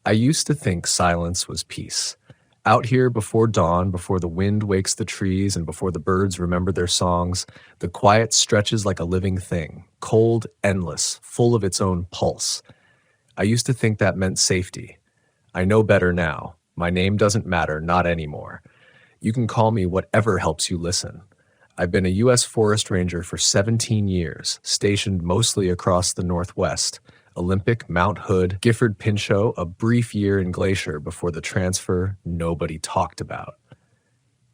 I used to think silence was peace. Out here before dawn, before the wind wakes the trees and before the birds remember their songs, the quiet stretches like a living thing, cold, endless, full of its own pulse. I used to think that meant safety. I know better now. My name doesn't matter, not anymore. You can call me whatever helps you listen. I've been a U.S. Forest Ranger for 17 years, stationed mostly across the Northwest. Olympic, Mount Hood, Gifford Pinchot, a brief year in Glacier before the transfer nobody talked about.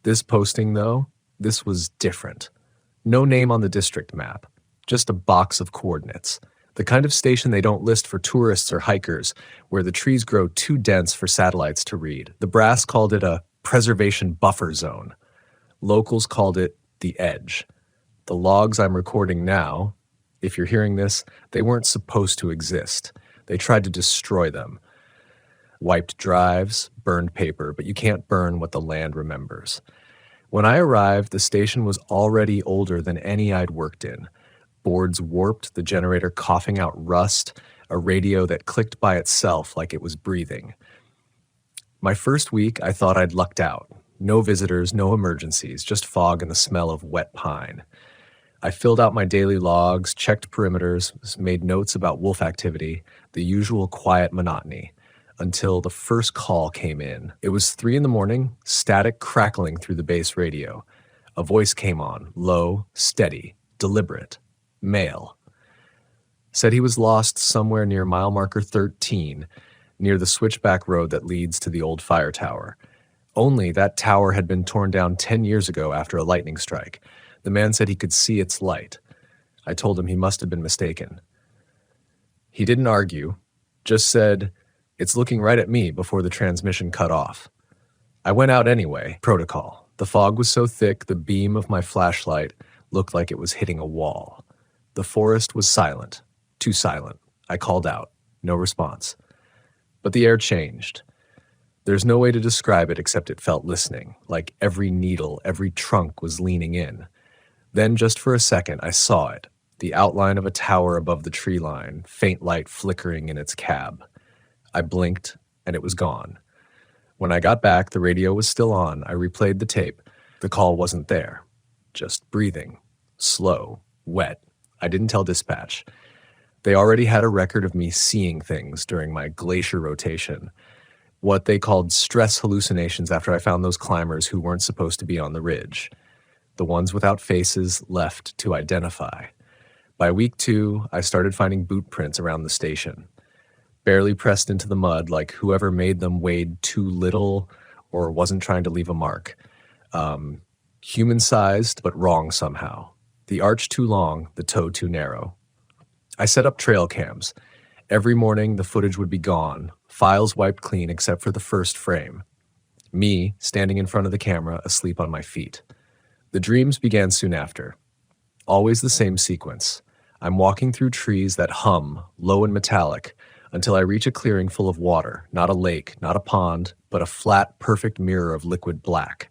This posting, though, this was different. No name on the district map, just a box of coordinates. The kind of station they don't list for tourists or hikers, where the trees grow too dense for satellites to read. The brass called it a preservation buffer zone. Locals called it the edge. The logs I'm recording now, if you're hearing this, they weren't supposed to exist. They tried to destroy them. Wiped drives, burned paper, but you can't burn what the land remembers. When I arrived, the station was already older than any I'd worked in. Boards warped, the generator coughing out rust, a radio that clicked by itself like it was breathing. My first week, I thought I'd lucked out. No visitors, no emergencies, just fog and the smell of wet pine. I filled out my daily logs, checked perimeters, made notes about wolf activity, the usual quiet monotony, until the first call came in. It was 3 a.m, static crackling through the base radio. A voice came on, low, steady, deliberate, male. Said he was lost somewhere near mile marker 13, near the switchback road that leads to the old fire tower. Only that tower had been torn down 10 years ago after a lightning strike. The man said he could see its light. I told him he must have been mistaken. He didn't argue, just said, "It's looking right at me," before the transmission cut off. I went out anyway, protocol. The fog was so thick the beam of my flashlight looked like it was hitting a wall. The forest was silent, too silent. I called out, no response. But the air changed. There's no way to describe it except it felt listening, like every needle, every trunk was leaning in. Then, just for a second, I saw it, the outline of a tower above the tree line, faint light flickering in its cab. I blinked, and it was gone. When I got back, the radio was still on. I replayed the tape. The call wasn't there. Just breathing. Slow. Wet. I didn't tell dispatch. They already had a record of me seeing things during my glacier rotation. What they called stress hallucinations after I found those climbers who weren't supposed to be on the ridge. The ones without faces left to identify. By week 2, I started finding boot prints around the station. Barely pressed into the mud, like whoever made them weighed too little or wasn't trying to leave a mark. Human-sized, but wrong somehow. The arch too long, the toe too narrow. I set up trail cams. Every morning, the footage would be gone, files wiped clean except for the first frame. Me, standing in front of the camera, asleep on my feet. The dreams began soon after. Always the same sequence. I'm walking through trees that hum, low and metallic, until I reach a clearing full of water, not a lake, not a pond, but a flat, perfect mirror of liquid black.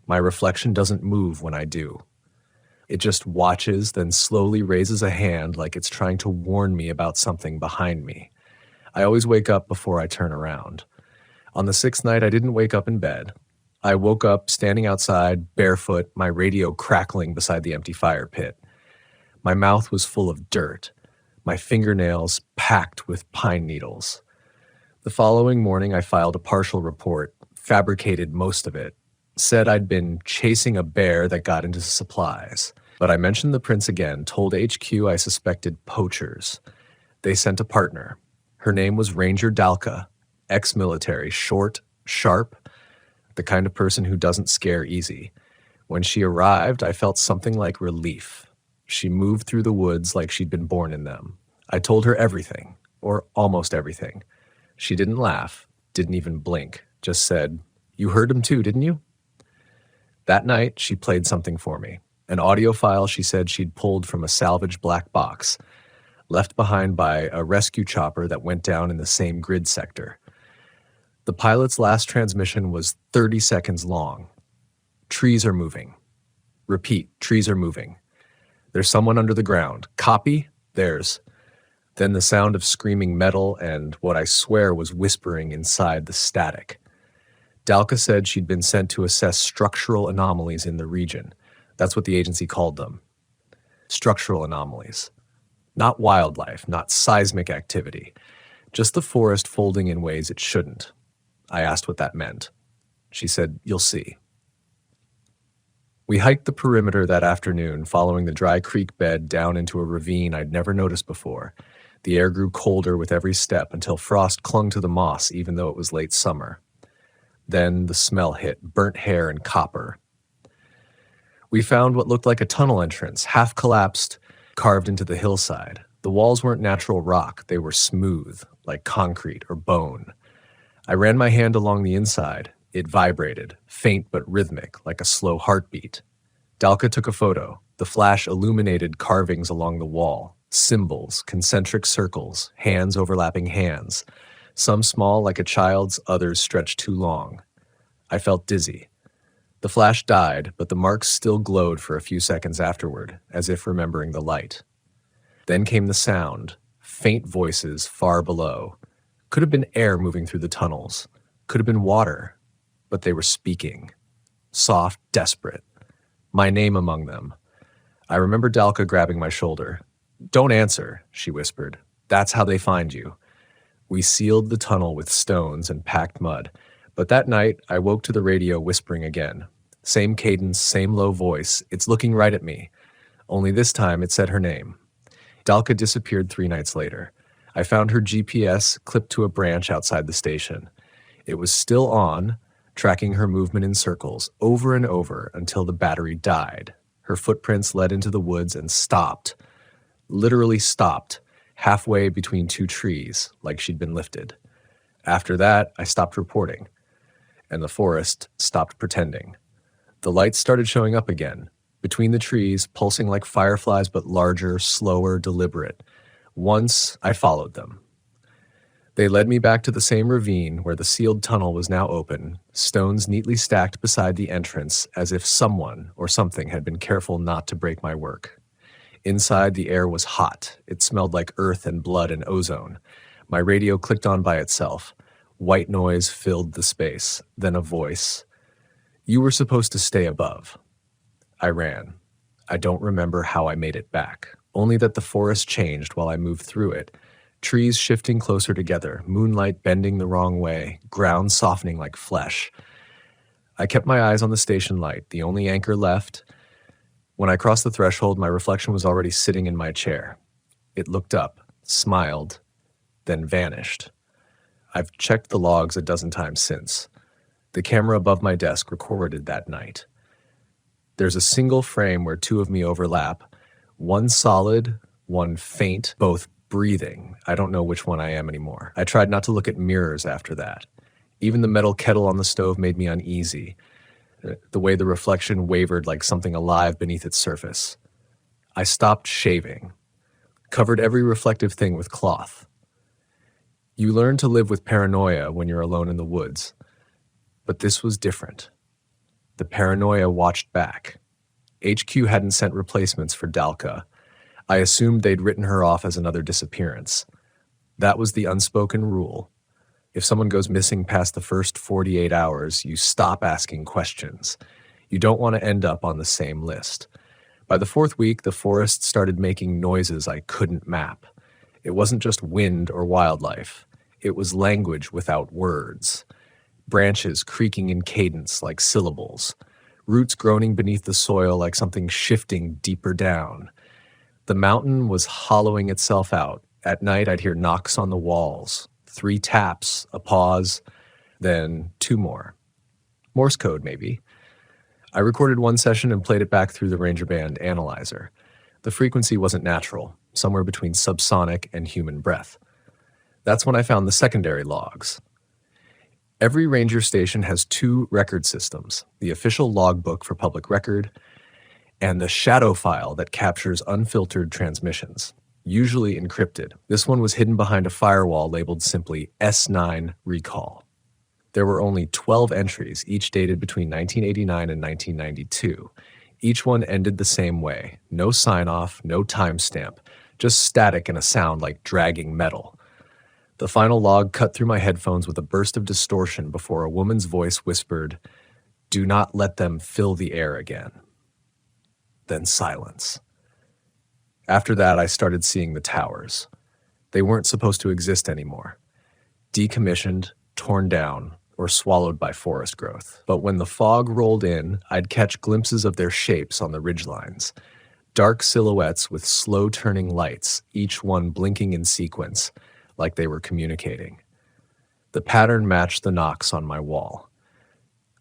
My reflection doesn't move when I do. It just watches, then slowly raises a hand like it's trying to warn me about something behind me. I always wake up before I turn around. On the 6th night, I didn't wake up in bed. I woke up standing outside, barefoot, my radio crackling beside the empty fire pit. My mouth was full of dirt, my fingernails packed with pine needles. The following morning, I filed a partial report, fabricated most of it, said I'd been chasing a bear that got into supplies. But I mentioned the prints again, told HQ I suspected poachers. They sent a partner. Her name was Ranger Dalka, ex-military, short, sharp, the kind of person who doesn't scare easy. When she arrived, I felt something like relief. She moved through the woods like she'd been born in them. I told her everything, or almost everything. She didn't laugh, didn't even blink, just said, "You heard him too, didn't you?" That night, she played something for me. An audio file she said she'd pulled from a salvaged black box, left behind by a rescue chopper that went down in the same grid sector. The pilot's last transmission was 30 seconds long. Trees are moving. Repeat, trees are moving. There's someone under the ground. Copy? There's Then the sound of screaming metal and what I swear was whispering inside the static. Dalka said she'd been sent to assess structural anomalies in the region. That's what the agency called them. Structural anomalies. Not wildlife, not seismic activity. Just the forest folding in ways it shouldn't. I asked what that meant. She said, "You'll see." We hiked the perimeter that afternoon, following the dry creek bed down into a ravine I'd never noticed before. The air grew colder with every step until frost clung to the moss even though it was late summer. Then the smell hit, burnt hair and copper. We found what looked like a tunnel entrance, half collapsed, carved into the hillside. The walls weren't natural rock, they were smooth, like concrete or bone. I ran my hand along the inside. It vibrated, faint but rhythmic, like a slow heartbeat. Dalka took a photo. The flash illuminated carvings along the wall, symbols, concentric circles, hands overlapping hands. Some small like a child's, others stretched too long. I felt dizzy. The flash died, but the marks still glowed for a few seconds afterward, as if remembering the light. Then came the sound, faint voices far below. Could have been air moving through the tunnels. Could have been water. But they were speaking. Soft, desperate. My name among them. I remember Dalka grabbing my shoulder. "Don't answer," she whispered. "That's how they find you." We sealed the tunnel with stones and packed mud. But that night, I woke to the radio whispering again. Same cadence, same low voice. "It's looking right at me." Only this time it said her name. Dalka disappeared 3 nights later. I found her GPS clipped to a branch outside the station. It was still on, tracking her movement in circles, over and over until the battery died. Her footprints led into the woods and stopped. Literally stopped, halfway between 2 trees, like she'd been lifted. After that, I stopped reporting. And the forest stopped pretending. The lights started showing up again, between the trees, pulsing like fireflies but larger, slower, deliberate. Once, I followed them. They led me back to the same ravine where the sealed tunnel was now open, stones neatly stacked beside the entrance as if someone or something had been careful not to break my work. Inside, the air was hot. It smelled like earth and blood and ozone. My radio clicked on by itself. White noise filled the space. Then a voice. "You were supposed to stay above." I ran. I don't remember how I made it back, only that the forest changed while I moved through it. Trees shifting closer together, moonlight bending the wrong way, ground softening like flesh. I kept my eyes on the station light, the only anchor left. When I crossed the threshold, my reflection was already sitting in my chair. It looked up, smiled, then vanished. I've checked the logs a dozen times since. The camera above my desk recorded that night. There's a single frame where 2 of me overlap, one solid, one faint, both breathing. I don't know which one I am anymore. I tried not to look at mirrors after that. Even the metal kettle on the stove made me uneasy, the way the reflection wavered like something alive beneath its surface. I stopped shaving, covered every reflective thing with cloth. You learn to live with paranoia when you're alone in the woods. But this was different. The paranoia watched back. HQ hadn't sent replacements for Dalka. I assumed they'd written her off as another disappearance. That was the unspoken rule. If someone goes missing past the first 48 hours, you stop asking questions. You don't want to end up on the same list. By the 4th week, the forest started making noises I couldn't map. It wasn't just wind or wildlife. It was language without words. Branches creaking in cadence like syllables. Roots groaning beneath the soil like something shifting deeper down. The mountain was hollowing itself out. At night, I'd hear knocks on the walls. 3 taps, a pause, then 2 more. Morse code, maybe. I recorded one session and played it back through the Ranger Band analyzer. The frequency wasn't natural, somewhere between subsonic and human breath. That's when I found the secondary logs. Every ranger station has 2 record systems, the official logbook for public record and the shadow file that captures unfiltered transmissions, usually encrypted. This one was hidden behind a firewall labeled simply S9 Recall. There were only 12 entries, each dated between 1989 and 1992. Each one ended the same way. No sign-off, no timestamp, just static and a sound like dragging metal. The final log cut through my headphones with a burst of distortion before a woman's voice whispered, "Do not let them fill the air again." Then silence. After that, I started seeing the towers. They weren't supposed to exist anymore. Decommissioned, torn down, or swallowed by forest growth. But when the fog rolled in, I'd catch glimpses of their shapes on the ridgelines. Dark silhouettes with slow-turning lights, each one blinking in sequence, like they were communicating. The pattern matched the knocks on my wall.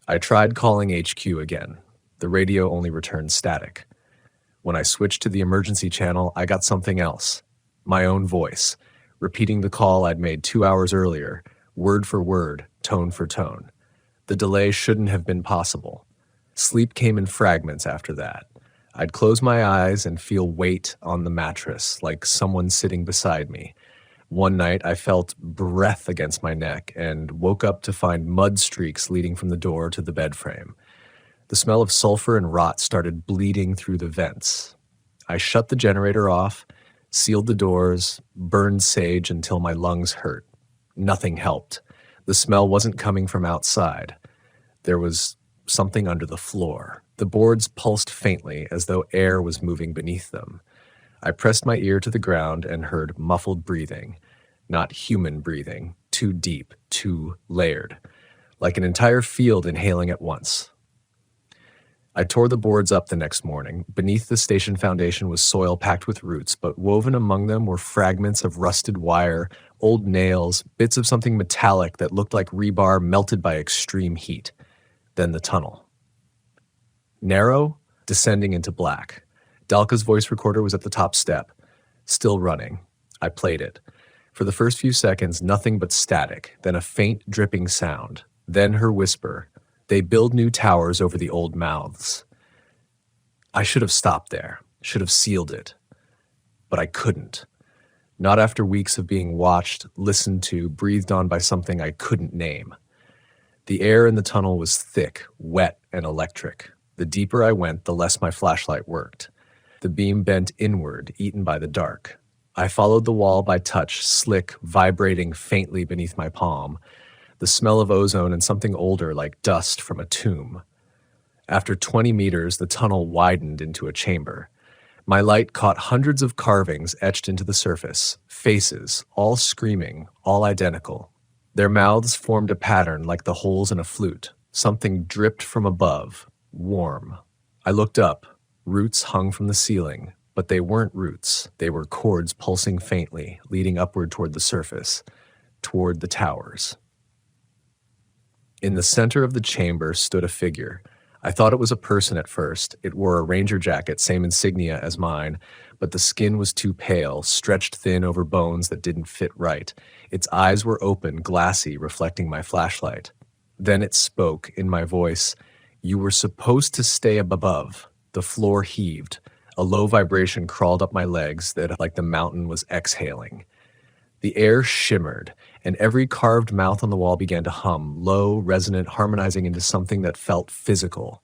I tried calling HQ again. The radio only returned static. When I switched to the emergency channel, I got something else. My own voice, repeating the call I'd made 2 hours earlier, word for word, tone for tone. The delay shouldn't have been possible. Sleep came in fragments after that. I'd close my eyes and feel weight on the mattress, like someone sitting beside me. One night, I felt breath against my neck and woke up to find mud streaks leading from the door to the bed frame. The smell of sulfur and rot started bleeding through the vents. I shut the generator off, sealed the doors, burned sage until my lungs hurt. Nothing helped. The smell wasn't coming from outside. There was something under the floor. The boards pulsed faintly as though air was moving beneath them. I pressed my ear to the ground and heard muffled breathing. Not human breathing, too deep, too layered. Like an entire field inhaling at once. I tore the boards up the next morning. Beneath the station foundation was soil packed with roots, but woven among them were fragments of rusted wire, old nails, bits of something metallic that looked like rebar melted by extreme heat. Then the tunnel. Narrow, descending into black. Dalka's voice recorder was at the top step, still running. I played it. For the first few seconds, nothing but static, then a faint dripping sound, then her whisper, "They build new towers over the old mouths." I should have stopped there, should have sealed it. But I couldn't. Not after weeks of being watched, listened to, breathed on by something I couldn't name. The air in the tunnel was thick, wet, and electric. The deeper I went, the less my flashlight worked. The beam bent inward, eaten by the dark. I followed the wall by touch, slick, vibrating faintly beneath my palm. The smell of ozone and something older like dust from a tomb. After 20 meters, the tunnel widened into a chamber. My light caught hundreds of carvings etched into the surface, faces, all screaming, all identical. Their mouths formed a pattern like the holes in a flute. Something dripped from above, warm. I looked up. Roots hung from the ceiling, but they weren't roots. They were cords pulsing faintly, leading upward toward the surface, toward the towers. In the center of the chamber stood a figure. I thought it was a person at first. It wore a ranger jacket, same insignia as mine, but the skin was too pale, stretched thin over bones that didn't fit right. Its eyes were open, glassy, reflecting my flashlight. Then it spoke, in my voice, "You were supposed to stay above." The floor heaved. A low vibration crawled up my legs that like the mountain was exhaling. The air shimmered, and every carved mouth on the wall began to hum, low, resonant, harmonizing into something that felt physical.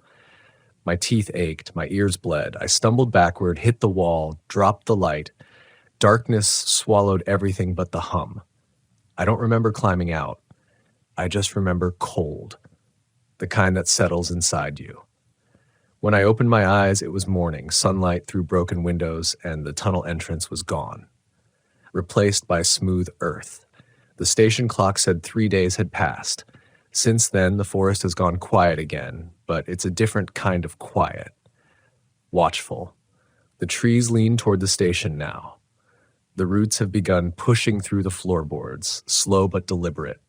My teeth ached, my ears bled. I stumbled backward, hit the wall, dropped the light. Darkness swallowed everything but the hum. I don't remember climbing out. I just remember cold, the kind that settles inside you. When I opened my eyes, it was morning, sunlight through broken windows, and the tunnel entrance was gone, replaced by smooth earth. The station clock said 3 days had passed. Since then, the forest has gone quiet again, but it's a different kind of quiet. Watchful. The trees lean toward the station now. The roots have begun pushing through the floorboards, slow but deliberate.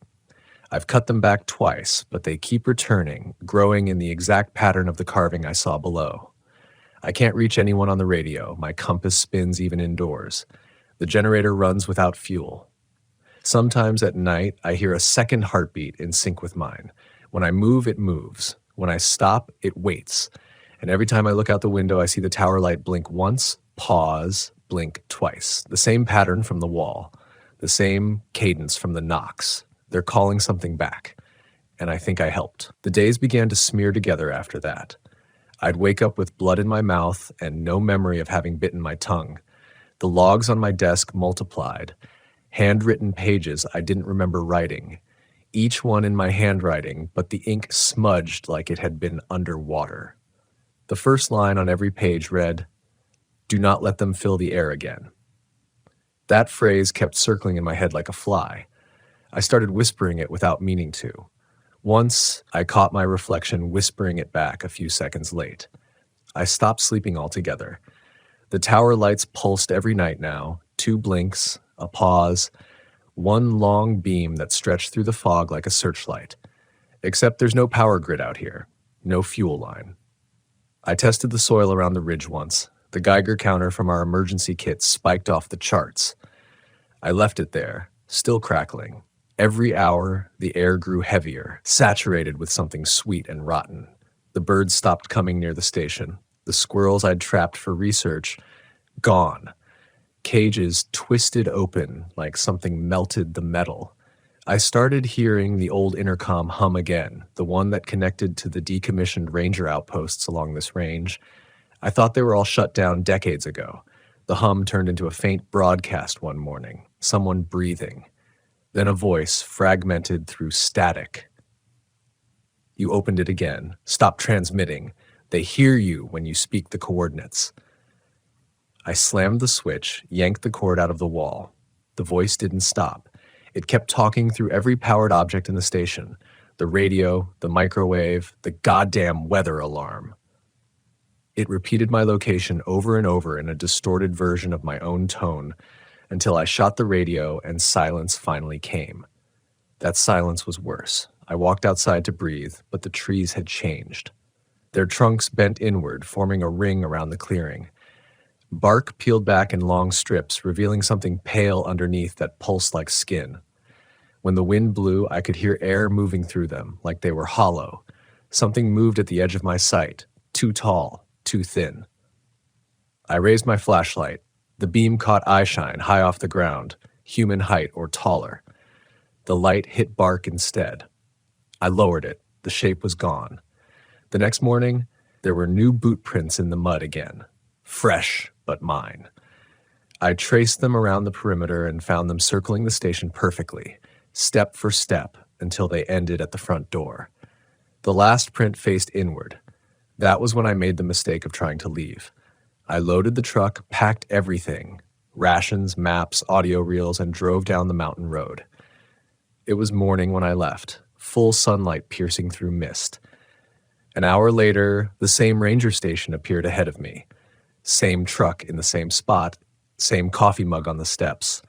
I've cut them back twice, but they keep returning, growing in the exact pattern of the carving I saw below. I can't reach anyone on the radio. My compass spins even indoors. The generator runs without fuel. Sometimes at night, I hear a second heartbeat in sync with mine. When I move, it moves. When I stop, it waits. And every time I look out the window, I see the tower light blink once, pause, blink twice. The same pattern from the wall. The same cadence from the knocks. They're calling something back. And I think I helped. The days began to smear together after that. I'd wake up with blood in my mouth and no memory of having bitten my tongue. The logs on my desk multiplied, handwritten pages I didn't remember writing, each one in my handwriting, but the ink smudged like it had been underwater. The first line on every page read, "Do not let them fill the air again." That phrase kept circling in my head like a fly. I started whispering it without meaning to. Once, I caught my reflection whispering it back a few seconds late. I stopped sleeping altogether. The tower lights pulsed every night now, 2 blinks, a pause, one long beam that stretched through the fog like a searchlight. Except there's no power grid out here, no fuel line. I tested the soil around the ridge once. The Geiger counter from our emergency kit spiked off the charts. I left it there, still crackling. Every hour, the air grew heavier, saturated with something sweet and rotten. The birds stopped coming near the station. The squirrels I'd trapped for research, gone. Cages twisted open like something melted the metal. I started hearing the old intercom hum again, the one that connected to the decommissioned ranger outposts along this range. I thought they were all shut down decades ago. The hum turned into a faint broadcast one morning, someone breathing. Then a voice fragmented through static. You opened it again. Stop transmitting. They hear you when you speak the coordinates. I slammed the switch, yanked the cord out of the wall. The voice didn't stop. It kept talking through every powered object in the station. The radio, the microwave, the goddamn weather alarm. It repeated my location over and over in a distorted version of my own tone until I shot the radio and silence finally came. That silence was worse. I walked outside to breathe, but the trees had changed. Their trunks bent inward, forming a ring around the clearing. Bark peeled back in long strips, revealing something pale underneath that pulsed like skin. When the wind blew, I could hear air moving through them, like they were hollow. Something moved at the edge of my sight, too tall, too thin. I raised my flashlight. The beam caught eyeshine high off the ground, human height or taller. The light hit bark instead. I lowered it. The shape was gone. The next morning, there were new boot prints in the mud again. Fresh, but mine. I traced them around the perimeter and found them circling the station perfectly, step for step, until they ended at the front door. The last print faced inward. That was when I made the mistake of trying to leave. I loaded the truck, packed everything, rations, maps, audio reels, and drove down the mountain road. It was morning when I left, full sunlight piercing through mist. An hour later, the same ranger station appeared ahead of me. Same truck in the same spot, same coffee mug on the steps.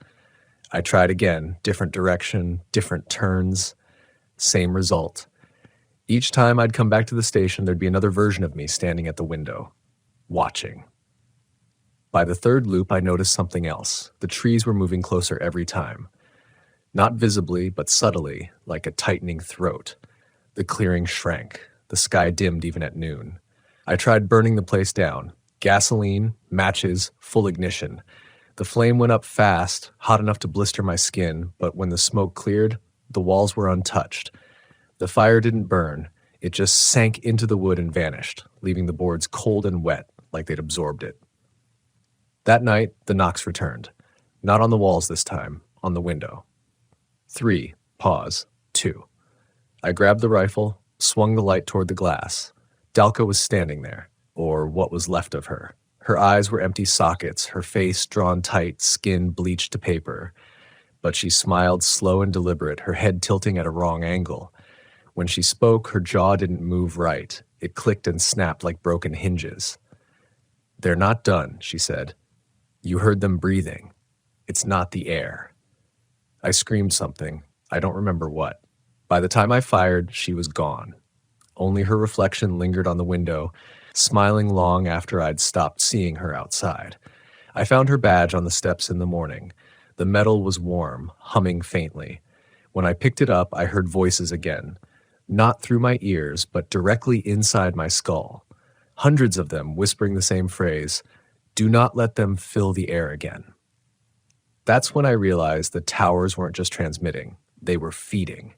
I tried again, different direction, different turns, same result. Each time I'd come back to the station, there'd be another version of me standing at the window, watching. By the third loop, I noticed something else. The trees were moving closer every time. Not visibly, but subtly, like a tightening throat. The clearing shrank. The sky dimmed even at noon. I tried burning the place down. Gasoline, matches, full ignition. The flame went up fast, hot enough to blister my skin, but when the smoke cleared, the walls were untouched. The fire didn't burn. It just sank into the wood and vanished, leaving the boards cold and wet, like they'd absorbed it. That night, the knocks returned. Not on the walls this time, on the window. 3, pause, 2. I grabbed the rifle, swung the light toward the glass. Dalka was standing there, or what was left of her. Her eyes were empty sockets, her face drawn tight, skin bleached to paper. But she smiled slow and deliberate, her head tilting at a wrong angle. When she spoke, her jaw didn't move right. It clicked and snapped like broken hinges. "They're not done," she said. "You heard them breathing. It's not the air." I screamed something. I don't remember what. By the time I fired, she was gone. Only her reflection lingered on the window, smiling long after I'd stopped seeing her outside. I found her badge on the steps in the morning. The metal was warm, humming faintly. When I picked it up, I heard voices again. Not through my ears, but directly inside my skull. Hundreds of them whispering the same phrase, "Do not let them fill the air again." That's when I realized the towers weren't just transmitting, they were feeding.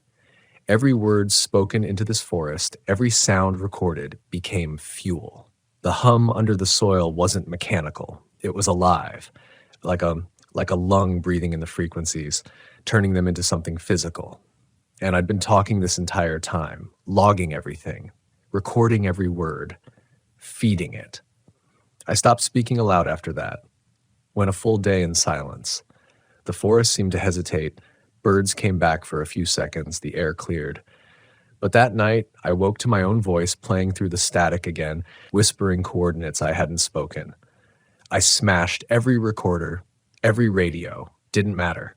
Every word spoken into this forest, every sound recorded, became fuel. The hum under the soil wasn't mechanical, it was alive. like a like a lung breathing in the frequencies, turning them into something physical. And I'd been talking this entire time, logging everything, recording every word, feeding it. I stopped speaking aloud after that. Went a full day in silence. The forest seemed to hesitate. Birds came back for a few seconds. The air cleared. But that night, I woke to my own voice playing through the static again, whispering coordinates I hadn't spoken. I smashed every recorder, every radio. Didn't matter.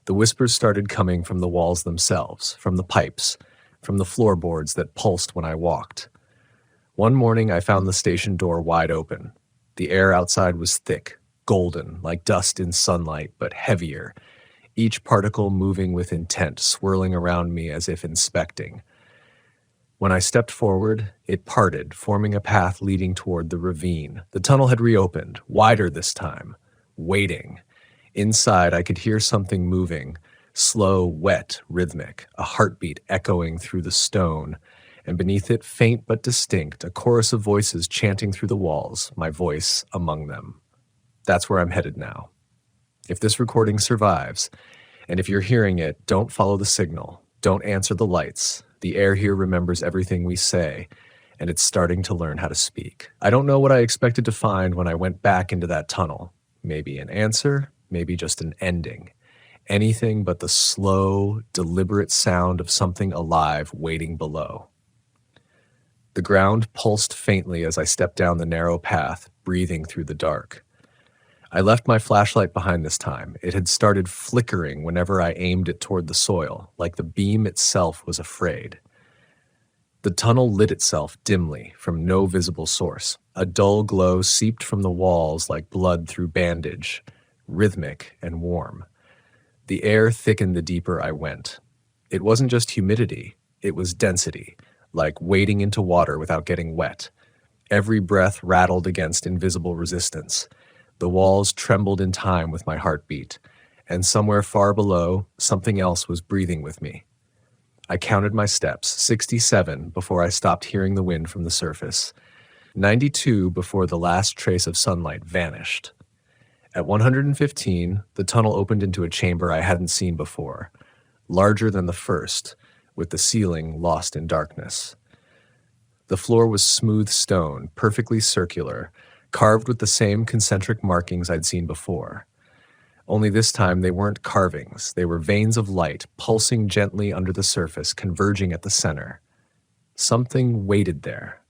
The whispers started coming from the walls themselves, from the pipes, from the floorboards that pulsed when I walked. One morning, I found the station door wide open. The air outside was thick, golden, like dust in sunlight, but heavier, each particle moving with intent, swirling around me as if inspecting. When I stepped forward, it parted, forming a path leading toward the ravine. The tunnel had reopened, wider this time, waiting. Inside, I could hear something moving, slow, wet, rhythmic, a heartbeat echoing through the stone, and beneath it, faint but distinct, a chorus of voices chanting through the walls, my voice among them. That's where I'm headed now. If this recording survives, and if you're hearing it, don't follow the signal. Don't answer the lights. The air here remembers everything we say, and it's starting to learn how to speak. I don't know what I expected to find when I went back into that tunnel. Maybe an answer, maybe just an ending. Anything but the slow, deliberate sound of something alive waiting below. The ground pulsed faintly as I stepped down the narrow path, breathing through the dark. I left my flashlight behind this time. It had started flickering whenever I aimed it toward the soil, like the beam itself was afraid. The tunnel lit itself dimly from no visible source. A dull glow seeped from the walls like blood through bandage, rhythmic and warm. The air thickened the deeper I went. It wasn't just humidity, it was density, like wading into water without getting wet. Every breath rattled against invisible resistance. The walls trembled in time with my heartbeat, and somewhere far below, something else was breathing with me. I counted my steps, 67 before I stopped hearing the wind from the surface, 92 before the last trace of sunlight vanished. At 115, the tunnel opened into a chamber I hadn't seen before, larger than the first, with the ceiling lost in darkness. The floor was smooth stone, perfectly circular, carved with the same concentric markings I'd seen before. Only this time they weren't carvings, they were veins of light pulsing gently under the surface, converging at the center. Something waited there.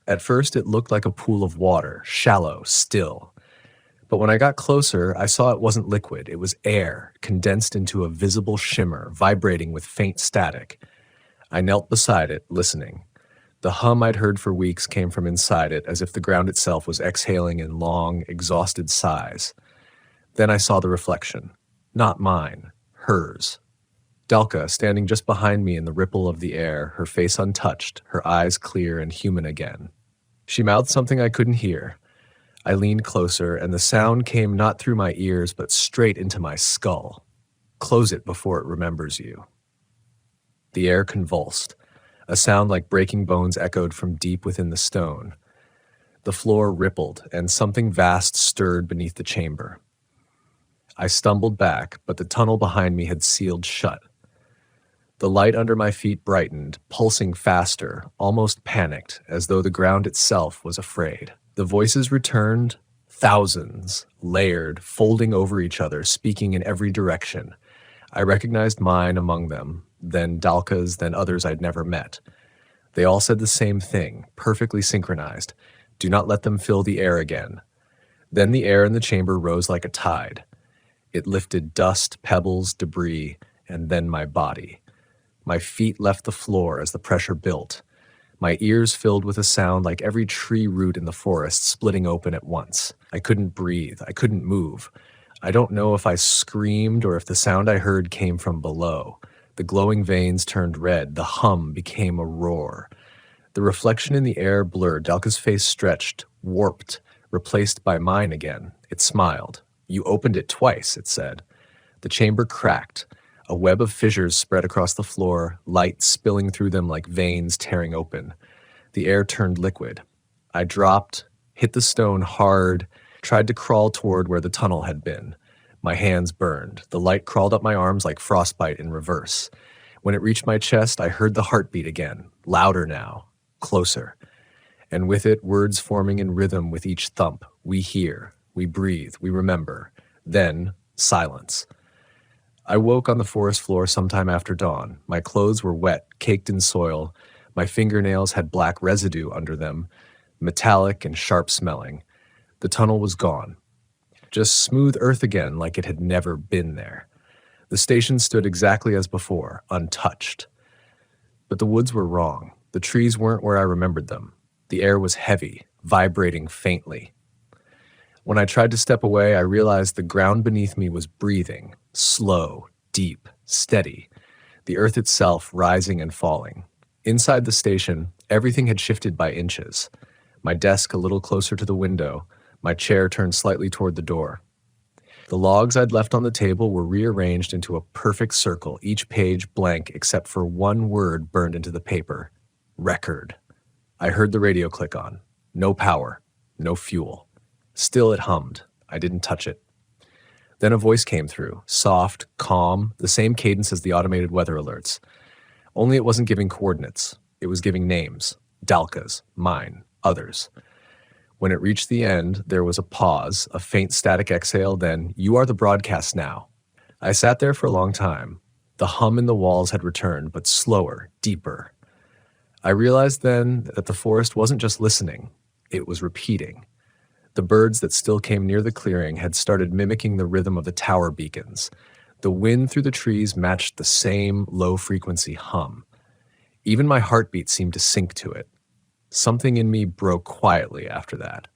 At first it looked like a pool of water, shallow, still. But when I got closer, I saw it wasn't liquid, it was air, condensed into a visible shimmer, vibrating with faint static. I knelt beside it, listening. The hum I'd heard for weeks came from inside it, as if the ground itself was exhaling in long, exhausted sighs. Then I saw the reflection. Not mine, hers. Dalka, standing just behind me in the ripple of the air, her face untouched, her eyes clear and human again. She mouthed something I couldn't hear. I leaned closer, and the sound came not through my ears, but straight into my skull. Close it before it remembers you. The air convulsed. A sound like breaking bones echoed from deep within the stone. The floor rippled, and something vast stirred beneath the chamber. I stumbled back, but the tunnel behind me had sealed shut. The light under my feet brightened, pulsing faster, almost panicked, as though the ground itself was afraid. The voices returned, thousands, layered, folding over each other, speaking in every direction. I recognized mine among them, then Dalka's, then others I'd never met. They all said the same thing, perfectly synchronized. Do not let them fill the air again. Then the air in the chamber rose like a tide. It lifted dust, pebbles, debris, and then my body. My feet left the floor as the pressure built. My ears filled with a sound like every tree root in the forest splitting open at once. I couldn't breathe. I couldn't move. I don't know if I screamed or if the sound I heard came from below. The glowing veins turned red. The hum became a roar. The reflection in the air blurred. Dalka's face stretched, warped, replaced by mine again. It smiled. You opened it twice, it said. The chamber cracked. A web of fissures spread across the floor, light spilling through them like veins tearing open. The air turned liquid. I dropped, hit the stone hard, Tried to crawl toward where the tunnel had been. My hands burned. The light crawled up my arms like frostbite in reverse. When it reached my chest, I heard the heartbeat again, louder now, closer. And with it, words forming in rhythm with each thump. We hear, we breathe, we remember. Then, silence. I woke on the forest floor sometime after dawn. My clothes were wet, caked in soil. My fingernails had black residue under them, metallic and sharp smelling. The tunnel was gone. Just smooth earth again, like it had never been there. The station stood exactly as before, untouched. But the woods were wrong. The trees weren't where I remembered them. The air was heavy, vibrating faintly. When I tried to step away, I realized the ground beneath me was breathing, slow, deep, steady, the earth itself rising and falling. Inside the station, everything had shifted by inches. My desk a little closer to the window, my chair turned slightly toward the door. The logs I'd left on the table were rearranged into a perfect circle, each page blank except for one word burned into the paper: record. I heard the radio click on. No power, no fuel. Still it hummed. I didn't touch it. Then a voice came through, soft, calm, the same cadence as the automated weather alerts. Only it wasn't giving coordinates. It was giving names. Dalka's, mine, others. When it reached the end, there was a pause, a faint static exhale, then, "You are the broadcast now." I sat there for a long time. The hum in the walls had returned, but slower, deeper. I realized then that the forest wasn't just listening, it was repeating. The birds that still came near the clearing had started mimicking the rhythm of the tower beacons. The wind through the trees matched the same low-frequency hum. Even my heartbeat seemed to sync to it. Something in me broke quietly after that.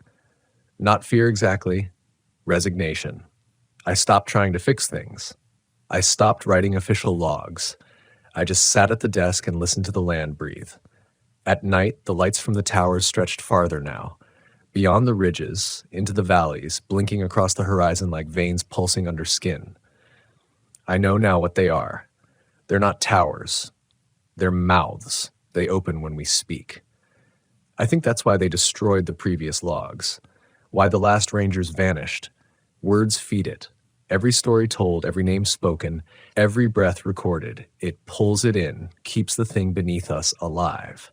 Not fear exactly, resignation. I stopped trying to fix things. I stopped writing official logs. I just sat at the desk and listened to the land breathe. At night, the lights from the towers stretched farther now, beyond the ridges, into the valleys, blinking across the horizon like veins pulsing under skin. I know now what they are. They're not towers. They're mouths. They open when we speak. I think that's why they destroyed the previous logs, why the last rangers vanished. Words feed it. Every story told, every name spoken, every breath recorded. It pulls it in, keeps the thing beneath us alive.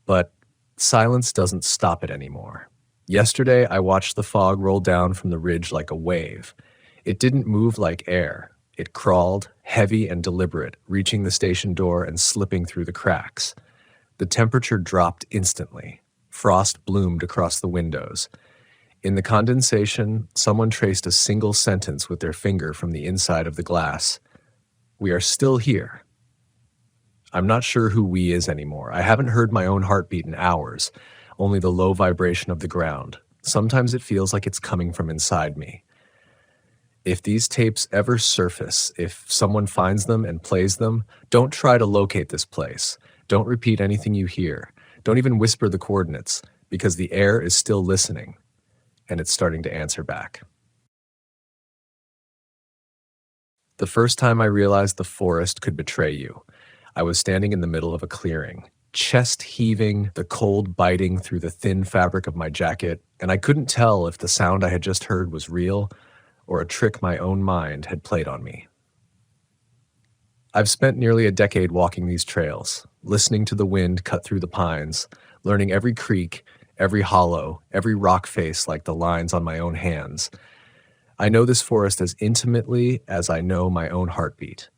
But silence doesn't stop it anymore. Yesterday, I watched the fog roll down from the ridge like a wave. It didn't move like air. It crawled, heavy and deliberate, reaching the station door and slipping through the cracks. The temperature dropped instantly. Frost bloomed across the windows. In the condensation, someone traced a single sentence with their finger from the inside of the glass. "We are still here." I'm not sure who we is anymore. I haven't heard my own heartbeat in hours, only the low vibration of the ground. Sometimes it feels like it's coming from inside me. If these tapes ever surface, if someone finds them and plays them, don't try to locate this place. Don't repeat anything you hear. Don't even whisper the coordinates, because the air is still listening, and it's starting to answer back. The first time I realized the forest could betray you, I was standing in the middle of a clearing, chest heaving, the cold biting through the thin fabric of my jacket, and I couldn't tell if the sound I had just heard was real or a trick my own mind had played on me. I've spent nearly a decade walking these trails, listening to the wind cut through the pines, learning every creek, every hollow, every rock face like the lines on my own hands. I know this forest as intimately as I know my own heartbeat,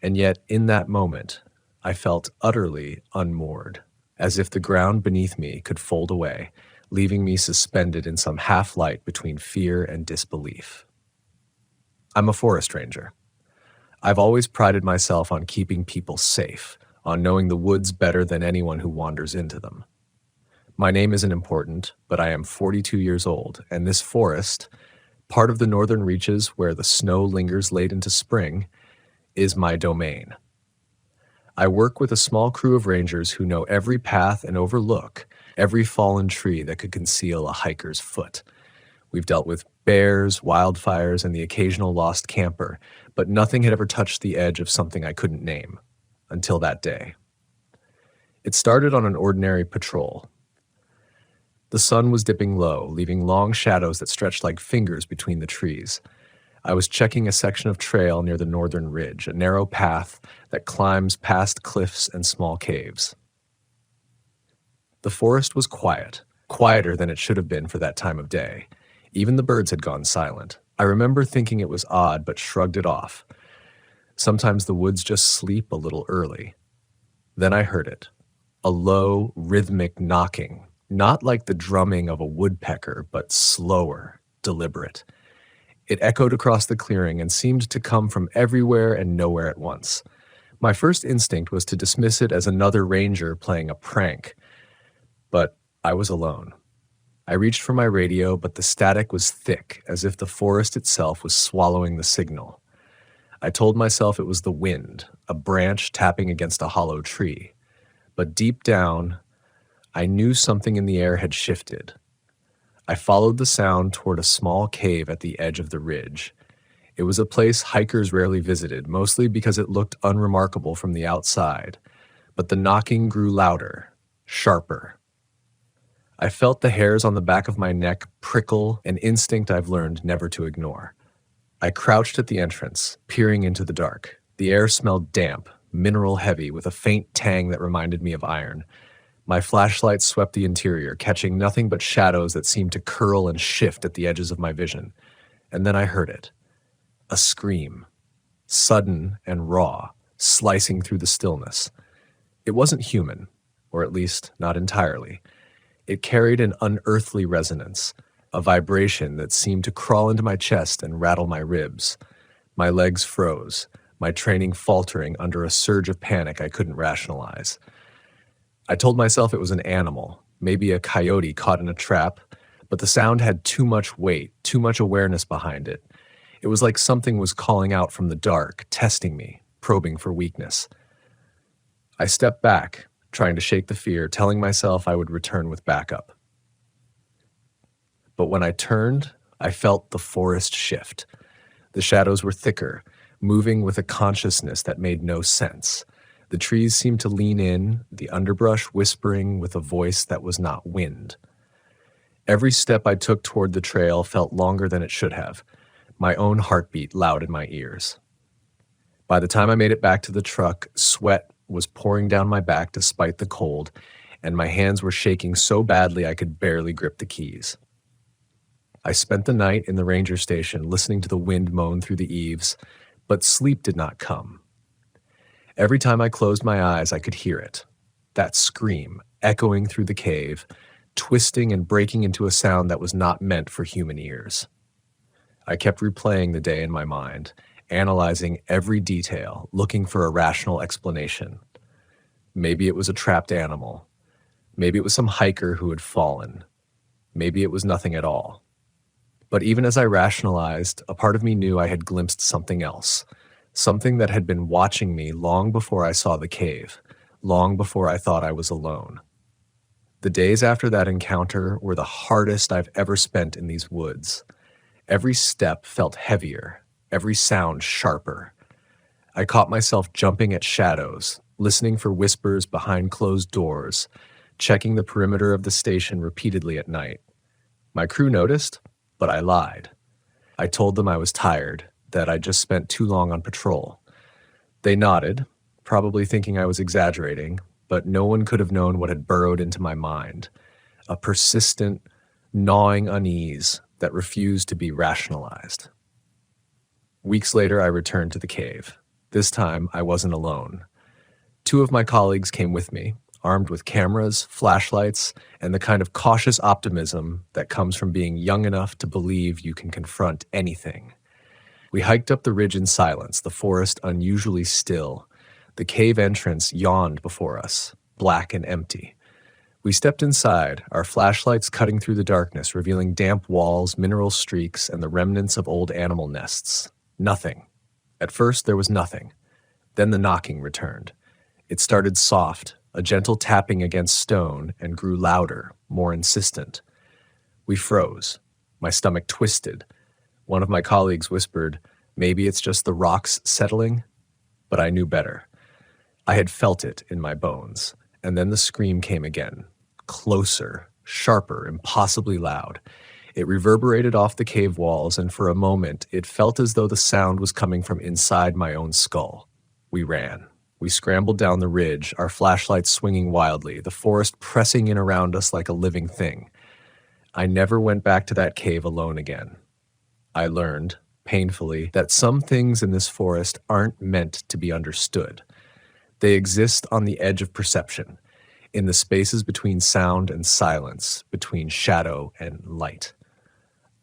and yet in that moment, I felt utterly unmoored, as if the ground beneath me could fold away, leaving me suspended in some half-light between fear and disbelief. I'm a forest ranger. I've always prided myself on keeping people safe, on knowing the woods better than anyone who wanders into them. My name isn't important, but I am 42 years old, and this forest, part of the northern reaches where the snow lingers late into spring, is my domain. I work with a small crew of rangers who know every path and overlook every fallen tree that could conceal a hiker's foot. We've dealt with bears, wildfires, and the occasional lost camper, but nothing had ever touched the edge of something I couldn't name, until that day. It started on an ordinary patrol. The sun was dipping low, leaving long shadows that stretched like fingers between the trees. I was checking a section of trail near the northern ridge, a narrow path that climbs past cliffs and small caves. The forest was quiet, quieter than it should have been for that time of day. Even the birds had gone silent. I remember thinking it was odd, but shrugged it off. Sometimes the woods just sleep a little early. Then I heard it. A low, rhythmic knocking, not like the drumming of a woodpecker, but slower, deliberate. It echoed across the clearing and seemed to come from everywhere and nowhere at once. My first instinct was to dismiss it as another ranger playing a prank, but I was alone. I reached for my radio, but the static was thick, as if the forest itself was swallowing the signal. I told myself it was the wind, a branch tapping against a hollow tree. But deep down, I knew something in the air had shifted. I followed the sound toward a small cave at the edge of the ridge. It was a place hikers rarely visited, mostly because it looked unremarkable from the outside. But the knocking grew louder, sharper. I felt the hairs on the back of my neck prickle, an instinct I've learned never to ignore. I crouched at the entrance, peering into the dark. The air smelled damp, mineral heavy, with a faint tang that reminded me of iron. My flashlight swept the interior, catching nothing but shadows that seemed to curl and shift at the edges of my vision. And then I heard it. A scream. Sudden and raw, slicing through the stillness. It wasn't human, or at least not entirely. It carried an unearthly resonance, a vibration that seemed to crawl into my chest and rattle my ribs. My legs froze, my training faltering under a surge of panic I couldn't rationalize. I told myself it was an animal, maybe a coyote caught in a trap, but the sound had too much weight, too much awareness behind it. It was like something was calling out from the dark, testing me, probing for weakness. I stepped back, trying to shake the fear, telling myself I would return with backup. But when I turned, I felt the forest shift. The shadows were thicker, moving with a consciousness that made no sense. The trees seemed to lean in, the underbrush whispering with a voice that was not wind. Every step I took toward the trail felt longer than it should have, my own heartbeat loud in my ears. By the time I made it back to the truck, sweat was pouring down my back despite the cold, and my hands were shaking so badly I could barely grip the keys. I spent the night in the ranger station listening to the wind moan through the eaves, but sleep did not come. Every time I closed my eyes, I could hear it, that scream echoing through the cave, twisting and breaking into a sound that was not meant for human ears. I kept replaying the day in my mind, analyzing every detail, looking for a rational explanation. Maybe it was a trapped animal. Maybe it was some hiker who had fallen. Maybe it was nothing at all. But even as I rationalized, a part of me knew I had glimpsed something else, something that had been watching me long before I saw the cave, long before I thought I was alone. The days after that encounter were the hardest I've ever spent in these woods. Every step felt heavier, every sound sharper. I caught myself jumping at shadows, listening for whispers behind closed doors, checking the perimeter of the station repeatedly at night. My crew noticed, but I lied. I told them I was tired, that I'd just spent too long on patrol. They nodded, probably thinking I was exaggerating, but no one could have known what had burrowed into my mind, a persistent, gnawing unease that refused to be rationalized. Weeks later, I returned to the cave. This time, I wasn't alone. 2 of my colleagues came with me, armed with cameras, flashlights, and the kind of cautious optimism that comes from being young enough to believe you can confront anything. We hiked up the ridge in silence, the forest unusually still. The cave entrance yawned before us, black and empty. We stepped inside, our flashlights cutting through the darkness, revealing damp walls, mineral streaks, and the remnants of old animal nests. Nothing. At first, there was nothing. Then the knocking returned. It started soft, a gentle tapping against stone, and grew louder, more insistent. We froze. My stomach twisted. One of my colleagues whispered, "Maybe it's just the rocks settling?" But I knew better. I had felt it in my bones. And then the scream came again. Closer, sharper, impossibly loud. It reverberated off the cave walls, and for a moment, it felt as though the sound was coming from inside my own skull. We ran. We scrambled down the ridge, our flashlights swinging wildly, the forest pressing in around us like a living thing. I never went back to that cave alone again. I learned, painfully, that some things in this forest aren't meant to be understood. They exist on the edge of perception, in the spaces between sound and silence, between shadow and light.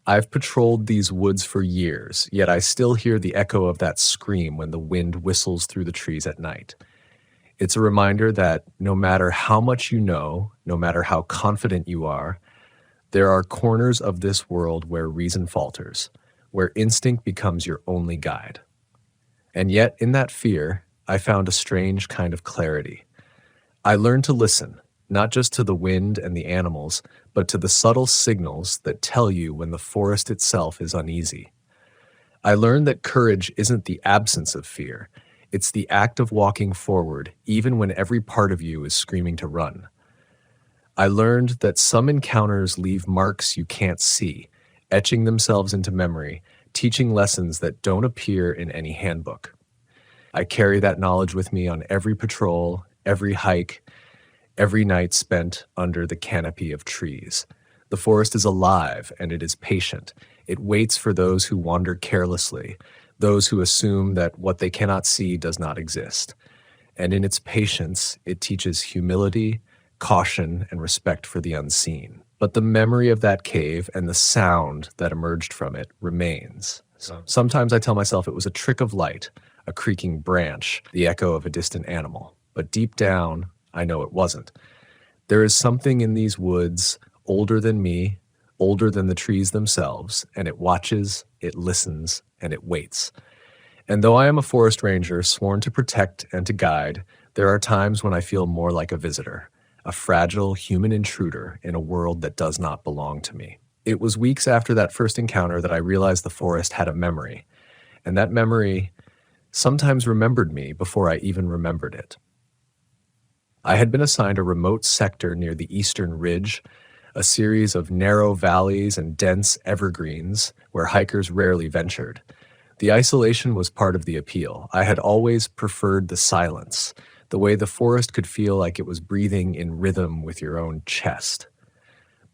I've patrolled these woods for years, yet I still hear the echo of that scream when the wind whistles through the trees at night. It's a reminder that no matter how much you know, no matter how confident you are, there are corners of this world where reason falters, where instinct becomes your only guide. And yet, in that fear, I found a strange kind of clarity. I learned to listen, not just to the wind and the animals, but to the subtle signals that tell you when the forest itself is uneasy. I learned that courage isn't the absence of fear. It's the act of walking forward, even when every part of you is screaming to run. I learned that some encounters leave marks you can't see, etching themselves into memory, teaching lessons that don't appear in any handbook. I carry that knowledge with me on every patrol, every hike, every night spent under the canopy of trees. The forest is alive and it is patient. It waits for those who wander carelessly, those who assume that what they cannot see does not exist. And in its patience, it teaches humility, caution, and respect for the unseen. But the memory of that cave and the sound that emerged from it remains. Sometimes I tell myself it was a trick of light, a creaking branch, the echo of a distant animal. But deep down, I know it wasn't. There is something in these woods older than me, older than the trees themselves, and it watches, it listens, and it waits. And though I am a forest ranger sworn to protect and to guide, there are times when I feel more like a visitor, a fragile human intruder in a world that does not belong to me. It was weeks after that first encounter that I realized the forest had a memory, and that memory sometimes remembered me before I even remembered it. I had been assigned a remote sector near the eastern ridge, a series of narrow valleys and dense evergreens where hikers rarely ventured. The isolation was part of the appeal. I had always preferred the silence, the way the forest could feel like it was breathing in rhythm with your own chest.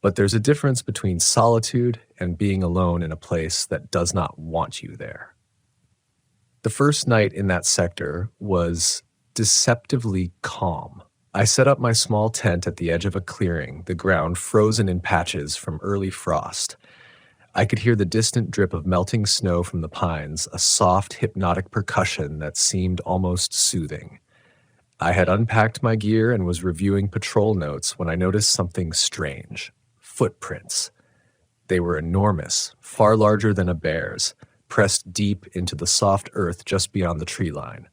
But there's a difference between solitude and being alone in a place that does not want you there. The first night in that sector was deceptively calm. I set up my small tent at the edge of a clearing, the ground frozen in patches from early frost. I could hear the distant drip of melting snow from the pines, a soft, hypnotic percussion that seemed almost soothing. I had unpacked my gear and was reviewing patrol notes when I noticed something strange. Footprints. They were enormous, far larger than a bear's, pressed deep into the soft earth just beyond the tree line.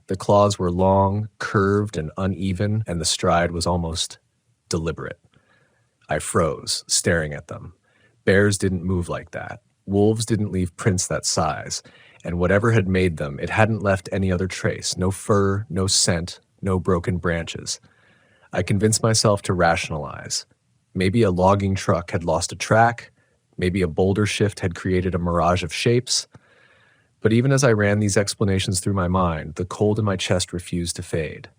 The claws were long, curved, and uneven, and the stride was almost deliberate. I froze, staring at them. Bears didn't move like that. Wolves didn't leave prints that size, and whatever had made them, it hadn't left any other trace, no fur, no scent, no broken branches. I convinced myself to rationalize. Maybe a logging truck had lost a track, maybe a boulder shift had created a mirage of shapes. But even as I ran these explanations through my mind, the cold in my chest refused to fade.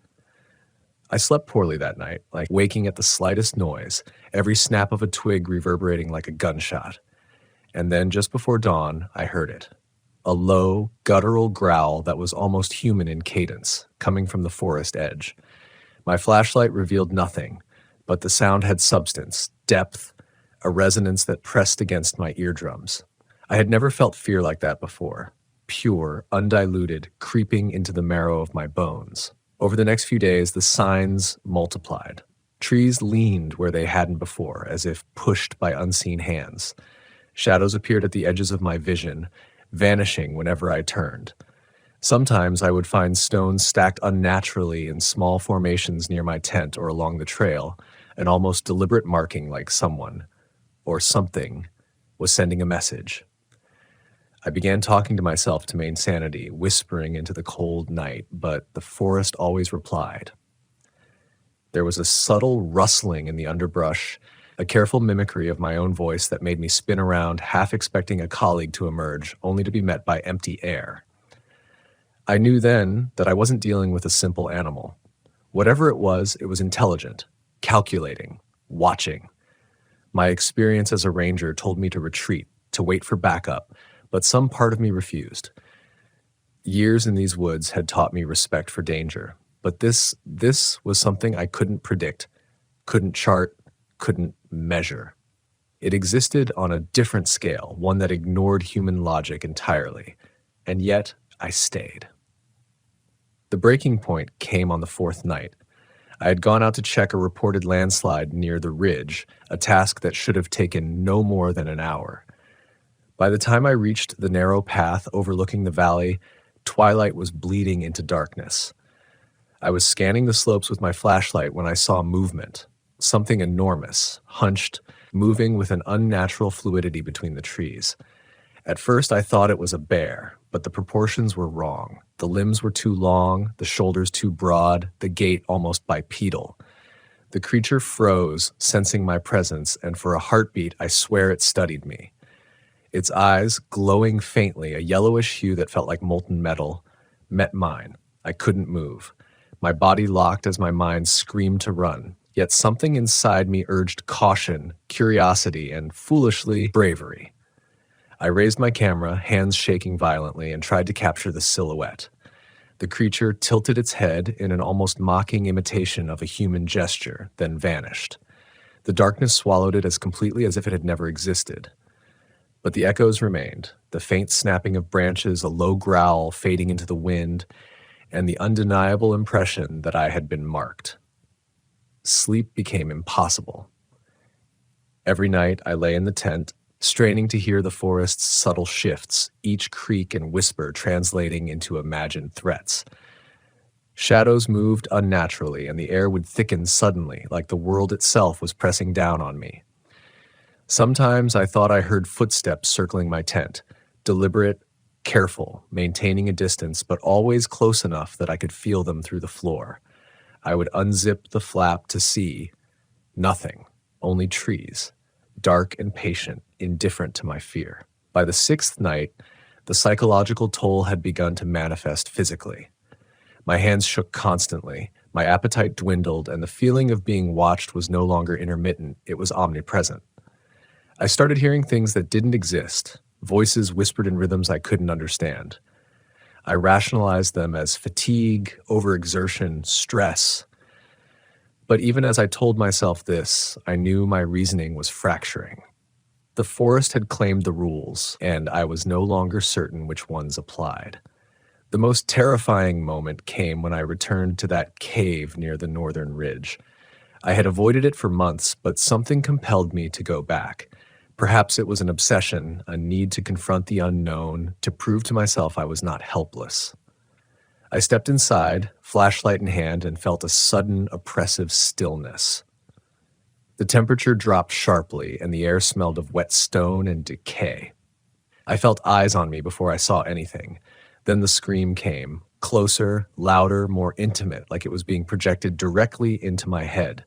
I slept poorly that night, like waking at the slightest noise, every snap of a twig reverberating like a gunshot. And then just before dawn, I heard it. A low, guttural growl that was almost human in cadence, coming from the forest edge. My flashlight revealed nothing, but the sound had substance, depth, a resonance that pressed against my eardrums. I had never felt fear like that before. Pure, undiluted, creeping into the marrow of my bones. Over the next few days, the signs multiplied. Trees leaned where they hadn't before, as if pushed by unseen hands. Shadows appeared at the edges of my vision, vanishing whenever I turned. Sometimes I would find stones stacked unnaturally in small formations near my tent or along the trail, an almost deliberate marking like someone, or something, was sending a message. I began talking to myself to maintain sanity, whispering into the cold night, but the forest always replied. There was a subtle rustling in the underbrush, a careful mimicry of my own voice that made me spin around, half expecting a colleague to emerge, only to be met by empty air. I knew then that I wasn't dealing with a simple animal. Whatever it was intelligent, calculating, watching. My experience as a ranger told me to retreat, to wait for backup, but some part of me refused. Years in these woods had taught me respect for danger, but this was something I couldn't predict, couldn't chart, couldn't measure. It existed on a different scale, one that ignored human logic entirely, and yet I stayed. The breaking point came on the fourth night. I had gone out to check a reported landslide near the ridge, a task that should have taken no more than an hour. By the time I reached the narrow path overlooking the valley, twilight was bleeding into darkness. I was scanning the slopes with my flashlight when I saw movement, something enormous, hunched, moving with an unnatural fluidity between the trees. At first I thought it was a bear, but the proportions were wrong. The limbs were too long, the shoulders too broad, the gait almost bipedal. The creature froze, sensing my presence, and for a heartbeat I swear it studied me. Its eyes, glowing faintly, a yellowish hue that felt like molten metal, met mine. I couldn't move. My body locked as my mind screamed to run, yet something inside me urged caution, curiosity, and, foolishly, bravery. I raised my camera, hands shaking violently, and tried to capture the silhouette. The creature tilted its head in an almost mocking imitation of a human gesture, then vanished. The darkness swallowed it as completely as if it had never existed. But the echoes remained, the faint snapping of branches, a low growl fading into the wind, and the undeniable impression that I had been marked. Sleep became impossible. Every night I lay in the tent, straining to hear the forest's subtle shifts, each creak and whisper translating into imagined threats. Shadows moved unnaturally, and the air would thicken suddenly, like the world itself was pressing down on me. Sometimes I thought I heard footsteps circling my tent, deliberate, careful, maintaining a distance, but always close enough that I could feel them through the floor. I would unzip the flap to see nothing, only trees, dark and patient, indifferent to my fear. By the sixth night, the psychological toll had begun to manifest physically. My hands shook constantly, my appetite dwindled, and the feeling of being watched was no longer intermittent, it was omnipresent. I started hearing things that didn't exist, voices whispered in rhythms I couldn't understand. I rationalized them as fatigue, overexertion, stress. But even as I told myself this, I knew my reasoning was fracturing. The forest had claimed the rules, and I was no longer certain which ones applied. The most terrifying moment came when I returned to that cave near the northern ridge. I had avoided it for months, but something compelled me to go back. Perhaps it was an obsession, a need to confront the unknown, to prove to myself I was not helpless. I stepped inside, flashlight in hand, and felt a sudden, oppressive stillness. The temperature dropped sharply, and the air smelled of wet stone and decay. I felt eyes on me before I saw anything. Then the scream came, closer, louder, more intimate, like it was being projected directly into my head.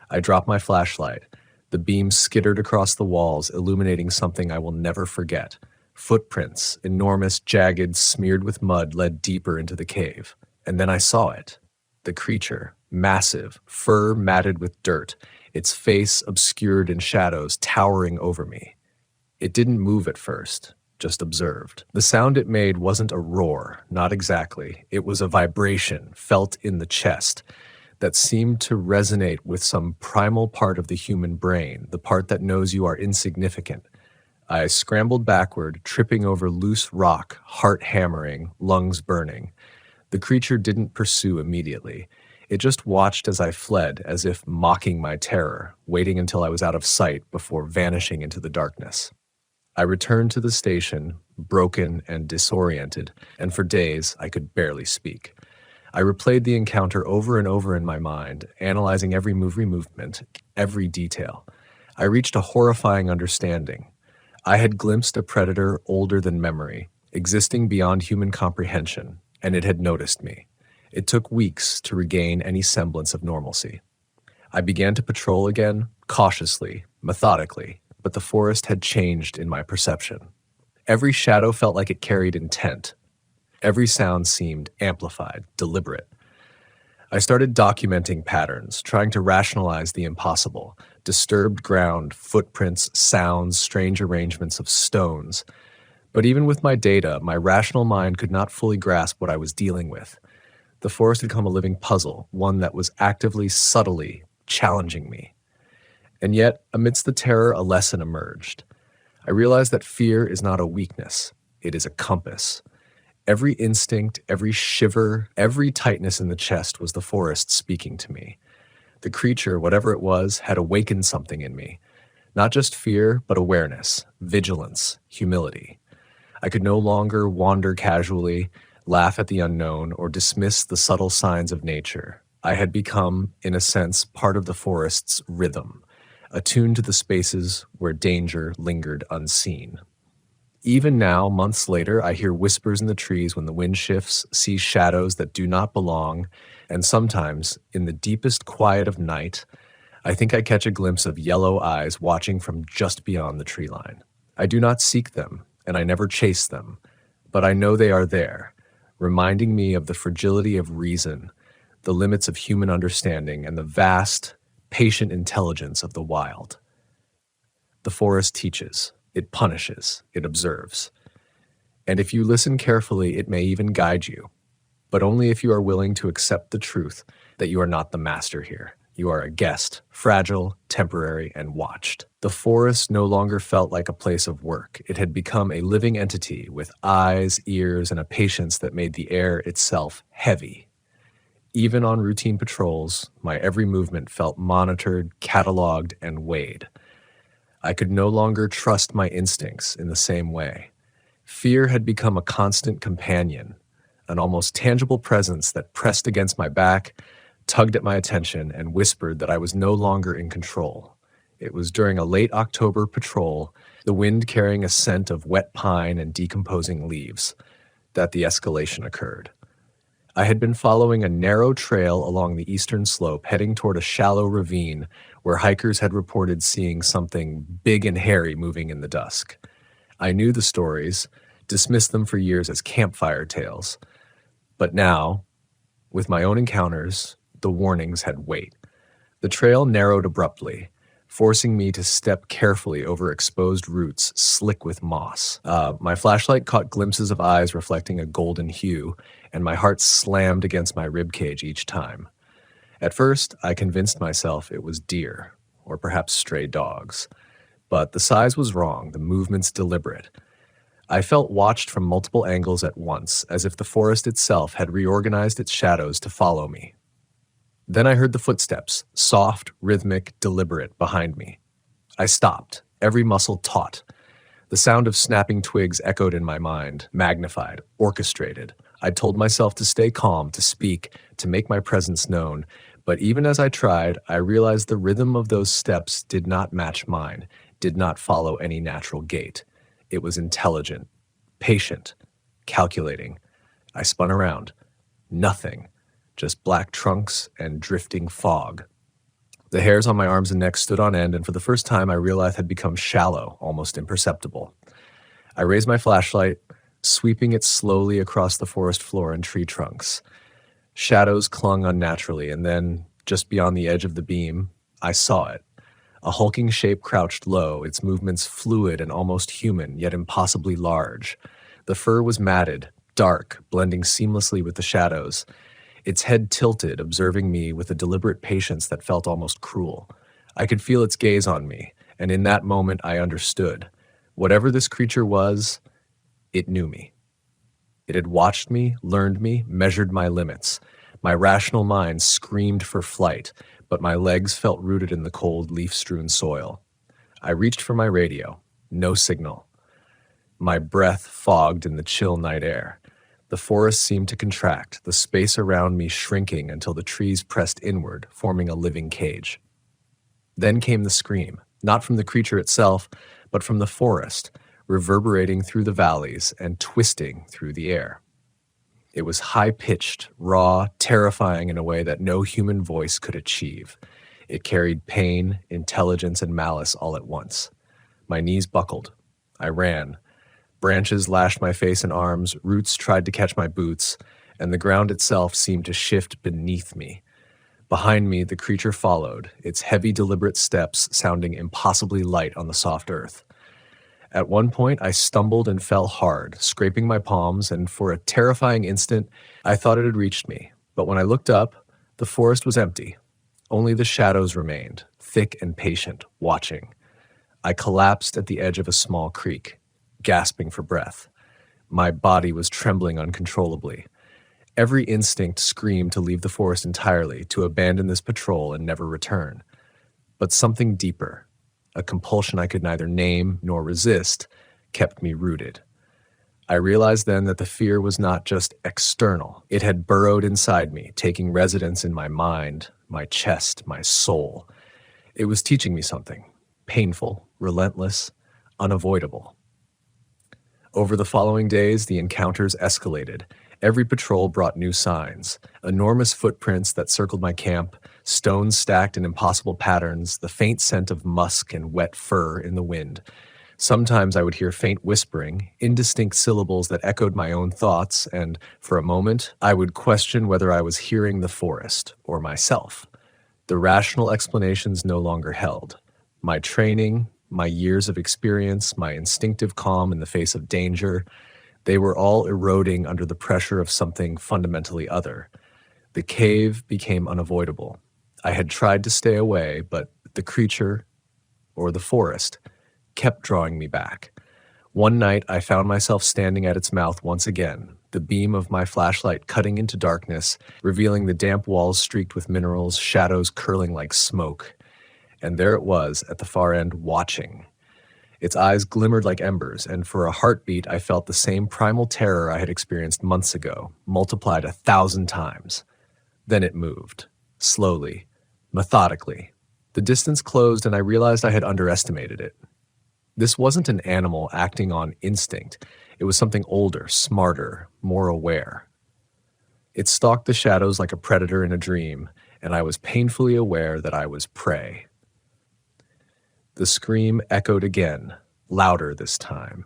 I dropped my flashlight. The beam skittered across the walls, illuminating something I will never forget. Footprints, enormous, jagged, smeared with mud, led deeper into the cave. And then I saw it. The creature, massive, fur matted with dirt, its face obscured in shadows, towering over me. It didn't move at first, just observed. The sound it made wasn't a roar, not exactly. It was a vibration, felt in the chest, that seemed to resonate with some primal part of the human brain, the part that knows you are insignificant. I scrambled backward, tripping over loose rock, heart hammering, lungs burning. The creature didn't pursue immediately. It just watched as I fled, as if mocking my terror, waiting until I was out of sight before vanishing into the darkness. I returned to the station, broken and disoriented, and for days I could barely speak. I replayed the encounter over and over in my mind, analyzing every movement, every detail. I reached a horrifying understanding. I had glimpsed a predator older than memory, existing beyond human comprehension, and it had noticed me. It took weeks to regain any semblance of normalcy. I began to patrol again, cautiously, methodically, but the forest had changed in my perception. Every shadow felt like it carried intent. Every sound seemed amplified, deliberate. I started documenting patterns, trying to rationalize the impossible: disturbed ground, footprints, sounds, strange arrangements of stones. But even with my data, my rational mind could not fully grasp what I was dealing with. The forest had become a living puzzle, one that was actively, subtly challenging me. And yet, amidst the terror, a lesson emerged. I realized that fear is not a weakness, it is a compass. Every instinct, every shiver, every tightness in the chest was the forest speaking to me. The creature, whatever it was, had awakened something in me. Not just fear, but awareness, vigilance, humility. I could no longer wander casually, laugh at the unknown, or dismiss the subtle signs of nature. I had become, in a sense, part of the forest's rhythm, attuned to the spaces where danger lingered unseen. Even now, months later, I hear whispers in the trees when the wind shifts, see shadows that do not belong, and sometimes, in the deepest quiet of night, I think I catch a glimpse of yellow eyes watching from just beyond the tree line. I do not seek them, and I never chase them, but I know they are there, reminding me of the fragility of reason, the limits of human understanding, and the vast, patient intelligence of the wild. The forest teaches. It punishes, it observes. And if you listen carefully, it may even guide you, but only if you are willing to accept the truth that you are not the master here. You are a guest, fragile, temporary, and watched. The forest no longer felt like a place of work. It had become a living entity with eyes, ears, and a patience that made the air itself heavy. Even on routine patrols, my every movement felt monitored, cataloged, and weighed. I could no longer trust my instincts in the same way. Fear had become a constant companion, an almost tangible presence that pressed against my back, tugged at my attention, and whispered that I was no longer in control. It was during a late October patrol, the wind carrying a scent of wet pine and decomposing leaves, that the escalation occurred. I had been following a narrow trail along the eastern slope, heading toward a shallow ravine where hikers had reported seeing something big and hairy moving in the dusk. I knew the stories, dismissed them for years as campfire tales. But now, with my own encounters, the warnings had weight. The trail narrowed abruptly, forcing me to step carefully over exposed roots slick with moss. My flashlight caught glimpses of eyes reflecting a golden hue, and my heart slammed against my ribcage each time. At first, I convinced myself it was deer, or perhaps stray dogs. But the size was wrong, the movements deliberate. I felt watched from multiple angles at once, as if the forest itself had reorganized its shadows to follow me. Then I heard the footsteps, soft, rhythmic, deliberate, behind me. I stopped, every muscle taut. The sound of snapping twigs echoed in my mind, magnified, orchestrated. I told myself to stay calm, to speak, to make my presence known, but even as I tried, I realized the rhythm of those steps did not match mine, did not follow any natural gait. It was intelligent, patient, calculating. I spun around. Nothing. Just black trunks and drifting fog. The hairs on my arms and neck stood on end, and for the first time I realized had become shallow, almost imperceptible. I raised my flashlight, sweeping it slowly across the forest floor and tree trunks. Shadows clung unnaturally, and then, just beyond the edge of the beam, I saw it. A hulking shape crouched low, its movements fluid and almost human, yet impossibly large. The fur was matted, dark, blending seamlessly with the shadows. Its head tilted, observing me with a deliberate patience that felt almost cruel. I could feel its gaze on me, and in that moment I understood. Whatever this creature was, it knew me. It had watched me, learned me, measured my limits. My rational mind screamed for flight, but my legs felt rooted in the cold, leaf-strewn soil. I reached for my radio. No signal. My breath fogged in the chill night air. The forest seemed to contract, the space around me shrinking until the trees pressed inward, forming a living cage. Then came the scream, not from the creature itself, but from the forest, reverberating through the valleys and twisting through the air. It was high-pitched, raw, terrifying in a way that no human voice could achieve. It carried pain, intelligence, and malice all at once. My knees buckled. I ran. Branches lashed my face and arms, roots tried to catch my boots, and the ground itself seemed to shift beneath me. Behind me, the creature followed, its heavy, deliberate steps sounding impossibly light on the soft earth. At one point, I stumbled and fell hard, scraping my palms, and for a terrifying instant, I thought it had reached me. But when I looked up, the forest was empty. Only the shadows remained, thick and patient, watching. I collapsed at the edge of a small creek, gasping for breath. My body was trembling uncontrollably. Every instinct screamed to leave the forest entirely, to abandon this patrol and never return. But something deeper, a compulsion I could neither name nor resist, kept me rooted. I realized then that the fear was not just external. It had burrowed inside me, taking residence in my mind, my chest, my soul. It was teaching me something, painful, relentless, unavoidable. Over the following days, the encounters escalated. Every patrol brought new signs, enormous footprints that circled my camp, stones stacked in impossible patterns, the faint scent of musk and wet fur in the wind. Sometimes I would hear faint whispering, indistinct syllables that echoed my own thoughts, and for a moment, I would question whether I was hearing the forest or myself. The rational explanations no longer held. My training, my years of experience, my instinctive calm in the face of danger, they were all eroding under the pressure of something fundamentally other. The cave became unavoidable. I had tried to stay away, but the creature, or the forest, kept drawing me back. One night, I found myself standing at its mouth once again, the beam of my flashlight cutting into darkness, revealing the damp walls streaked with minerals, shadows curling like smoke. And there it was, at the far end, watching. Its eyes glimmered like embers, and for a heartbeat I felt the same primal terror I had experienced months ago, multiplied 1,000 times. Then it moved, slowly, methodically. The distance closed, and I realized I had underestimated it. This wasn't an animal acting on instinct. It was something older, smarter, more aware. It stalked the shadows like a predator in a dream, and I was painfully aware that I was prey. The scream echoed again, louder this time,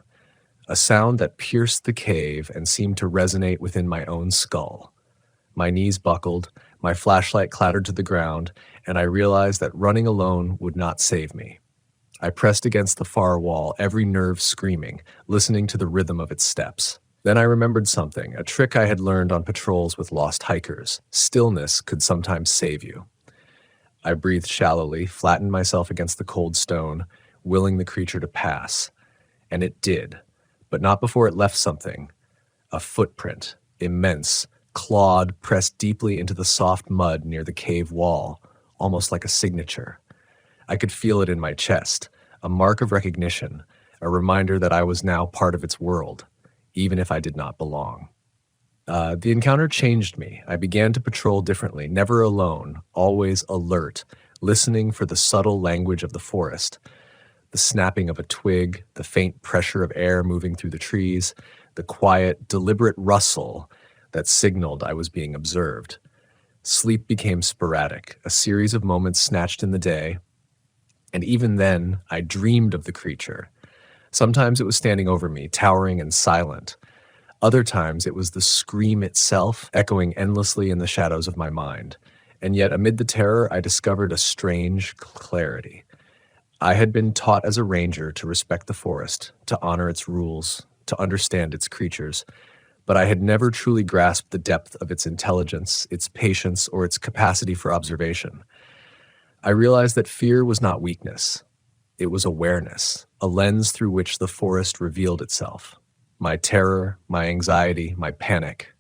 a sound that pierced the cave and seemed to resonate within my own skull. My knees buckled, my flashlight clattered to the ground, and I realized that running alone would not save me. I pressed against the far wall, every nerve screaming, listening to the rhythm of its steps. Then I remembered something, a trick I had learned on patrols with lost hikers. Stillness could sometimes save you. I breathed shallowly, flattened myself against the cold stone, willing the creature to pass. And it did, but not before it left something. A footprint, immense, clawed, pressed deeply into the soft mud near the cave wall, almost like a signature. I could feel it in my chest, a mark of recognition, a reminder that I was now part of its world, even if I did not belong. The encounter changed me. I began to patrol differently, never alone, always alert, listening for the subtle language of the forest, the snapping of a twig, the faint pressure of air moving through the trees, the quiet, deliberate rustle that signaled I was being observed. Sleep became sporadic, a series of moments snatched in the day, and even then, I dreamed of the creature. Sometimes it was standing over me, towering and silent. Other times it was the scream itself, echoing endlessly in the shadows of my mind. And yet amid the terror, I discovered a strange clarity. I had been taught as a ranger to respect the forest, to honor its rules, to understand its creatures, but I had never truly grasped the depth of its intelligence, its patience, or its capacity for observation. I realized that fear was not weakness. It was awareness, a lens through which the forest revealed itself. My terror, my anxiety, my panic,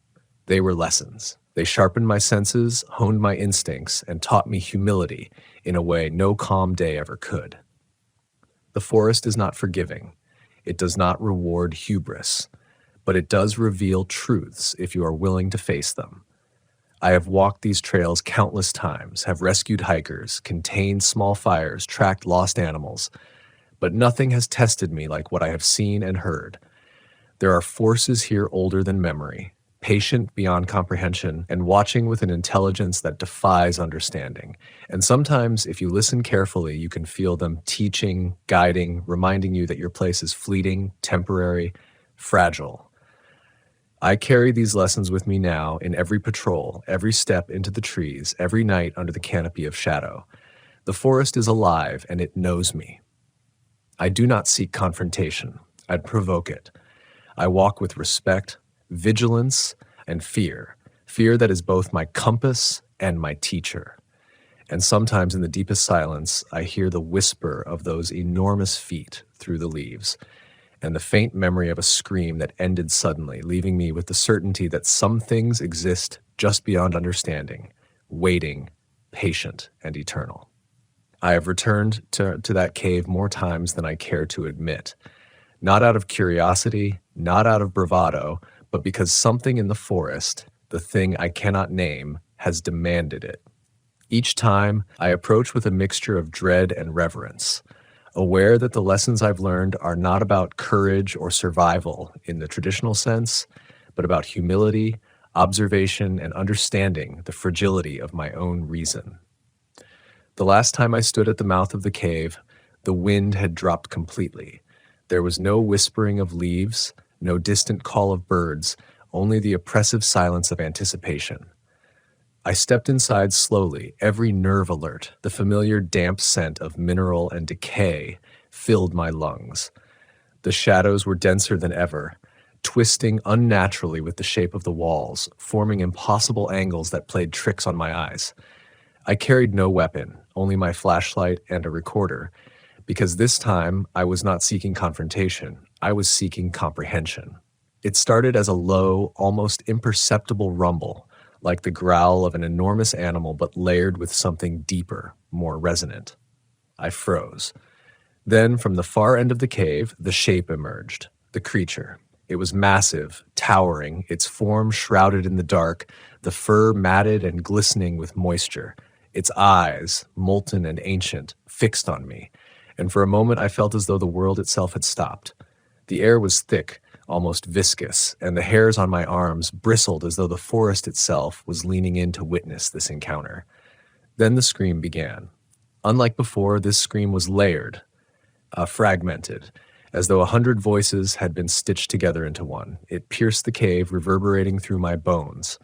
they were lessons. They sharpened my senses, honed my instincts, and taught me humility in a way no calm day ever could. The forest is not forgiving. It does not reward hubris, but it does reveal truths if you are willing to face them. I have walked these trails countless times, have rescued hikers, contained small fires, tracked lost animals, but nothing has tested me like what I have seen and heard. There are forces here older than memory, patient beyond comprehension, and watching with an intelligence that defies understanding. And sometimes, if you listen carefully, you can feel them teaching, guiding, reminding you that your place is fleeting, temporary, fragile. I carry these lessons with me now in every patrol, every step into the trees, every night under the canopy of shadow. The forest is alive, and it knows me. I do not seek confrontation. I'd provoke it. I walk with respect, vigilance, and fear that is both my compass and my teacher. And sometimes in the deepest silence, I hear the whisper of those enormous feet through the leaves, and the faint memory of a scream that ended suddenly, leaving me with the certainty that some things exist just beyond understanding, waiting, patient, and eternal. I have returned to that cave more times than I care to admit, not out of curiosity, not out of bravado, but because something in the forest, the thing I cannot name, has demanded it. Each time, I approach with a mixture of dread and reverence, aware that the lessons I've learned are not about courage or survival in the traditional sense, but about humility, observation, and understanding the fragility of my own reason. The last time I stood at the mouth of the cave, the wind had dropped completely. There was no whispering of leaves, no distant call of birds, only the oppressive silence of anticipation. I stepped inside slowly, every nerve alert. The familiar damp scent of mineral and decay filled my lungs. The shadows were denser than ever, twisting unnaturally with the shape of the walls, forming impossible angles that played tricks on my eyes. I carried no weapon, only my flashlight and a recorder, because this time I was not seeking confrontation, I was seeking comprehension. It started as a low, almost imperceptible rumble, like the growl of an enormous animal but layered with something deeper, more resonant. I froze. Then, from the far end of the cave, the shape emerged, the creature. It was massive, towering, its form shrouded in the dark, the fur matted and glistening with moisture, its eyes, molten and ancient, fixed on me, and for a moment I felt as though the world itself had stopped. The air was thick, almost viscous, and the hairs on my arms bristled as though the forest itself was leaning in to witness this encounter. Then the scream began. Unlike before, this scream was layered, fragmented, as though 100 voices had been stitched together into one. It pierced the cave, reverberating through my bones.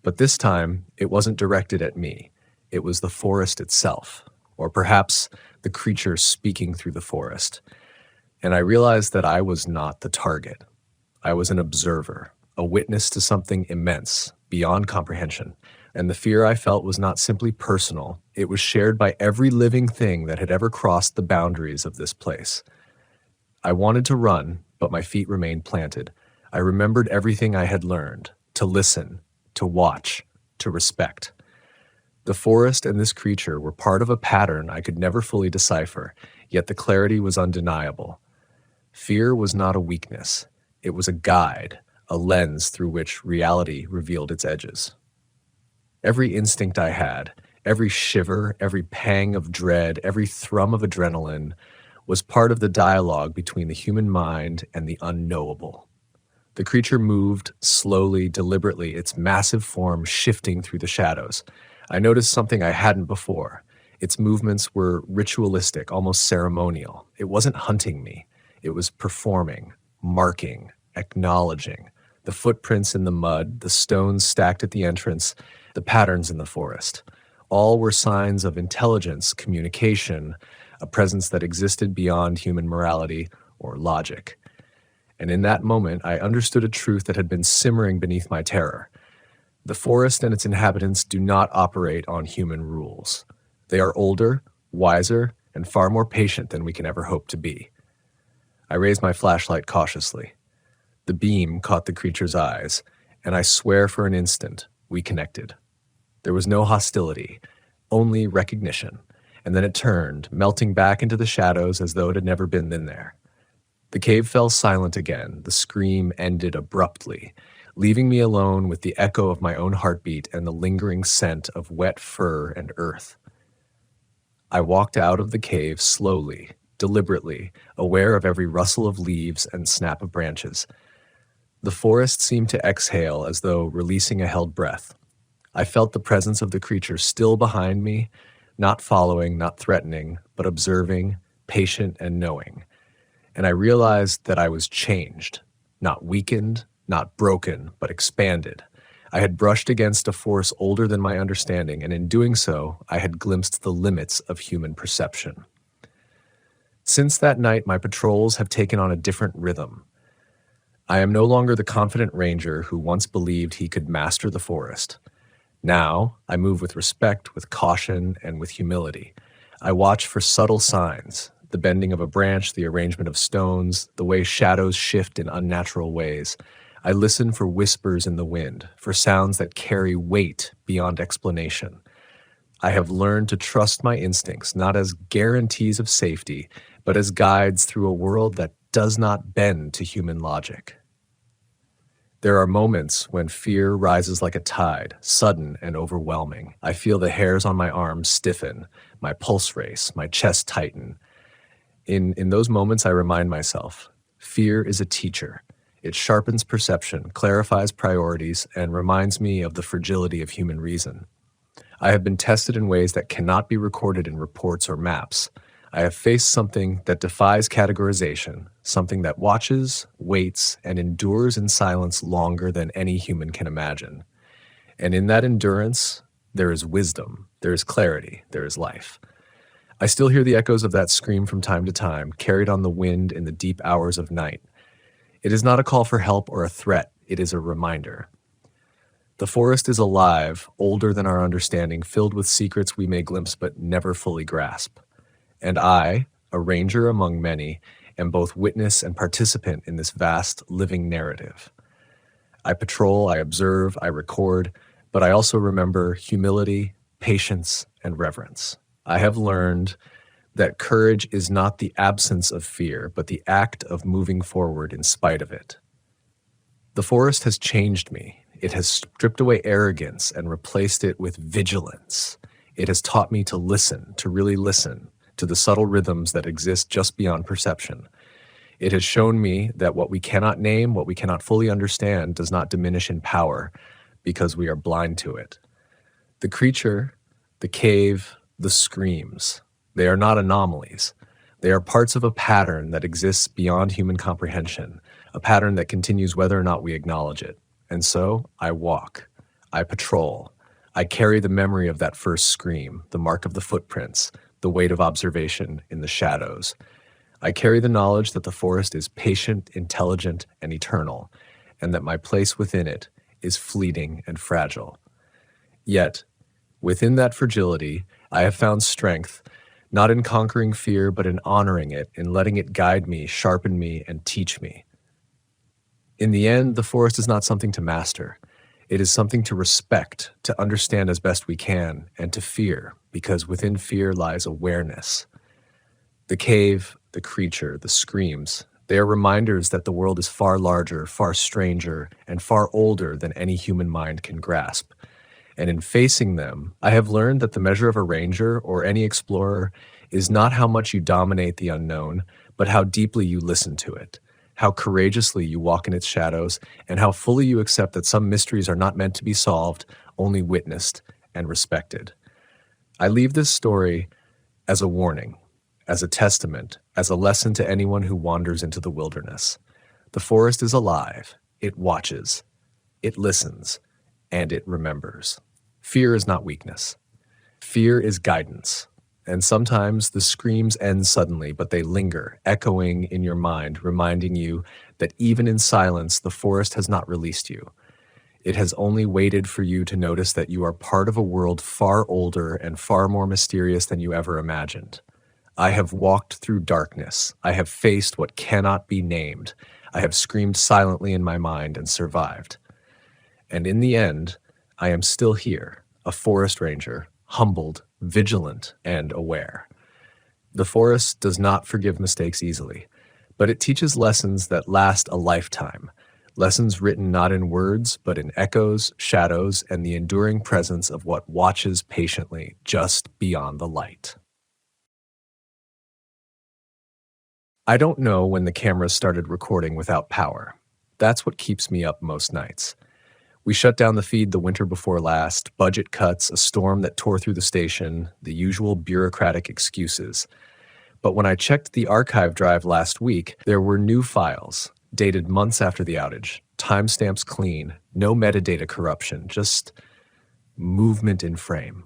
But this time, it wasn't directed at me. It was the forest itself, or perhaps the creature speaking through the forest. And I realized that I was not the target. I was an observer, a witness to something immense, beyond comprehension. And the fear I felt was not simply personal. It was shared by every living thing that had ever crossed the boundaries of this place. I wanted to run, but my feet remained planted. I remembered everything I had learned, to listen, to watch, to respect. The forest and this creature were part of a pattern I could never fully decipher, yet the clarity was undeniable. Fear was not a weakness. It was a guide, a lens through which reality revealed its edges. Every instinct I had, every shiver, every pang of dread, every thrum of adrenaline was part of the dialogue between the human mind and the unknowable. The creature moved slowly, deliberately, its massive form shifting through the shadows. I noticed something I hadn't before. Its movements were ritualistic, almost ceremonial. It wasn't hunting me. It was performing, marking, acknowledging. The footprints in the mud, the stones stacked at the entrance, the patterns in the forest. All were signs of intelligence, communication, a presence that existed beyond human morality or logic. And in that moment, I understood a truth that had been simmering beneath my terror. The forest and its inhabitants do not operate on human rules. They are older, wiser, and far more patient than we can ever hope to be. I raised my flashlight cautiously. The beam caught the creature's eyes, and I swear for an instant, we connected. There was no hostility, only recognition, and then it turned, melting back into the shadows as though it had never been in there. The cave fell silent again, the scream ended abruptly, leaving me alone with the echo of my own heartbeat and the lingering scent of wet fur and earth. I walked out of the cave slowly, deliberately, aware of every rustle of leaves and snap of branches. The forest seemed to exhale as though releasing a held breath. I felt the presence of the creature still behind me, not following, not threatening, but observing, patient and knowing. And I realized that I was changed, not weakened, not broken, but expanded. I had brushed against a force older than my understanding, and in doing so, I had glimpsed the limits of human perception. Since that night, my patrols have taken on a different rhythm. I am no longer the confident ranger who once believed he could master the forest. Now, I move with respect, with caution, and with humility. I watch for subtle signs, the bending of a branch, the arrangement of stones, the way shadows shift in unnatural ways. I listen for whispers in the wind, for sounds that carry weight beyond explanation. I have learned to trust my instincts not as guarantees of safety, but as guides through a world that does not bend to human logic. There are moments when fear rises like a tide, sudden and overwhelming. I feel the hairs on my arms stiffen, my pulse race, my chest tighten. In those moments, I remind myself, fear is a teacher. It sharpens perception, clarifies priorities, and reminds me of the fragility of human reason. I have been tested in ways that cannot be recorded in reports or maps. I have faced something that defies categorization, something that watches, waits, and endures in silence longer than any human can imagine. And in that endurance, there is wisdom, there is clarity, there is life. I still hear the echoes of that scream from time to time, carried on the wind in the deep hours of night. It is not a call for help or a threat, it is a reminder. The forest is alive, older than our understanding, filled with secrets we may glimpse but never fully grasp. And I, a ranger among many, am both witness and participant in this vast, living narrative. I patrol, I observe, I record, but I also remember humility, patience, and reverence. I have learned that courage is not the absence of fear, but the act of moving forward in spite of it. The forest has changed me. It has stripped away arrogance and replaced it with vigilance. It has taught me to listen, to really listen, to the subtle rhythms that exist just beyond perception. It has shown me that what we cannot name, what we cannot fully understand, does not diminish in power because we are blind to it. The creature, the cave, the screams, they are not anomalies. They are parts of a pattern that exists beyond human comprehension, a pattern that continues whether or not we acknowledge it. And so I walk, I patrol, I carry the memory of that first scream, the mark of the footprints, the weight of observation in the shadows. I carry the knowledge that the forest is patient, intelligent, and eternal, and that my place within it is fleeting and fragile. Yet, within that fragility, I have found strength, not in conquering fear, but in honoring it, in letting it guide me, sharpen me, and teach me. In the end, the forest is not something to master. It is something to respect, to understand as best we can, and to fear, because within fear lies awareness. The cave, the creature, the screams, they are reminders that the world is far larger, far stranger, and far older than any human mind can grasp. And in facing them, I have learned that the measure of a ranger or any explorer is not how much you dominate the unknown, but how deeply you listen to it, how courageously you walk in its shadows, and how fully you accept that some mysteries are not meant to be solved, only witnessed and respected. I leave this story as a warning, as a testament, as a lesson to anyone who wanders into the wilderness. The forest is alive, it watches, it listens, and it remembers. Fear is not weakness. Fear is guidance. And sometimes the screams end suddenly, but they linger, echoing in your mind, reminding you that even in silence, the forest has not released you. It has only waited for you to notice that you are part of a world far older and far more mysterious than you ever imagined. I have walked through darkness. I have faced what cannot be named. I have screamed silently in my mind and survived. And in the end, I am still here, a forest ranger, humbled, vigilant, and aware. The forest does not forgive mistakes easily, but it teaches lessons that last a lifetime, lessons written not in words, but in echoes, shadows, and the enduring presence of what watches patiently just beyond the light. I don't know when the cameras started recording without power, That's what keeps me up most nights. We shut down the feed the winter before last, budget cuts, a storm that tore through the station, the usual bureaucratic excuses. But when I checked the archive drive last week, there were new files, dated months after the outage, timestamps clean, no metadata corruption, just movement in frame.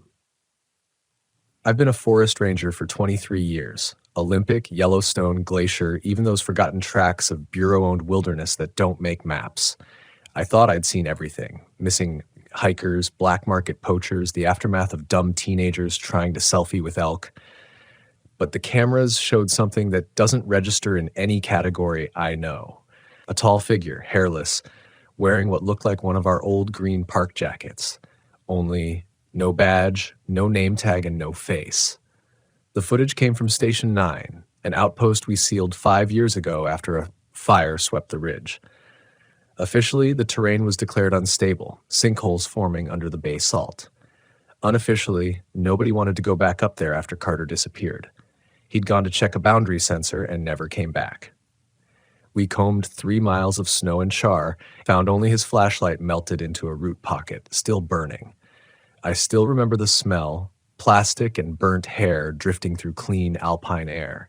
I've been a forest ranger for 23 years. Olympic, Yellowstone, Glacier, even those forgotten tracts of bureau-owned wilderness that don't make maps. I thought I'd seen everything, missing hikers, black market poachers, the aftermath of dumb teenagers trying to selfie with elk. But the cameras showed something that doesn't register in any category I know. A tall figure, hairless, wearing what looked like one of our old green park jackets. Only no badge, no name tag, and no face. The footage came from Station 9, an outpost we sealed 5 years ago after a fire swept the ridge. Officially, the terrain was declared unstable, sinkholes forming under the bay salt. Unofficially, nobody wanted to go back up there after Carter disappeared. He'd gone to check a boundary sensor and never came back. We combed 3 miles of snow and char, found only his flashlight melted into a root pocket, still burning. I still remember the smell, plastic and burnt hair drifting through clean alpine air.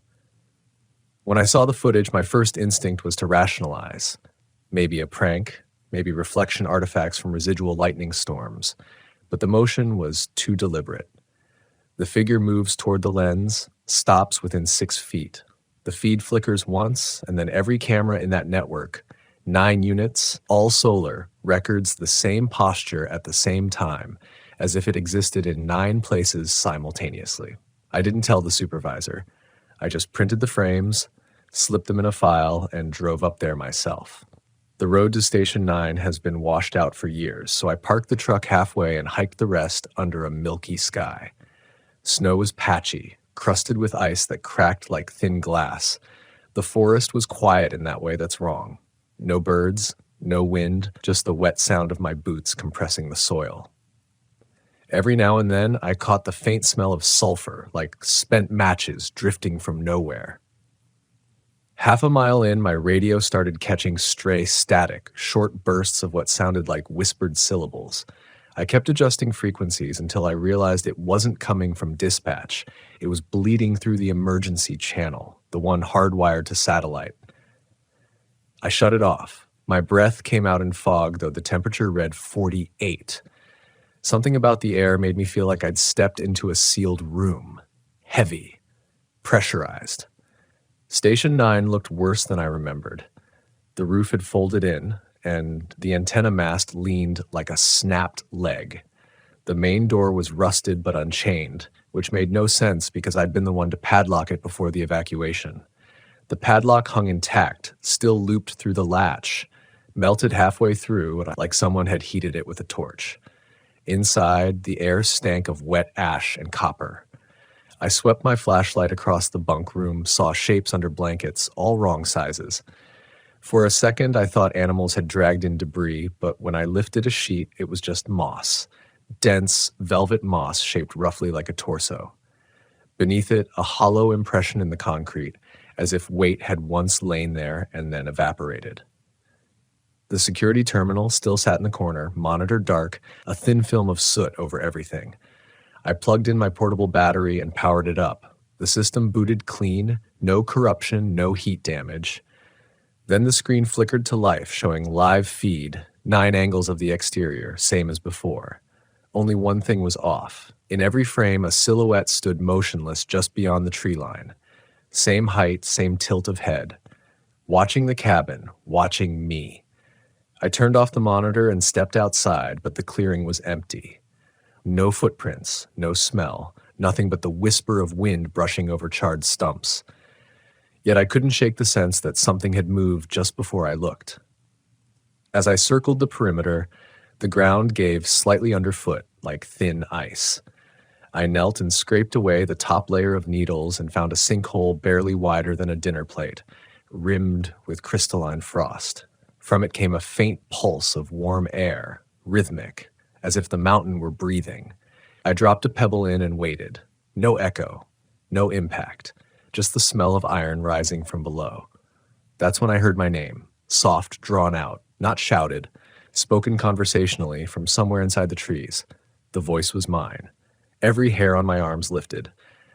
When I saw the footage, my first instinct was to rationalize. Maybe a prank, maybe reflection artifacts from residual lightning storms, but the motion was too deliberate. The figure moves toward the lens, stops within 6 feet. The feed flickers once, and then every camera in that network, 9 units, all solar, records the same posture at the same time, as if it existed in 9 places simultaneously. I didn't tell the supervisor. I just printed the frames, slipped them in a file, and drove up there myself. The road to Station 9 has been washed out for years, so I parked the truck halfway and hiked the rest under a milky sky. Snow was patchy, crusted with ice that cracked like thin glass. The forest was quiet in that way that's wrong. No birds, no wind, just the wet sound of my boots compressing the soil. Every now and then, I caught the faint smell of sulfur, like spent matches drifting from nowhere. Half a mile in, my radio started catching stray static, short bursts of what sounded like whispered syllables. I kept adjusting frequencies until I realized it wasn't coming from dispatch. It was bleeding through the emergency channel, the one hardwired to satellite. I shut it off. My breath came out in fog, though the temperature read 48. Something about the air made me feel like I'd stepped into a sealed room. Heavy. Pressurized. Station 9 looked worse than I remembered. The roof had folded in, and the antenna mast leaned like a snapped leg. The main door was rusted but unchained, which made no sense because I'd been the one to padlock it before the evacuation. The padlock hung intact, still looped through the latch, melted halfway through like someone had heated it with a torch. Inside, the air stank of wet ash and copper. I swept my flashlight across the bunk room, saw shapes under blankets, all wrong sizes. For a second, I thought animals had dragged in debris, but when I lifted a sheet, it was just moss. Dense, velvet moss shaped roughly like a torso. Beneath it, a hollow impression in the concrete, as if weight had once lain there and then evaporated. The security terminal still sat in the corner, monitor dark, a thin film of soot over everything. I plugged in my portable battery and powered it up. The system booted clean, no corruption, no heat damage. Then the screen flickered to life, showing live feed, 9 angles of the exterior, same as before. Only one thing was off. In every frame, a silhouette stood motionless just beyond the tree line. Same height, same tilt of head. Watching the cabin, watching me. I turned off the monitor and stepped outside, but the clearing was empty. No footprints, no smell, nothing but the whisper of wind brushing over charred stumps. Yet I couldn't shake the sense that something had moved just before I looked. As I circled the perimeter, the ground gave slightly underfoot, like thin ice. I knelt and scraped away the top layer of needles and found a sinkhole barely wider than a dinner plate, rimmed with crystalline frost. From it came a faint pulse of warm air, rhythmic, as if the mountain were breathing. I dropped a pebble in and waited. No echo, no impact, just the smell of iron rising from below. That's when I heard my name, soft, drawn out, not shouted, spoken conversationally from somewhere inside the trees. The voice was mine. Every hair on my arms lifted.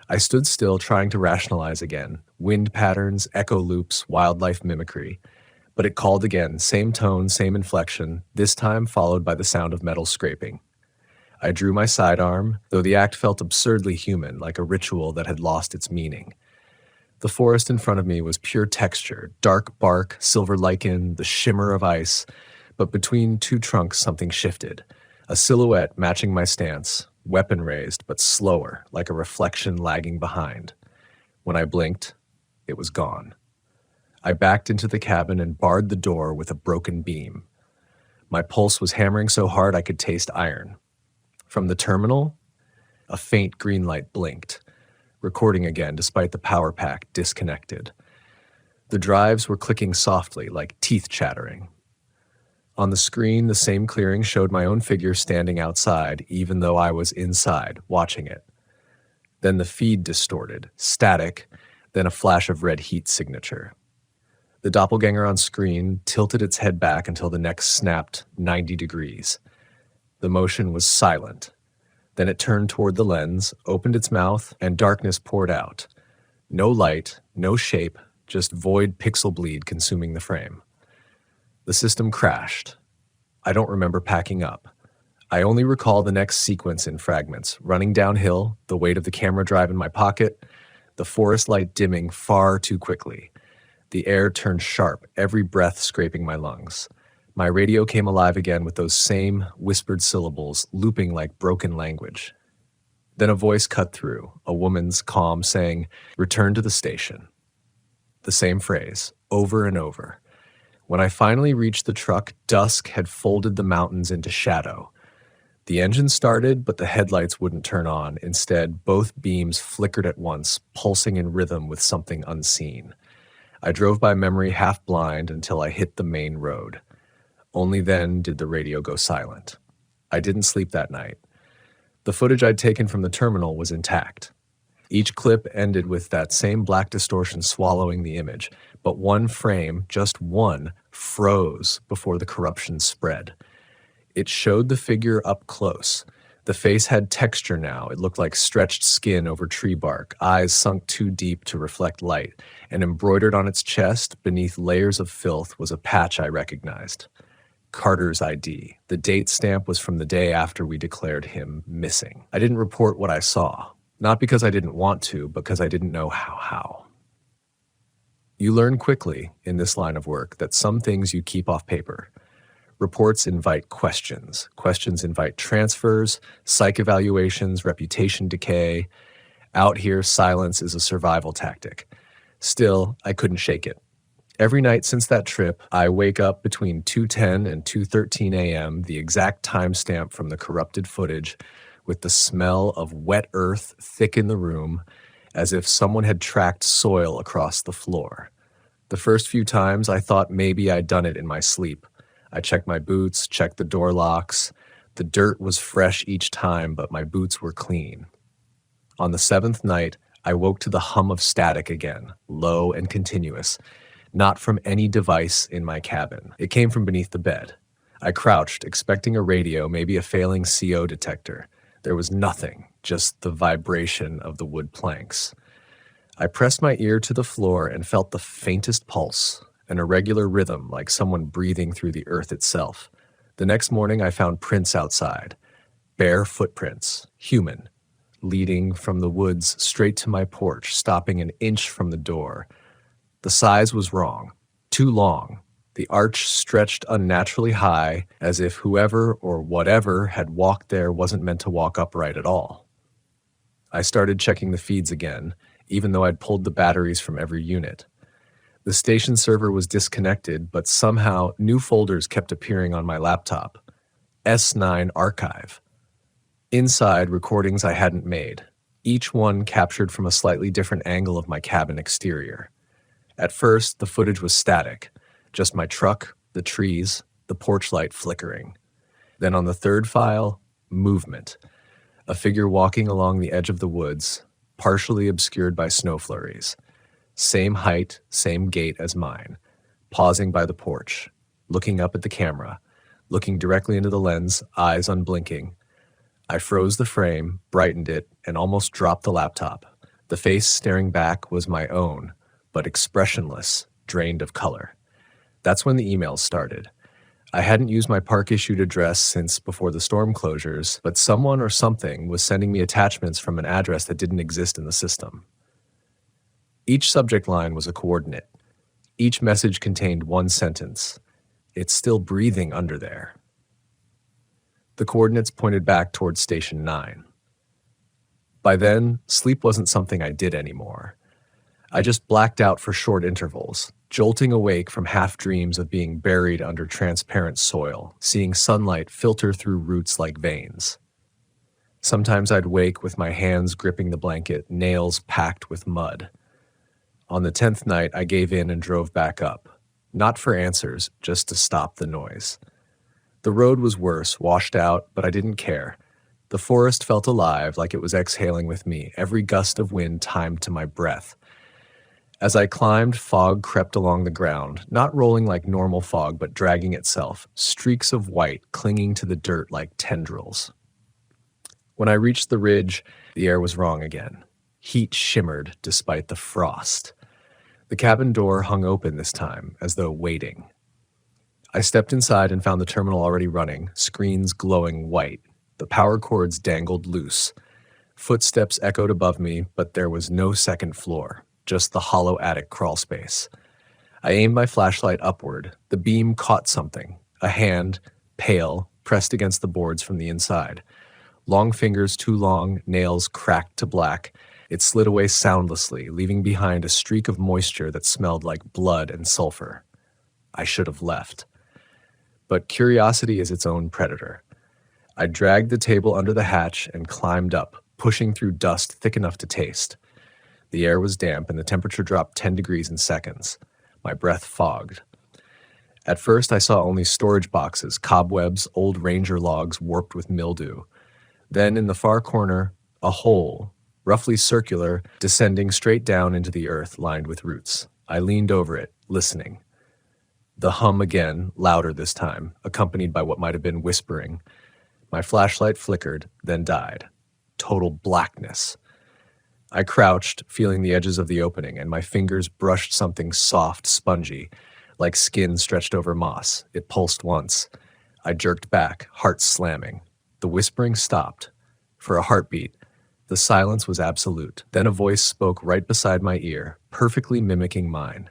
I stood still, trying to rationalize again. Wind patterns, echo loops, wildlife mimicry. But it called again, same tone, same inflection, this time followed by the sound of metal scraping. I drew my sidearm, though the act felt absurdly human, like a ritual that had lost its meaning. The forest in front of me was pure texture, dark bark, silver lichen, the shimmer of ice, but between two trunks something shifted. A silhouette matching my stance, weapon raised, but slower, like a reflection lagging behind. When I blinked, it was gone. I backed into the cabin and barred the door with a broken beam. My pulse was hammering so hard I could taste iron. From the terminal, a faint green light blinked, recording again despite the power pack disconnected. The drives were clicking softly, like teeth chattering. On the screen, the same clearing showed my own figure standing outside, even though I was inside, watching it. Then the feed distorted, static, then a flash of red heat signature. The doppelganger on screen tilted its head back until the neck snapped 90 degrees. The motion was silent. Then it turned toward the lens, opened its mouth, and darkness poured out. No light, no shape, just void pixel bleed consuming the frame. The system crashed. I don't remember packing up. I only recall the next sequence in fragments, running downhill, the weight of the camera drive in my pocket, the forest light dimming far too quickly. The air turned sharp, every breath scraping my lungs. My radio came alive again with those same whispered syllables, looping like broken language. Then a voice cut through, a woman's calm saying, "Return to the station." The same phrase, over and over. When I finally reached the truck, dusk had folded the mountains into shadow. The engine started, but the headlights wouldn't turn on. Instead, both beams flickered at once, pulsing in rhythm with something unseen. I drove by memory half blind until I hit the main road. Only then did the radio go silent. I didn't sleep that night. The footage I'd taken from the terminal was intact. Each clip ended with that same black distortion swallowing the image, but one frame, just one, froze before the corruption spread. It showed the figure up close. The face had texture now. It looked like stretched skin over tree bark, eyes sunk too deep to reflect light, and embroidered on its chest, beneath layers of filth, was a patch I recognized. Carter's ID. The date stamp was from the day after we declared him missing. I didn't report what I saw, not because I didn't want to, but because I didn't know how. You learn quickly, in this line of work, that some things you keep off paper. Reports invite questions. Questions invite transfers, psych evaluations, reputation decay. Out here, silence is a survival tactic. Still, I couldn't shake it. Every night since that trip, I wake up between 2:10 and 2:13 a.m., the exact timestamp from the corrupted footage, with the smell of wet earth thick in the room, as if someone had tracked soil across the floor. The first few times, I thought maybe I'd done it in my sleep. I checked my boots, checked the door locks. The dirt was fresh each time, but my boots were clean. On the seventh night, I woke to the hum of static again, low and continuous, not from any device in my cabin. It came from beneath the bed. I crouched, expecting a radio, maybe a failing CO detector. There was nothing, just the vibration of the wood planks. I pressed my ear to the floor and felt the faintest pulse, an irregular rhythm like someone breathing through the earth itself. The next morning, I found prints outside, bare footprints, human, leading from the woods straight to my porch, stopping an inch from the door. The size was wrong, too long. The arch stretched unnaturally high, as if whoever or whatever had walked there wasn't meant to walk upright at all. I started checking the feeds again, even though I'd pulled the batteries from every unit. The station server was disconnected, but somehow new folders kept appearing on my laptop. S9 archive. Inside, recordings I hadn't made, each one captured from a slightly different angle of my cabin exterior. At first, the footage was static, just my truck, the trees, the porch light flickering. Then on the third file, movement. A figure walking along the edge of the woods, partially obscured by snow flurries. Same height, same gait as mine, pausing by the porch. looking up at the camera, looking directly into the lens, eyes unblinking. I froze the frame, brightened it, and almost dropped the laptop. The face staring back was my own, but expressionless, drained of color. That's when the emails started. I hadn't used my park-issued address since before the storm closures, but someone or something was sending me attachments from an address that didn't exist in the system. Each subject line was a coordinate. Each message contained one sentence. It's still breathing under there. The coordinates pointed back towards Station 9. By then, sleep wasn't something I did anymore. I just blacked out for short intervals, jolting awake from half-dreams of being buried under transparent soil, seeing sunlight filter through roots like veins. Sometimes I'd wake with my hands gripping the blanket, nails packed with mud. On the 10th night, I gave in and drove back up. Not for answers, just to stop the noise. The road was worse, washed out, but I didn't care. The forest felt alive, like it was exhaling with me, every gust of wind timed to my breath. As I climbed, fog crept along the ground, not rolling like normal fog, but dragging itself, streaks of white clinging to the dirt like tendrils. When I reached the ridge, the air was wrong again. Heat shimmered despite the frost. The cabin door hung open this time, as though waiting. I stepped inside and found the terminal already running, screens glowing white. The power cords dangled loose. Footsteps echoed above me, but there was no second floor, just the hollow attic crawl space. I aimed my flashlight upward. The beam caught something, a hand, pale, pressed against the boards from the inside. Long fingers too long, nails cracked to black. It slid away soundlessly, leaving behind a streak of moisture that smelled like blood and sulfur. I should have left. But curiosity is its own predator. I dragged the table under the hatch and climbed up, pushing through dust thick enough to taste. The air was damp and the temperature dropped 10 degrees in seconds. My breath fogged. At first I saw only storage boxes, cobwebs, old ranger logs warped with mildew. Then in the far corner, a hole, roughly circular, descending straight down into the earth lined with roots. I leaned over it, listening. The hum again, louder this time, accompanied by what might have been whispering. My flashlight flickered, then died. Total blackness. I crouched, feeling the edges of the opening, and my fingers brushed something soft, spongy, like skin stretched over moss. It pulsed once. I jerked back, heart slamming. The whispering stopped. For a heartbeat, the silence was absolute. Then a voice spoke right beside my ear, perfectly mimicking mine.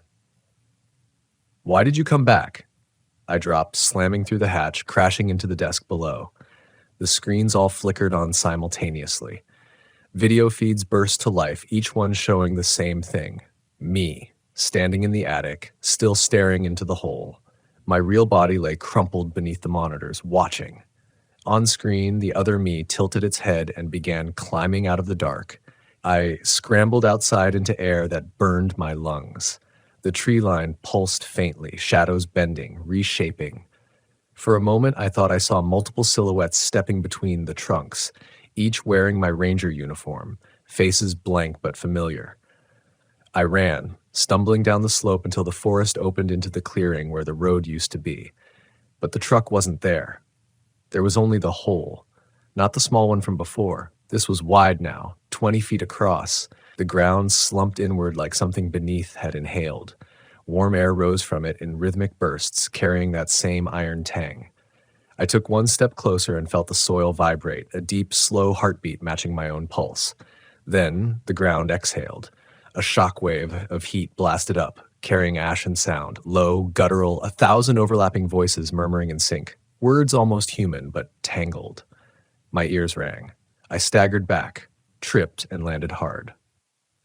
"Why did you come back?" I dropped, slamming through the hatch, crashing into the desk below. The screens all flickered on simultaneously. Video feeds burst to life, each one showing the same thing. Me, standing in the attic, still staring into the hole. My real body lay crumpled beneath the monitors, watching. On screen, the other me tilted its head and began climbing out of the dark. I scrambled outside into air that burned my lungs. The tree line pulsed faintly, shadows bending, reshaping. For a moment, I thought I saw multiple silhouettes stepping between the trunks, each wearing my ranger uniform, faces blank but familiar. I ran, stumbling down the slope until the forest opened into the clearing where the road used to be. But the truck wasn't there. There was only the hole, not the small one from before. This was wide now, 20 feet across. The ground slumped inward like something beneath had inhaled. Warm air rose from it in rhythmic bursts, carrying that same iron tang. I took one step closer and felt the soil vibrate, a deep, slow heartbeat matching my own pulse. Then the ground exhaled. A shockwave of heat blasted up, carrying ash and sound, low, guttural, 1,000 overlapping voices murmuring in sync. Words almost human, but tangled. My ears rang. I staggered back, tripped, and landed hard.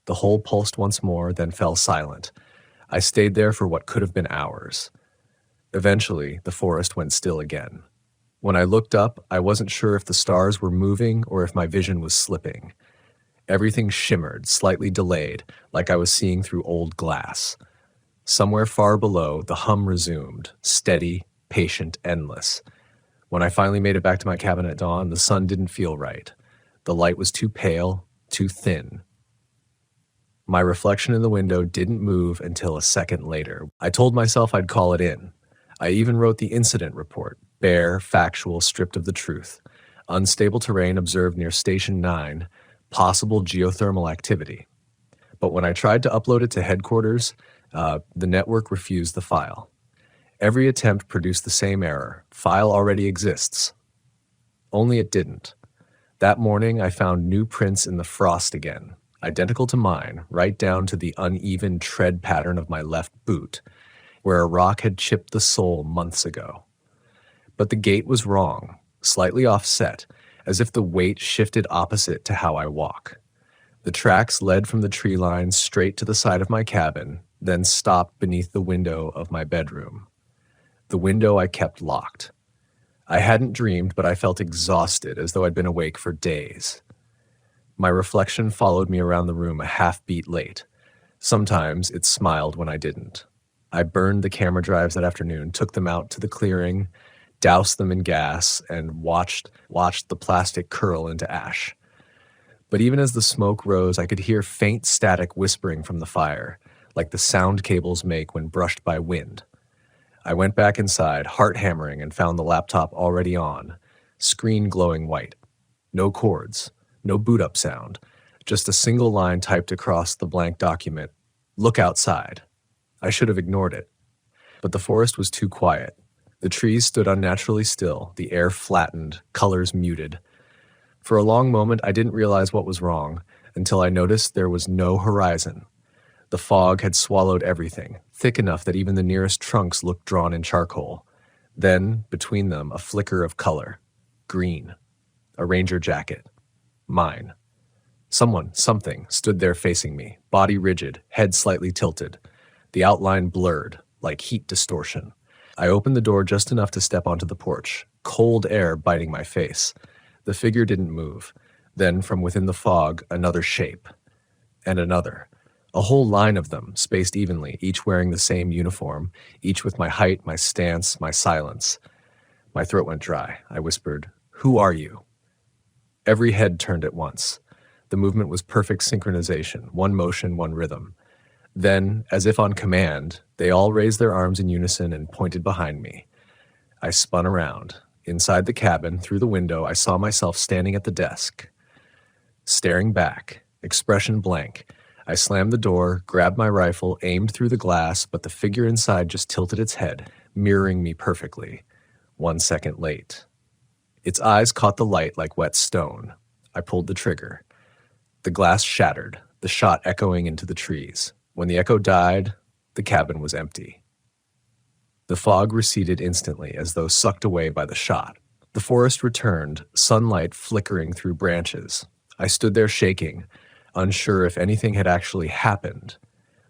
The hole pulsed once more, then fell silent. I stayed there for what could have been hours. Eventually, the forest went still again. When I looked up, I wasn't sure if the stars were moving or if my vision was slipping. Everything shimmered, slightly delayed, like I was seeing through old glass. Somewhere far below, the hum resumed, steady, patient, endless. When I finally made it back to my cabin at dawn, the sun didn't feel right. The light was too pale, too thin. My reflection in the window didn't move until a second later. I told myself I'd call it in. I even wrote the incident report, bare, factual, stripped of the truth. Unstable terrain observed near Station 9, possible geothermal activity. But when I tried to upload it to headquarters, the network refused the file. Every attempt produced the same error. File already exists. Only it didn't. That morning, I found new prints in the frost again, identical to mine, right down to the uneven tread pattern of my left boot, where a rock had chipped the sole months ago. But the gait was wrong, slightly offset, as if the weight shifted opposite to how I walk. The tracks led from the tree line straight to the side of my cabin, then stopped beneath the window of my bedroom. The window I kept locked. I hadn't dreamed, but I felt exhausted, as though I'd been awake for days. My reflection followed me around the room a half-beat late. Sometimes it smiled when I didn't. I burned the camera drives that afternoon, took them out to the clearing, doused them in gas, and watched the plastic curl into ash. But even as the smoke rose, I could hear faint static whispering from the fire, like the sound cables make when brushed by wind. I went back inside, heart hammering, and found the laptop already on, screen glowing white. No cords, no boot-up sound, just a single line typed across the blank document. Look outside. I should have ignored it. But the forest was too quiet. The trees stood unnaturally still, the air flattened, colors muted. For a long moment, I didn't realize what was wrong, until I noticed there was no horizon. The fog had swallowed everything, thick enough that even the nearest trunks looked drawn in charcoal. Then, between them, a flicker of color. Green. A ranger jacket. Mine. Something, stood there facing me, body rigid, head slightly tilted. The outline blurred, like heat distortion. I opened the door just enough to step onto the porch, cold air biting my face. The figure didn't move. Then, from within the fog, another shape. And another. A whole line of them, spaced evenly, each wearing the same uniform, each with my height, my stance, my silence. My throat went dry. I whispered, "Who are you?" Every head turned at once. The movement was perfect synchronization, one motion, one rhythm. Then, as if on command, they all raised their arms in unison and pointed behind me. I spun around. Inside the cabin, through the window, I saw myself standing at the desk. Staring back, expression blank, I slammed the door, grabbed my rifle, aimed through the glass, but the figure inside just tilted its head, mirroring me perfectly. 1 second late. Its eyes caught the light like wet stone. I pulled the trigger. The glass shattered, the shot echoing into the trees. When the echo died, the cabin was empty. The fog receded instantly, as though sucked away by the shot. The forest returned, sunlight flickering through branches. I stood there shaking, unsure if anything had actually happened.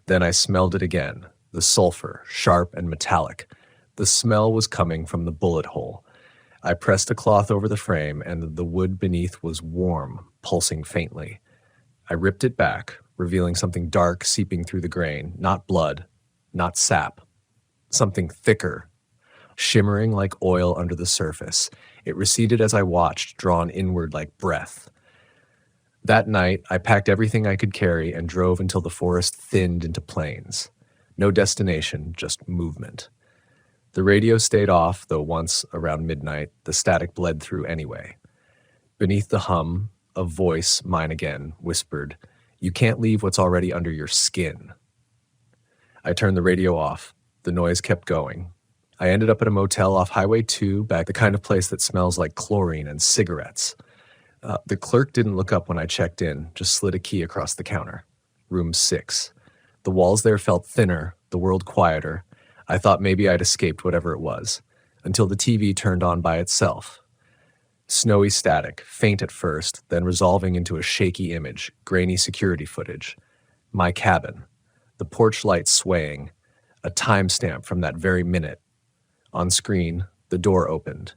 Then I smelled it again, the sulfur, sharp and metallic. The smell was coming from the bullet hole. I pressed a cloth over the frame, and the wood beneath was warm, pulsing faintly. I ripped it back, revealing something dark seeping through the grain, not blood, not sap. Something thicker, shimmering like oil under the surface. It receded as I watched, drawn inward like breath. That night, I packed everything I could carry and drove until the forest thinned into plains. No destination, just movement. The radio stayed off, though once, around midnight, the static bled through anyway. Beneath the hum, a voice, mine again, whispered, "You can't leave what's already under your skin." I turned the radio off. The noise kept going. I ended up at a motel off Highway 2, back the kind of place that smells like chlorine and cigarettes. The clerk didn't look up when I checked in, just slid a key across the counter. Room 6. The walls there felt thinner, the world quieter. I thought maybe I'd escaped whatever it was, until the TV turned on by itself. Snowy static, faint at first, then resolving into a shaky image, grainy security footage. My cabin. The porch light swaying. A timestamp from that very minute. On screen, the door opened.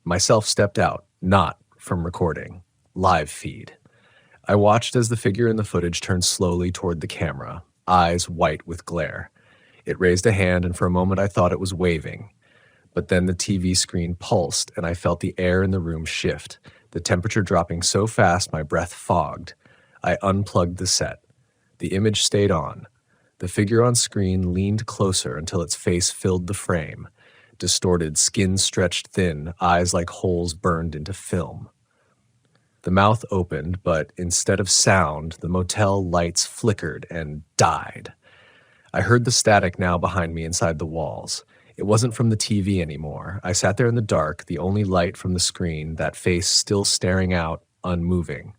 Myself stepped out, not from recording. Live feed. I watched as the figure in the footage turned slowly toward the camera, eyes white with glare. It raised a hand, and for a moment I thought it was waving. But then the TV screen pulsed, and I felt the air in the room shift, the temperature dropping so fast my breath fogged. I unplugged the set. The image stayed on. The figure on screen leaned closer until its face filled the frame. distorted, skin stretched thin, eyes like holes burned into film. The mouth opened, but instead of sound, the motel lights flickered and died. I heard the static now behind me inside the walls. It wasn't from the TV anymore. I sat there in the dark, the only light from the screen, that face still staring out, unmoving.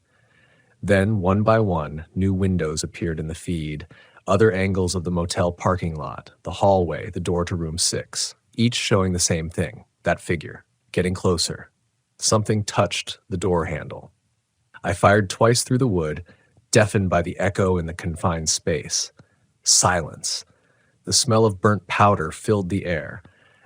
Then, one by one, new windows appeared in the feed, other angles of the motel parking lot, the hallway, the door to room 6, each showing the same thing, that figure, getting closer. Something touched the door handle. I fired twice through the wood, deafened by the echo in the confined space. Silence. The smell of burnt powder filled the air.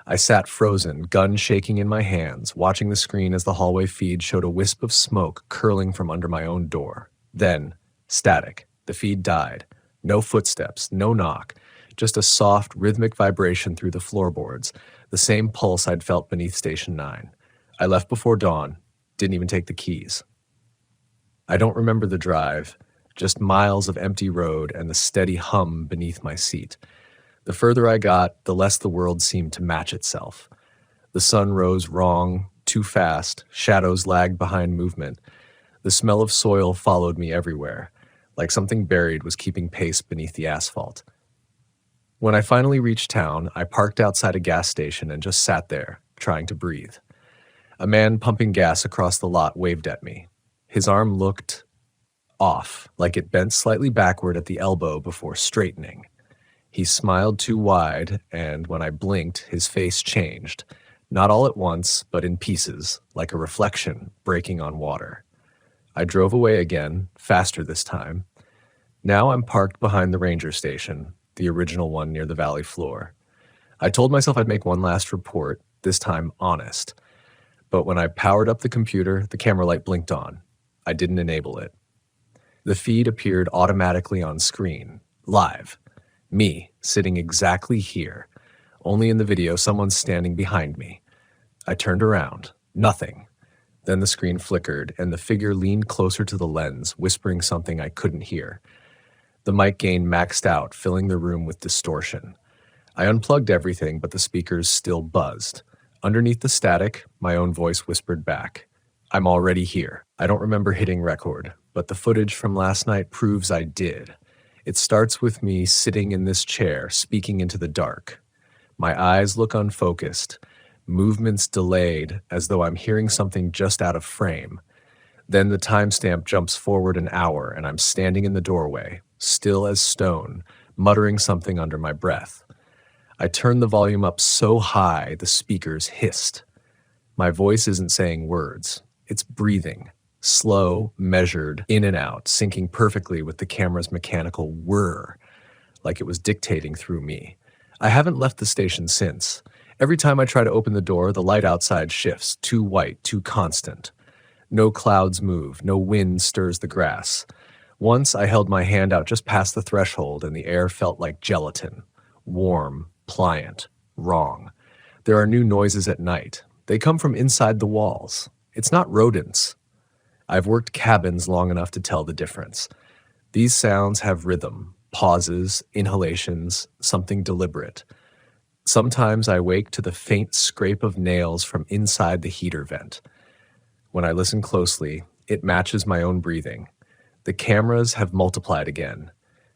I sat frozen, gun shaking in my hands, watching the screen as the hallway feed showed a wisp of smoke curling from under my own door. Then, static. The feed died. No footsteps, no knock, just a soft, rhythmic vibration through the floorboards, the same pulse I'd felt beneath Station 9. I left before dawn, didn't even take the keys. I don't remember the drive, just miles of empty road and the steady hum beneath my seat. The further I got, the less the world seemed to match itself. The sun rose wrong, too fast, shadows lagged behind movement. The smell of soil followed me everywhere, like something buried was keeping pace beneath the asphalt. When I finally reached town, I parked outside a gas station and just sat there, trying to breathe. A man pumping gas across the lot waved at me. His arm looked off, like it bent slightly backward at the elbow before straightening. He smiled too wide, and when I blinked, his face changed. Not all at once, but in pieces, like a reflection breaking on water. I drove away again, faster this time. Now I'm parked behind the ranger station, the original one near the valley floor. I told myself I'd make one last report, this time honest. But when I powered up the computer, the camera light blinked on. I didn't enable it. The feed appeared automatically on screen, live. Me, sitting exactly here. Only in the video, someone's standing behind me. I turned around. Nothing. Then the screen flickered, and the figure leaned closer to the lens, whispering something I couldn't hear. The mic gain maxed out, filling the room with distortion. I unplugged everything, but the speakers still buzzed. Underneath the static, my own voice whispered back. I'm already here. I don't remember hitting record, but the footage from last night proves I did. It starts with me sitting in this chair, speaking into the dark. My eyes look unfocused, movements delayed, as though I'm hearing something just out of frame. Then the timestamp jumps forward an hour, and I'm standing in the doorway, still as stone, muttering something under my breath. I turned the volume up so high the speakers hissed. My voice isn't saying words. It's breathing, slow, measured, in and out, syncing perfectly with the camera's mechanical whir, like it was dictating through me. I haven't left the station since. Every time I try to open the door, the light outside shifts, too white, too constant. No clouds move, no wind stirs the grass. Once I held my hand out just past the threshold and the air felt like gelatin. Warm, pliant, wrong. There are new noises at night. They come from inside the walls. It's not rodents. I've worked cabins long enough to tell the difference. These sounds have rhythm, pauses, inhalations, something deliberate. Sometimes I wake to the faint scrape of nails from inside the heater vent. When I listen closely, it matches my own breathing. The cameras have multiplied again.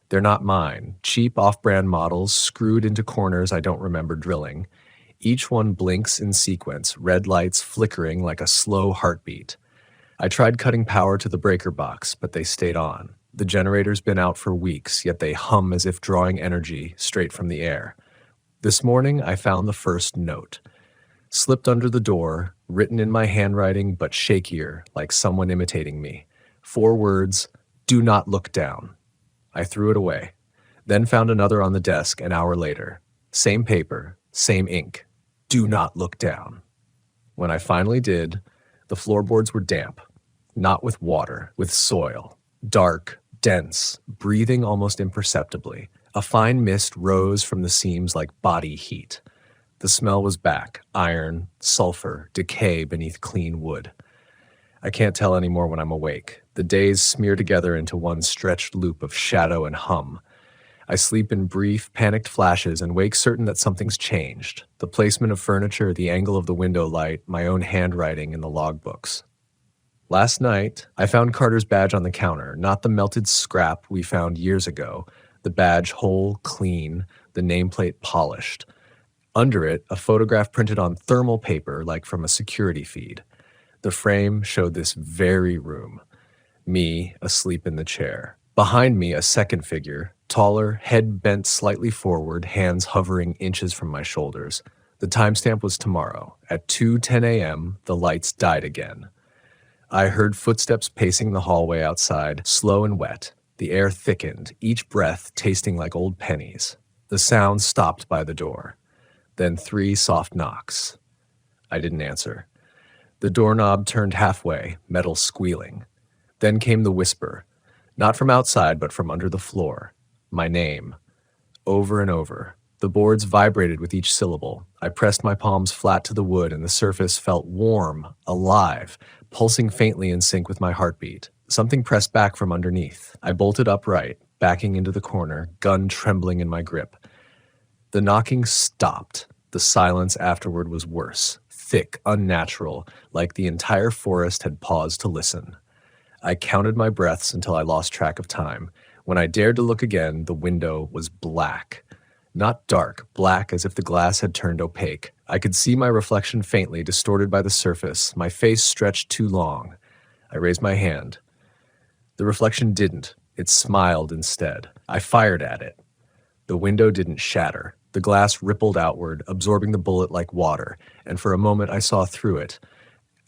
They're not mine, cheap off-brand models screwed into corners I don't remember drilling. Each one blinks in sequence, red lights flickering like a slow heartbeat. I tried cutting power to the breaker box, but they stayed on. The generator's been out for weeks, yet they hum as if drawing energy straight from the air. This morning, I found the first note. Slipped under the door, written in my handwriting but shakier, like someone imitating me. 4 words, "Do not look down." I threw it away, then found another on the desk an hour later. Same paper, same ink. "Do not look down." When I finally did, the floorboards were damp. Not with water, with soil. Dark, dense, breathing almost imperceptibly. A fine mist rose from the seams like body heat. The smell was back, iron, sulfur, decay beneath clean wood. I can't tell anymore when I'm awake. The days smear together into one stretched loop of shadow and hum. I sleep in brief, panicked flashes and wake certain that something's changed. The placement of furniture, the angle of the window light, my own handwriting in the logbooks. Last night, I found Carter's badge on the counter, not the melted scrap we found years ago. The badge whole, clean, the nameplate polished. Under it, a photograph printed on thermal paper like from a security feed. The frame showed this very room. Me, asleep in the chair. Behind me, a second figure, taller, head bent slightly forward, hands hovering inches from my shoulders. The timestamp was tomorrow. At 2:10 a.m., the lights died again. I heard footsteps pacing the hallway outside, slow and wet. The air thickened, each breath tasting like old pennies. The sound stopped by the door. Then 3 soft knocks. I didn't answer. The doorknob turned halfway, metal squealing. Then came the whisper, not from outside, but from under the floor. My name. Over and over. The boards vibrated with each syllable. I pressed my palms flat to the wood, and the surface felt warm, alive, pulsing faintly in sync with my heartbeat. Something pressed back from underneath. I bolted upright, backing into the corner, gun trembling in my grip. The knocking stopped. The silence afterward was worse, thick, unnatural, like the entire forest had paused to listen. I counted my breaths until I lost track of time. When I dared to look again, the window was black. Not dark, black as if the glass had turned opaque. I could see my reflection faintly, distorted by the surface, my face stretched too long. I raised my hand. The reflection didn't. It smiled instead. I fired at it. The window didn't shatter. The glass rippled outward, absorbing the bullet like water, and for a moment I saw through it.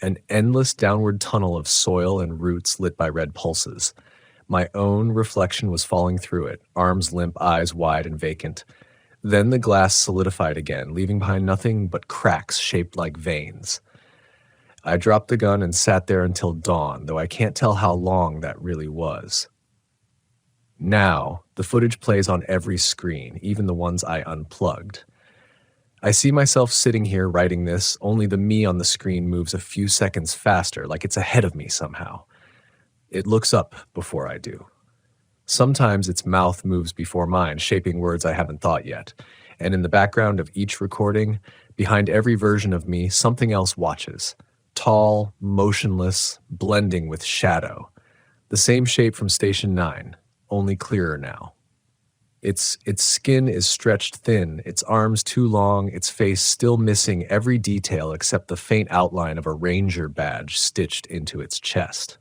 An endless downward tunnel of soil and roots lit by red pulses. My own reflection was falling through it, arms limp, eyes wide and vacant. Then the glass solidified again, leaving behind nothing but cracks shaped like veins. I dropped the gun and sat there until dawn, though I can't tell how long that really was. Now, the footage plays on every screen, even the ones I unplugged. I see myself sitting here writing this, only the me on the screen moves a few seconds faster, like it's ahead of me somehow. It looks up before I do. Sometimes its mouth moves before mine, shaping words I haven't thought yet. And in the background of each recording, behind every version of me, something else watches. Tall, motionless, blending with shadow. The same shape from Station 9, only clearer now. Its skin is stretched thin, its arms too long, its face still missing every detail except the faint outline of a ranger badge stitched into its chest.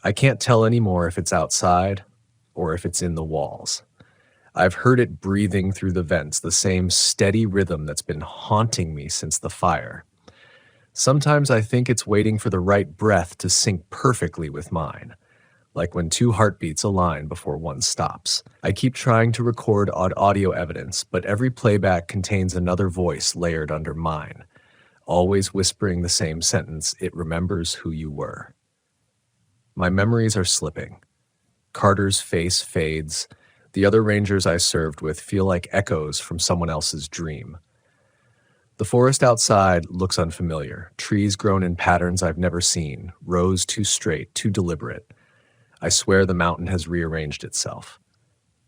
I can't tell anymore if it's outside or if it's in the walls. I've heard it breathing through the vents, the same steady rhythm that's been haunting me since the fire. Sometimes I think it's waiting for the right breath to sync perfectly with mine. Like when 2 heartbeats align before one stops. I keep trying to record odd audio evidence, but every playback contains another voice layered under mine, always whispering the same sentence, "It remembers who you were." My memories are slipping. Carter's face fades. The other rangers I served with feel like echoes from someone else's dream. The forest outside looks unfamiliar, trees grown in patterns I've never seen, rows too straight, too deliberate. I swear the mountain has rearranged itself.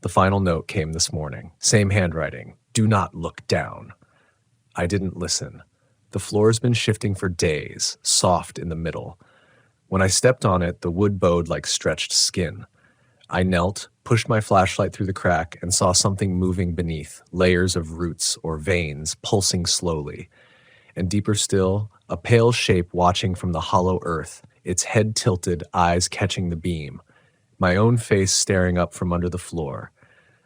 The final note came this morning. Same handwriting. Do not look down. I didn't listen. The floor's been shifting for days, soft in the middle. When I stepped on it, the wood bowed like stretched skin. I knelt, pushed my flashlight through the crack, and saw something moving beneath, layers of roots or veins pulsing slowly. And deeper still, a pale shape watching from the hollow earth, its head tilted, eyes catching the beam. My own face staring up from under the floor.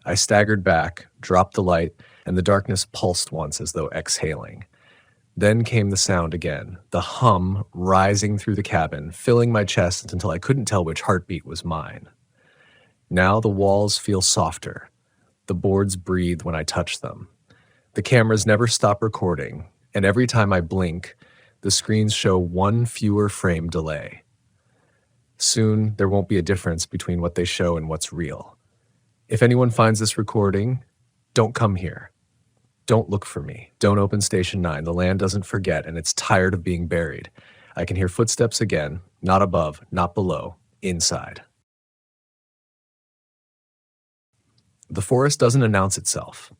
I staggered back, dropped the light, and the darkness pulsed once as though exhaling. Then came the sound again, the hum rising through the cabin, filling my chest until I couldn't tell which heartbeat was mine. Now the walls feel softer. The boards breathe when I touch them. The cameras never stop recording, and every time I blink, the screens show one fewer frame delay. Soon, there won't be a difference between what they show and what's real. If anyone finds this recording, don't come here. Don't look for me. Don't open Station 9. The land doesn't forget, and it's tired of being buried. I can hear footsteps again, not above, not below, inside. The forest doesn't announce itself.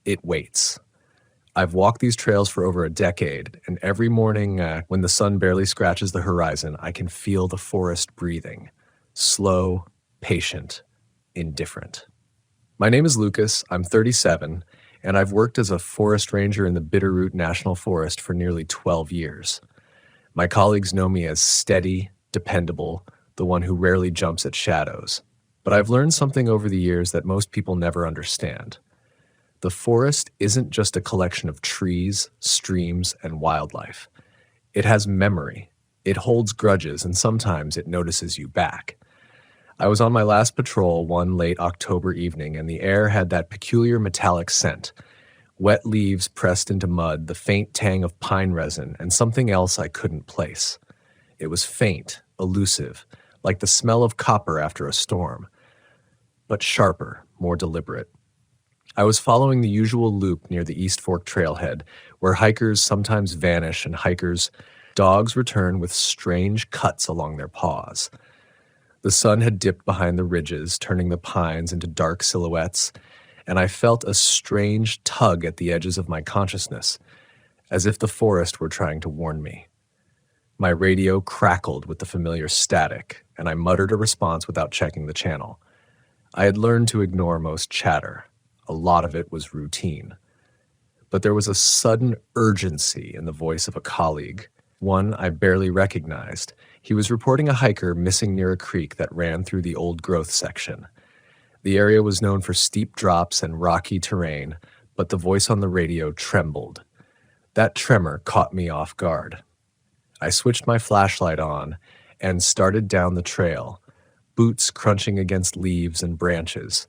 It waits. I've walked these trails for over a decade, and every morning when the sun barely scratches the horizon, I can feel the forest breathing. Slow, patient, indifferent. My name is Lucas. I'm 37, and I've worked as a forest ranger in the Bitterroot National Forest for nearly 12 years. My colleagues know me as steady, dependable, the one who rarely jumps at shadows. But I've learned something over the years that most people never understand. The forest isn't just a collection of trees, streams, and wildlife. It has memory. It holds grudges, and sometimes it notices you back. I was on my last patrol one late October evening, and the air had that peculiar metallic scent. Wet leaves pressed into mud, the faint tang of pine resin, and something else I couldn't place. It was faint, elusive, like the smell of copper after a storm, but sharper, more deliberate. I was following the usual loop near the East Fork trailhead, where hikers sometimes vanish and dogs return with strange cuts along their paws. The sun had dipped behind the ridges, turning the pines into dark silhouettes, and I felt a strange tug at the edges of my consciousness, as if the forest were trying to warn me. My radio crackled with the familiar static, and I muttered a response without checking the channel. I had learned to ignore most chatter. A lot of it was routine. But there was a sudden urgency in the voice of a colleague, one I barely recognized. He was reporting a hiker missing near a creek that ran through the old growth section. The area was known for steep drops and rocky terrain, but the voice on the radio trembled. That tremor caught me off guard. I switched my flashlight on and started down the trail, boots crunching against leaves and branches.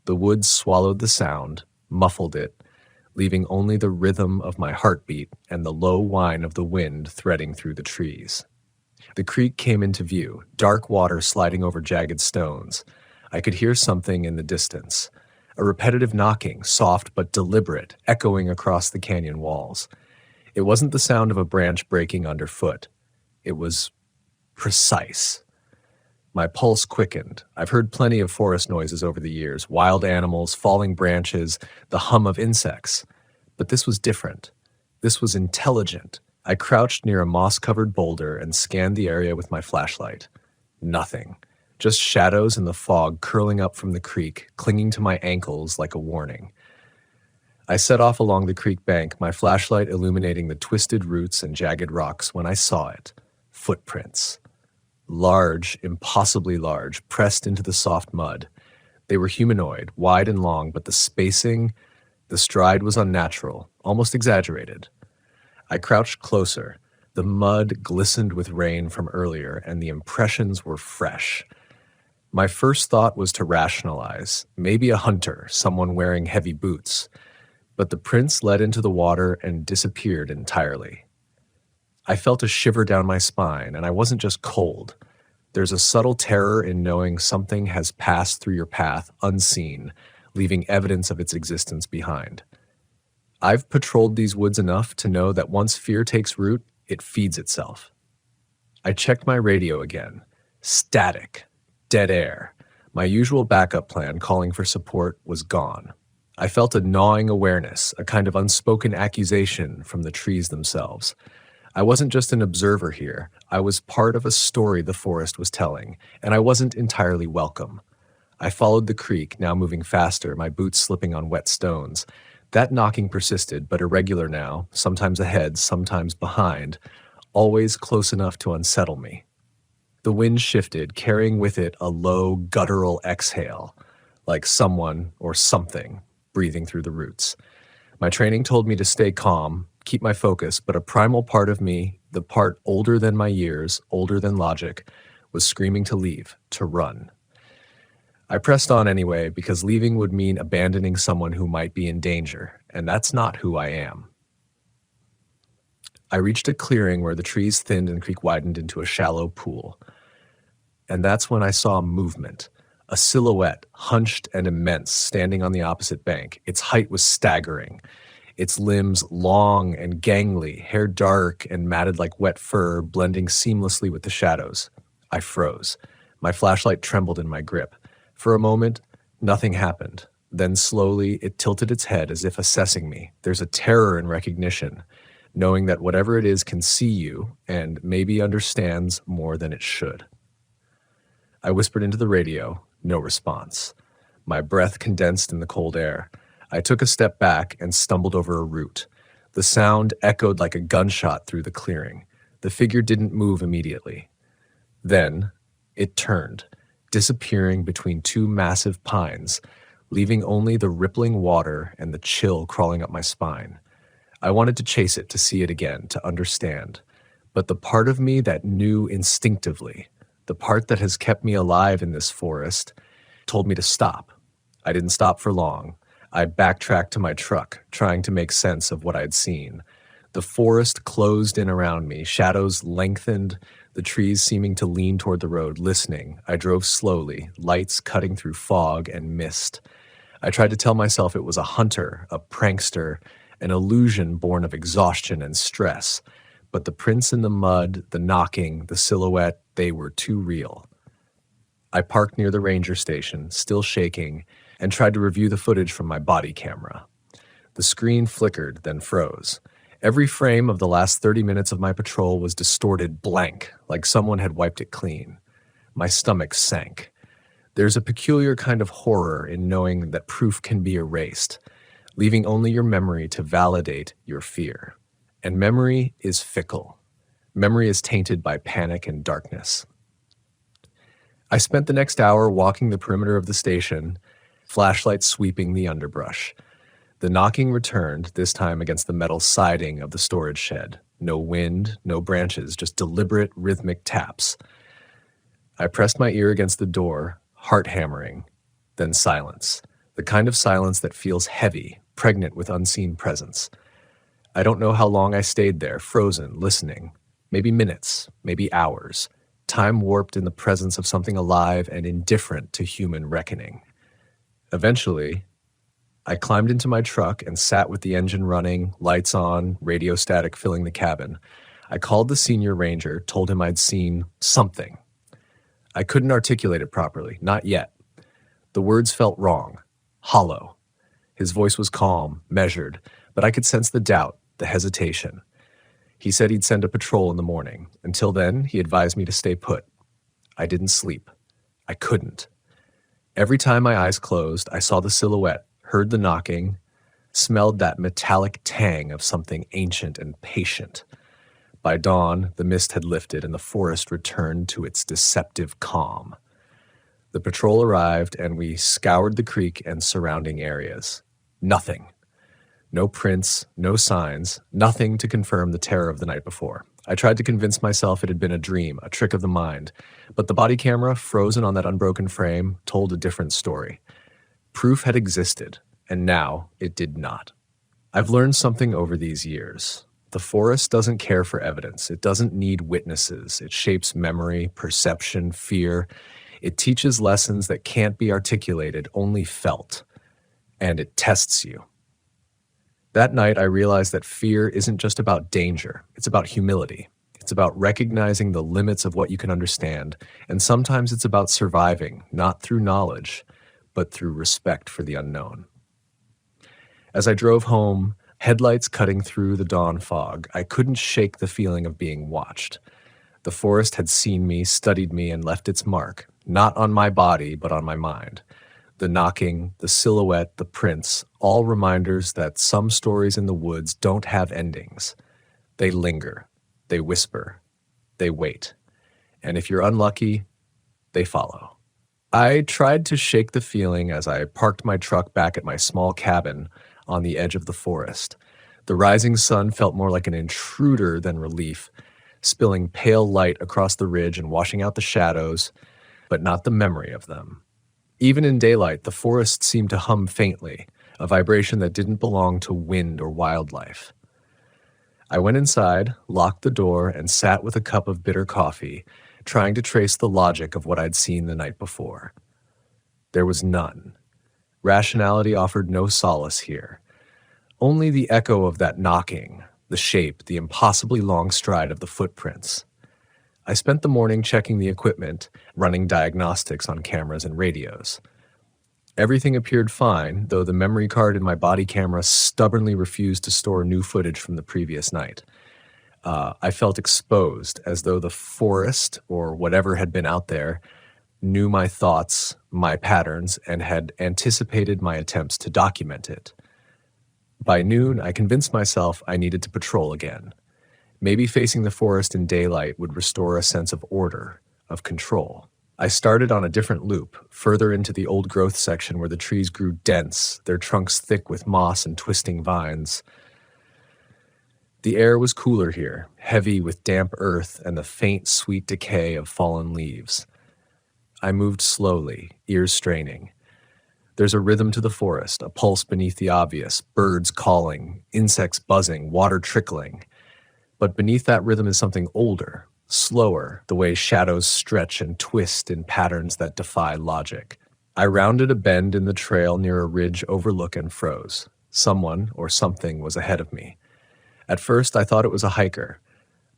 The woods swallowed the sound, muffled it, leaving only the rhythm of my heartbeat and the low whine of the wind threading through the trees. The creek came into view, dark water sliding over jagged stones. I could hear something in the distance, a repetitive knocking, soft but deliberate, echoing across the canyon walls. It wasn't the sound of a branch breaking underfoot. It was precise. My pulse quickened. I've heard plenty of forest noises over the years, wild animals, falling branches, the hum of insects. But this was different. This was intelligent. I crouched near a moss-covered boulder and scanned the area with my flashlight. Nothing. Just shadows in the fog curling up from the creek, clinging to my ankles like a warning. I set off along the creek bank, my flashlight illuminating the twisted roots and jagged rocks when I saw it. Footprints. Large, impossibly large, pressed into the soft mud. They were humanoid, wide and long, but the stride was unnatural, almost exaggerated. I crouched closer. The mud glistened with rain from earlier, and the impressions were fresh. My first thought was to rationalize, maybe a hunter, someone wearing heavy boots. But the prints led into the water and disappeared entirely. I felt a shiver down my spine, and I wasn't just cold. There's a subtle terror in knowing something has passed through your path unseen, leaving evidence of its existence behind. I've patrolled these woods enough to know that once fear takes root, it feeds itself. I checked my radio again. Static. Dead air. My usual backup plan, calling for support, was gone. I felt a gnawing awareness, a kind of unspoken accusation from the trees themselves. I wasn't just an observer here. I was part of a story the forest was telling, and I wasn't entirely welcome. I followed the creek, now moving faster, my boots slipping on wet stones. That knocking persisted, but irregular now, sometimes ahead, sometimes behind, always close enough to unsettle me. The wind shifted, carrying with it a low, guttural exhale, like someone or something breathing through the roots. My training told me to stay calm, keep my focus, but a primal part of me, the part older than my years, older than logic, was screaming to leave, to run. I pressed on anyway, because leaving would mean abandoning someone who might be in danger, and that's not who I am. I reached a clearing where the trees thinned and creek widened into a shallow pool. And that's when I saw movement. A silhouette, hunched and immense, standing on the opposite bank. Its height was staggering. Its limbs long and gangly, hair dark and matted like wet fur, blending seamlessly with the shadows. I froze. My flashlight trembled in my grip. For a moment, nothing happened. Then slowly, it tilted its head as if assessing me. There's a terror in recognition, knowing that whatever it is can see you and maybe understands more than it should. I whispered into the radio, no response. My breath condensed in the cold air. I took a step back and stumbled over a root. The sound echoed like a gunshot through the clearing. The figure didn't move immediately. Then, it turned, disappearing between two massive pines, leaving only the rippling water and the chill crawling up my spine. I wanted to chase it, to see it again, to understand. But the part of me that knew instinctively, the part that has kept me alive in this forest, told me to stop. I didn't stop for long. I backtracked to my truck, trying to make sense of what I'd seen. The forest closed in around me, shadows lengthened, the trees seeming to lean toward the road. Listening, I drove slowly, lights cutting through fog and mist. I tried to tell myself it was a hunter, a prankster, an illusion born of exhaustion and stress. But the prints in the mud, the knocking, the silhouette, they were too real. I parked near the ranger station, still shaking, and tried to review the footage from my body camera. The screen flickered, then froze. Every frame of the last 30 minutes of my patrol was distorted blank, like someone had wiped it clean. My stomach sank. There's a peculiar kind of horror in knowing that proof can be erased, leaving only your memory to validate your fear. And memory is fickle. Memory is tainted by panic and darkness. I spent the next hour walking the perimeter of the station, flashlight sweeping the underbrush. The knocking returned, this time against the metal siding of the storage shed. No wind, no branches, just deliberate, rhythmic taps. I pressed my ear against the door, heart hammering, then silence. The kind of silence that feels heavy, pregnant with unseen presence. I don't know how long I stayed there, frozen, listening. Maybe minutes, maybe hours. Time warped in the presence of something alive and indifferent to human reckoning. Eventually, I climbed into my truck and sat with the engine running, lights on, radio static filling the cabin. I called the senior ranger, told him I'd seen something. I couldn't articulate it properly, not yet. The words felt wrong, hollow. His voice was calm, measured, but I could sense the doubt, the hesitation. He said he'd send a patrol in the morning. Until then, he advised me to stay put. I didn't sleep. I couldn't. Every time my eyes closed, I saw the silhouette, heard the knocking, smelled that metallic tang of something ancient and patient. By dawn, the mist had lifted and the forest returned to its deceptive calm. The patrol arrived and we scoured the creek and surrounding areas. Nothing. No prints, no signs, nothing to confirm the terror of the night before. I tried to convince myself it had been a dream, a trick of the mind, but the body camera, frozen on that unbroken frame, told a different story. Proof had existed, and now it did not. I've learned something over these years. The forest doesn't care for evidence. It doesn't need witnesses. It shapes memory, perception, fear. It teaches lessons that can't be articulated, only felt. And it tests you. That night, I realized that fear isn't just about danger. It's about humility. It's about recognizing the limits of what you can understand. And sometimes it's about surviving, not through knowledge, but through respect for the unknown. As I drove home, headlights cutting through the dawn fog, I couldn't shake the feeling of being watched. The forest had seen me, studied me, and left its mark, not on my body, but on my mind. The knocking, the silhouette, the prints, all reminders that some stories in the woods don't have endings. They linger, they whisper, they wait. And if you're unlucky, they follow. I tried to shake the feeling as I parked my truck back at my small cabin on the edge of the forest. The rising sun felt more like an intruder than relief, spilling pale light across the ridge and washing out the shadows, but not the memory of them. Even in daylight, the forest seemed to hum faintly, a vibration that didn't belong to wind or wildlife. I went inside, locked the door, and sat with a cup of bitter coffee, trying to trace the logic of what I'd seen the night before. There was none. Rationality offered no solace here. Only the echo of that knocking, the shape, the impossibly long stride of the footprints. I spent the morning checking the equipment, running diagnostics on cameras and radios. Everything appeared fine, though the memory card in my body camera stubbornly refused to store new footage from the previous night. I felt exposed, as though the forest, or whatever had been out there, knew my thoughts, my patterns, and had anticipated my attempts to document it. By noon, I convinced myself I needed to patrol again. Maybe facing the forest in daylight would restore a sense of order, of control. I started on a different loop, further into the old growth section where the trees grew dense, their trunks thick with moss and twisting vines. The air was cooler here, heavy with damp earth and the faint, sweet decay of fallen leaves. I moved slowly, ears straining. There's a rhythm to the forest, a pulse beneath the obvious, birds calling, insects buzzing, water trickling. But beneath that rhythm is something older, slower, the way shadows stretch and twist in patterns that defy logic. I rounded a bend in the trail near a ridge overlook and froze. Someone or something was ahead of me. At first, I thought it was a hiker,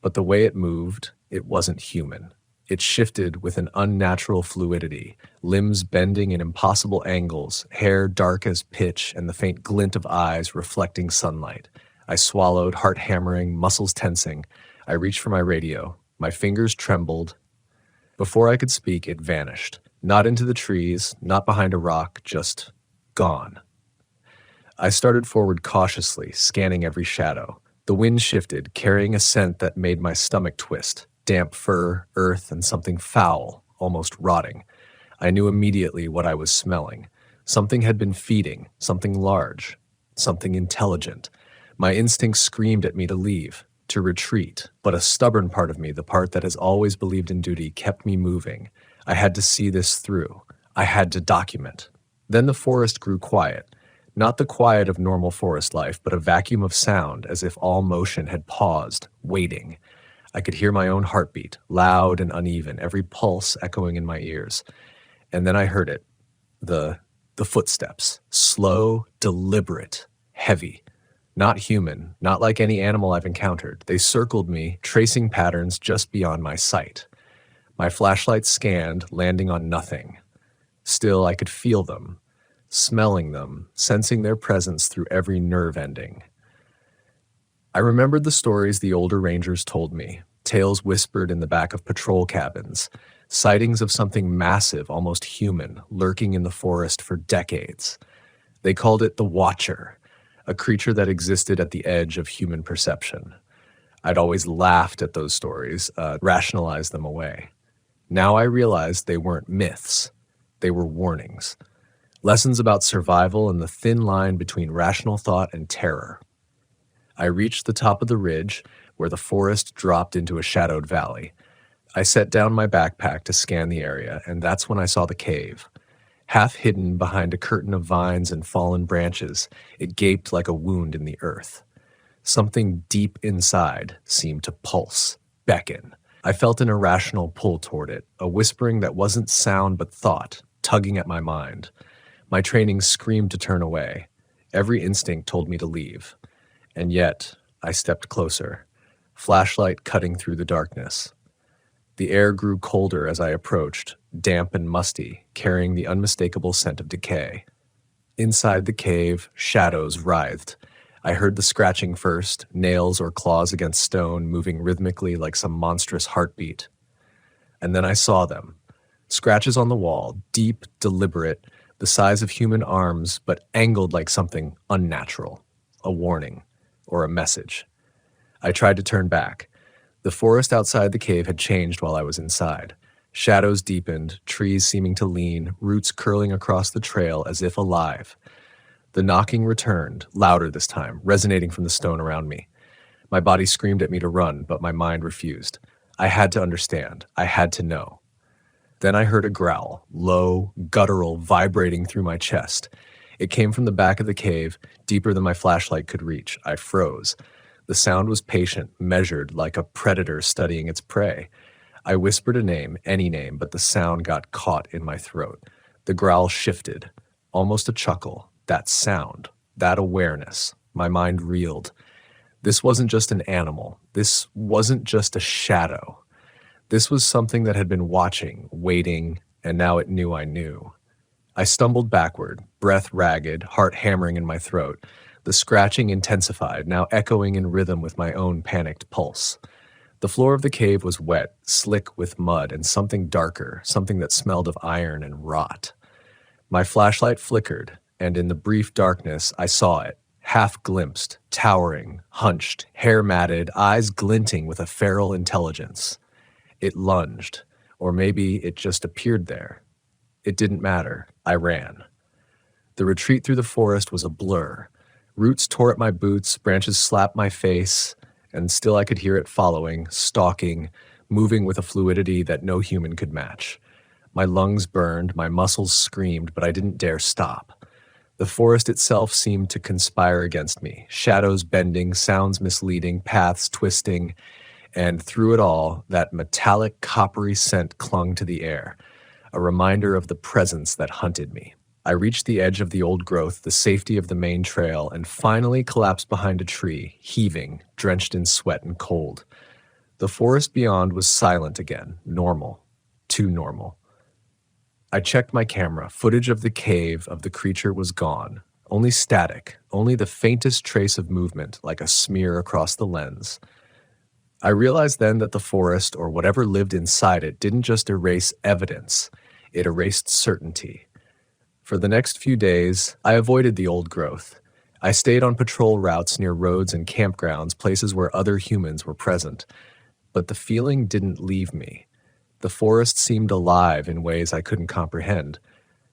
but the way it moved, it wasn't human. It shifted with an unnatural fluidity, limbs bending in impossible angles, hair dark as pitch, and the faint glint of eyes reflecting sunlight. I swallowed, heart hammering, muscles tensing. I reached for my radio. My fingers trembled. Before I could speak, it vanished. Not into the trees, not behind a rock, just gone. I started forward cautiously, scanning every shadow. The wind shifted, carrying a scent that made my stomach twist. Damp fur, earth, and something foul, almost rotting. I knew immediately what I was smelling. Something had been feeding, something large, something intelligent. My instincts screamed at me to leave, to retreat, but a stubborn part of me, the part that has always believed in duty, kept me moving. I had to see this through. I had to document. Then the forest grew quiet. Not the quiet of normal forest life, but a vacuum of sound, as if all motion had paused, waiting. I could hear my own heartbeat, loud and uneven, every pulse echoing in my ears. And then I heard it. The footsteps. Slow, deliberate, heavy. Not human, not like any animal I've encountered. They circled me, tracing patterns just beyond my sight. My flashlight scanned, landing on nothing. Still, I could feel them, smelling them, sensing their presence through every nerve ending. I remembered the stories the older rangers told me, tales whispered in the back of patrol cabins, sightings of something massive, almost human, lurking in the forest for decades. They called it the Watcher, a creature that existed at the edge of human perception. I'd always laughed at those stories, rationalized them away. Now I realized they weren't myths. They were warnings. Lessons about survival and the thin line between rational thought and terror. I reached the top of the ridge, where the forest dropped into a shadowed valley. I set down my backpack to scan the area, and that's when I saw the cave. Half hidden behind a curtain of vines and fallen branches, it gaped like a wound in the earth. Something deep inside seemed to pulse, beckon. I felt an irrational pull toward it, a whispering that wasn't sound but thought, tugging at my mind. My training screamed to turn away. Every instinct told me to leave. And yet, I stepped closer, flashlight cutting through the darkness. The air grew colder as I approached, damp and musty, carrying the unmistakable scent of decay. Inside the cave, shadows writhed. I heard the scratching first, nails or claws against stone moving rhythmically like some monstrous heartbeat. And then I saw them. Scratches on the wall, deep, deliberate, the size of human arms, but angled like something unnatural. A warning, or a message. I tried to turn back. The forest outside the cave had changed while I was inside. Shadows deepened, trees seeming to lean, roots curling across the trail as if alive. The knocking returned, louder this time, resonating from the stone around me. My body screamed at me to run, but my mind refused. I had to understand. I had to know. Then I heard a growl, low, guttural, vibrating through my chest. It came from the back of the cave, deeper than my flashlight could reach. I froze. The sound was patient, measured, like a predator studying its prey. I whispered a name, any name, but the sound got caught in my throat. The growl shifted, almost a chuckle. That sound, that awareness. My mind reeled. This wasn't just an animal. This wasn't just a shadow. This was something that had been watching, waiting, and now it knew I knew. I stumbled backward, breath ragged, heart hammering in my throat. The scratching intensified, now echoing in rhythm with my own panicked pulse. The floor of the cave was wet, slick with mud, and something darker, something that smelled of iron and rot. My flashlight flickered, and in the brief darkness, I saw it, half glimpsed, towering, hunched, hair matted, eyes glinting with a feral intelligence. It lunged, or maybe it just appeared there. It didn't matter. I ran. The retreat through the forest was a blur. Roots tore at my boots, branches slapped my face, and still I could hear it following, stalking, moving with a fluidity that no human could match. My lungs burned, my muscles screamed, but I didn't dare stop. The forest itself seemed to conspire against me, shadows bending, sounds misleading, paths twisting, and through it all, that metallic, coppery scent clung to the air, a reminder of the presence that hunted me. I reached the edge of the old growth, the safety of the main trail, and finally collapsed behind a tree, heaving, drenched in sweat and cold. The forest beyond was silent again, normal, too normal. I checked my camera. Footage of the cave of the creature was gone. Only static, only the faintest trace of movement, like a smear across the lens. I realized then that the forest, or whatever lived inside it, didn't just erase evidence, it erased certainty. For the next few days, I avoided the old growth. I stayed on patrol routes near roads and campgrounds, places where other humans were present. But the feeling didn't leave me. The forest seemed alive in ways I couldn't comprehend.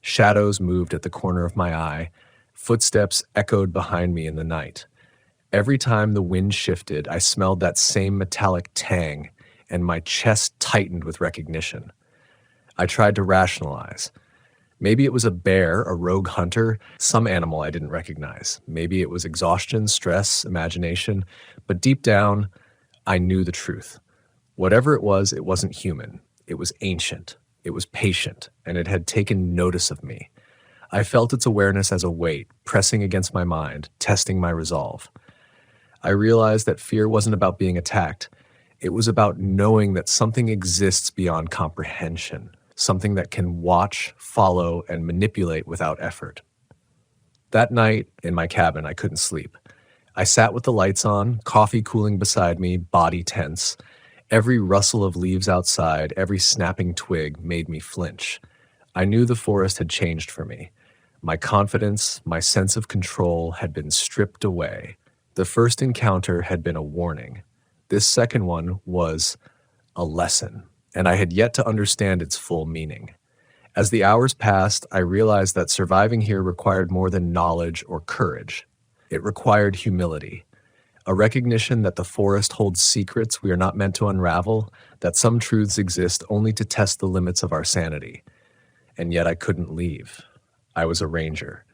Shadows moved at the corner of my eye. Footsteps echoed behind me in the night. Every time the wind shifted, I smelled that same metallic tang, and my chest tightened with recognition. I tried to rationalize. Maybe it was a bear, a rogue hunter, some animal I didn't recognize. Maybe it was exhaustion, stress, imagination. But deep down, I knew the truth. Whatever it wasn't human. It was ancient. It was patient, and it had taken notice of me. I felt its awareness as a weight, pressing against my mind, testing my resolve. I realized that fear wasn't about being attacked. It was about knowing that something exists beyond comprehension, something that can watch, follow, and manipulate without effort. That night, in my cabin, I couldn't sleep. I sat with the lights on, coffee cooling beside me, body tense. Every rustle of leaves outside, every snapping twig made me flinch. I knew the forest had changed for me. My confidence, my sense of control had been stripped away. The first encounter had been a warning. This second one was a lesson, and I had yet to understand its full meaning. As the hours passed, I realized that surviving here required more than knowledge or courage. It required humility. A recognition that the forest holds secrets we are not meant to unravel, that some truths exist only to test the limits of our sanity. And yet I couldn't leave. I was a ranger.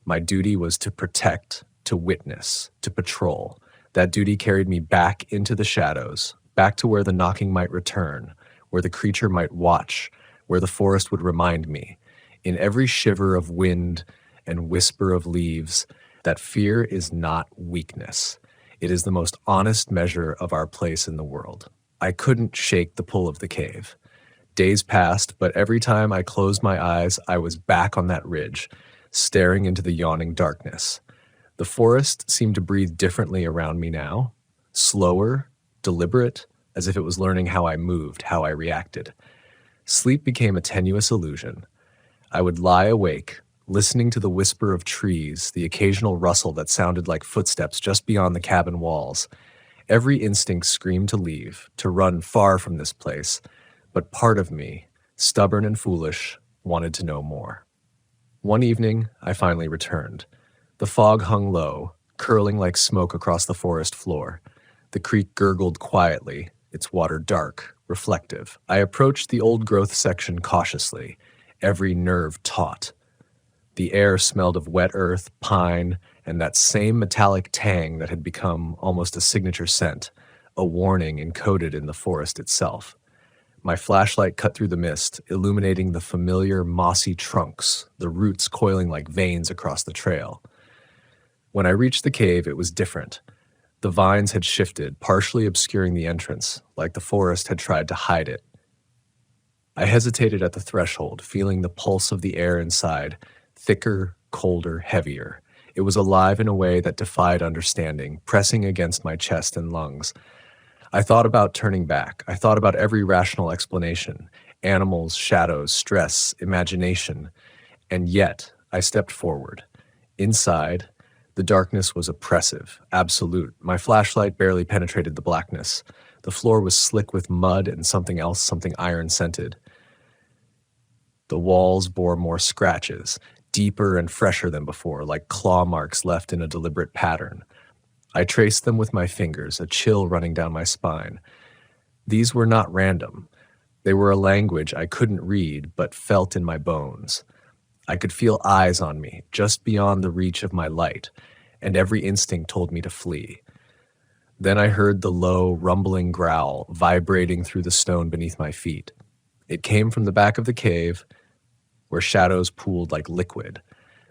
My duty was to protect, to witness, to patrol. That duty carried me back into the shadows, back to where the knocking might return, where the creature might watch, where the forest would remind me, in every shiver of wind and whisper of leaves, that fear is not weakness. It is the most honest measure of our place in the world. I couldn't shake the pull of the cave. Days passed, but every time I closed my eyes, I was back on that ridge, staring into the yawning darkness. The forest seemed to breathe differently around me now, slower, deliberate, as if it was learning how I moved, how I reacted. Sleep became a tenuous illusion. I would lie awake, listening to the whisper of trees, the occasional rustle that sounded like footsteps just beyond the cabin walls. Every instinct screamed to leave, to run far from this place, but part of me, stubborn and foolish, wanted to know more. One evening, I finally returned. The fog hung low, curling like smoke across the forest floor. The creek gurgled quietly, its water dark, reflective. I approached the old-growth section cautiously, every nerve taut. The air smelled of wet earth, pine, and that same metallic tang that had become almost a signature scent, a warning encoded in the forest itself. My flashlight cut through the mist, illuminating the familiar mossy trunks, the roots coiling like veins across the trail. When I reached the cave, it was different. The vines had shifted, partially obscuring the entrance, like the forest had tried to hide it. I hesitated at the threshold, feeling the pulse of the air inside, thicker, colder, heavier. It was alive in a way that defied understanding, pressing against my chest and lungs. I thought about turning back. I thought about every rational explanation: animals, shadows, stress, imagination. And yet, I stepped forward. Inside, the darkness was oppressive, absolute. My flashlight barely penetrated the blackness. The floor was slick with mud and something else, something iron-scented. The walls bore more scratches, deeper and fresher than before, like claw marks left in a deliberate pattern. I traced them with my fingers, a chill running down my spine. These were not random. They were a language I couldn't read, but felt in my bones. I could feel eyes on me, just beyond the reach of my light, and every instinct told me to flee. Then I heard the low, rumbling growl vibrating through the stone beneath my feet. It came from the back of the cave, where shadows pooled like liquid.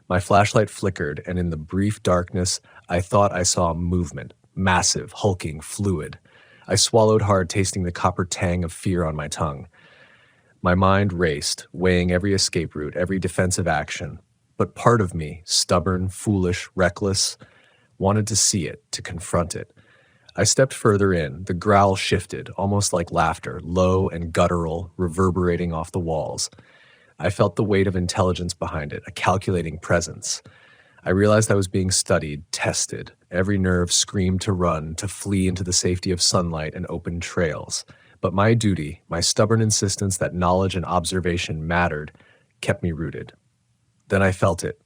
My flashlight flickered, and in the brief darkness, I thought I saw movement, massive, hulking, fluid. I swallowed hard, tasting the copper tang of fear on my tongue. My mind raced, weighing every escape route, every defensive action. But part of me, stubborn, foolish, reckless, wanted to see it, to confront it. I stepped further in. The growl shifted, almost like laughter, low and guttural, reverberating off the walls. I felt the weight of intelligence behind it, a calculating presence. I realized I was being studied, tested. Every nerve screamed to run, to flee into the safety of sunlight and open trails. But my duty, my stubborn insistence that knowledge and observation mattered, kept me rooted. Then I felt it.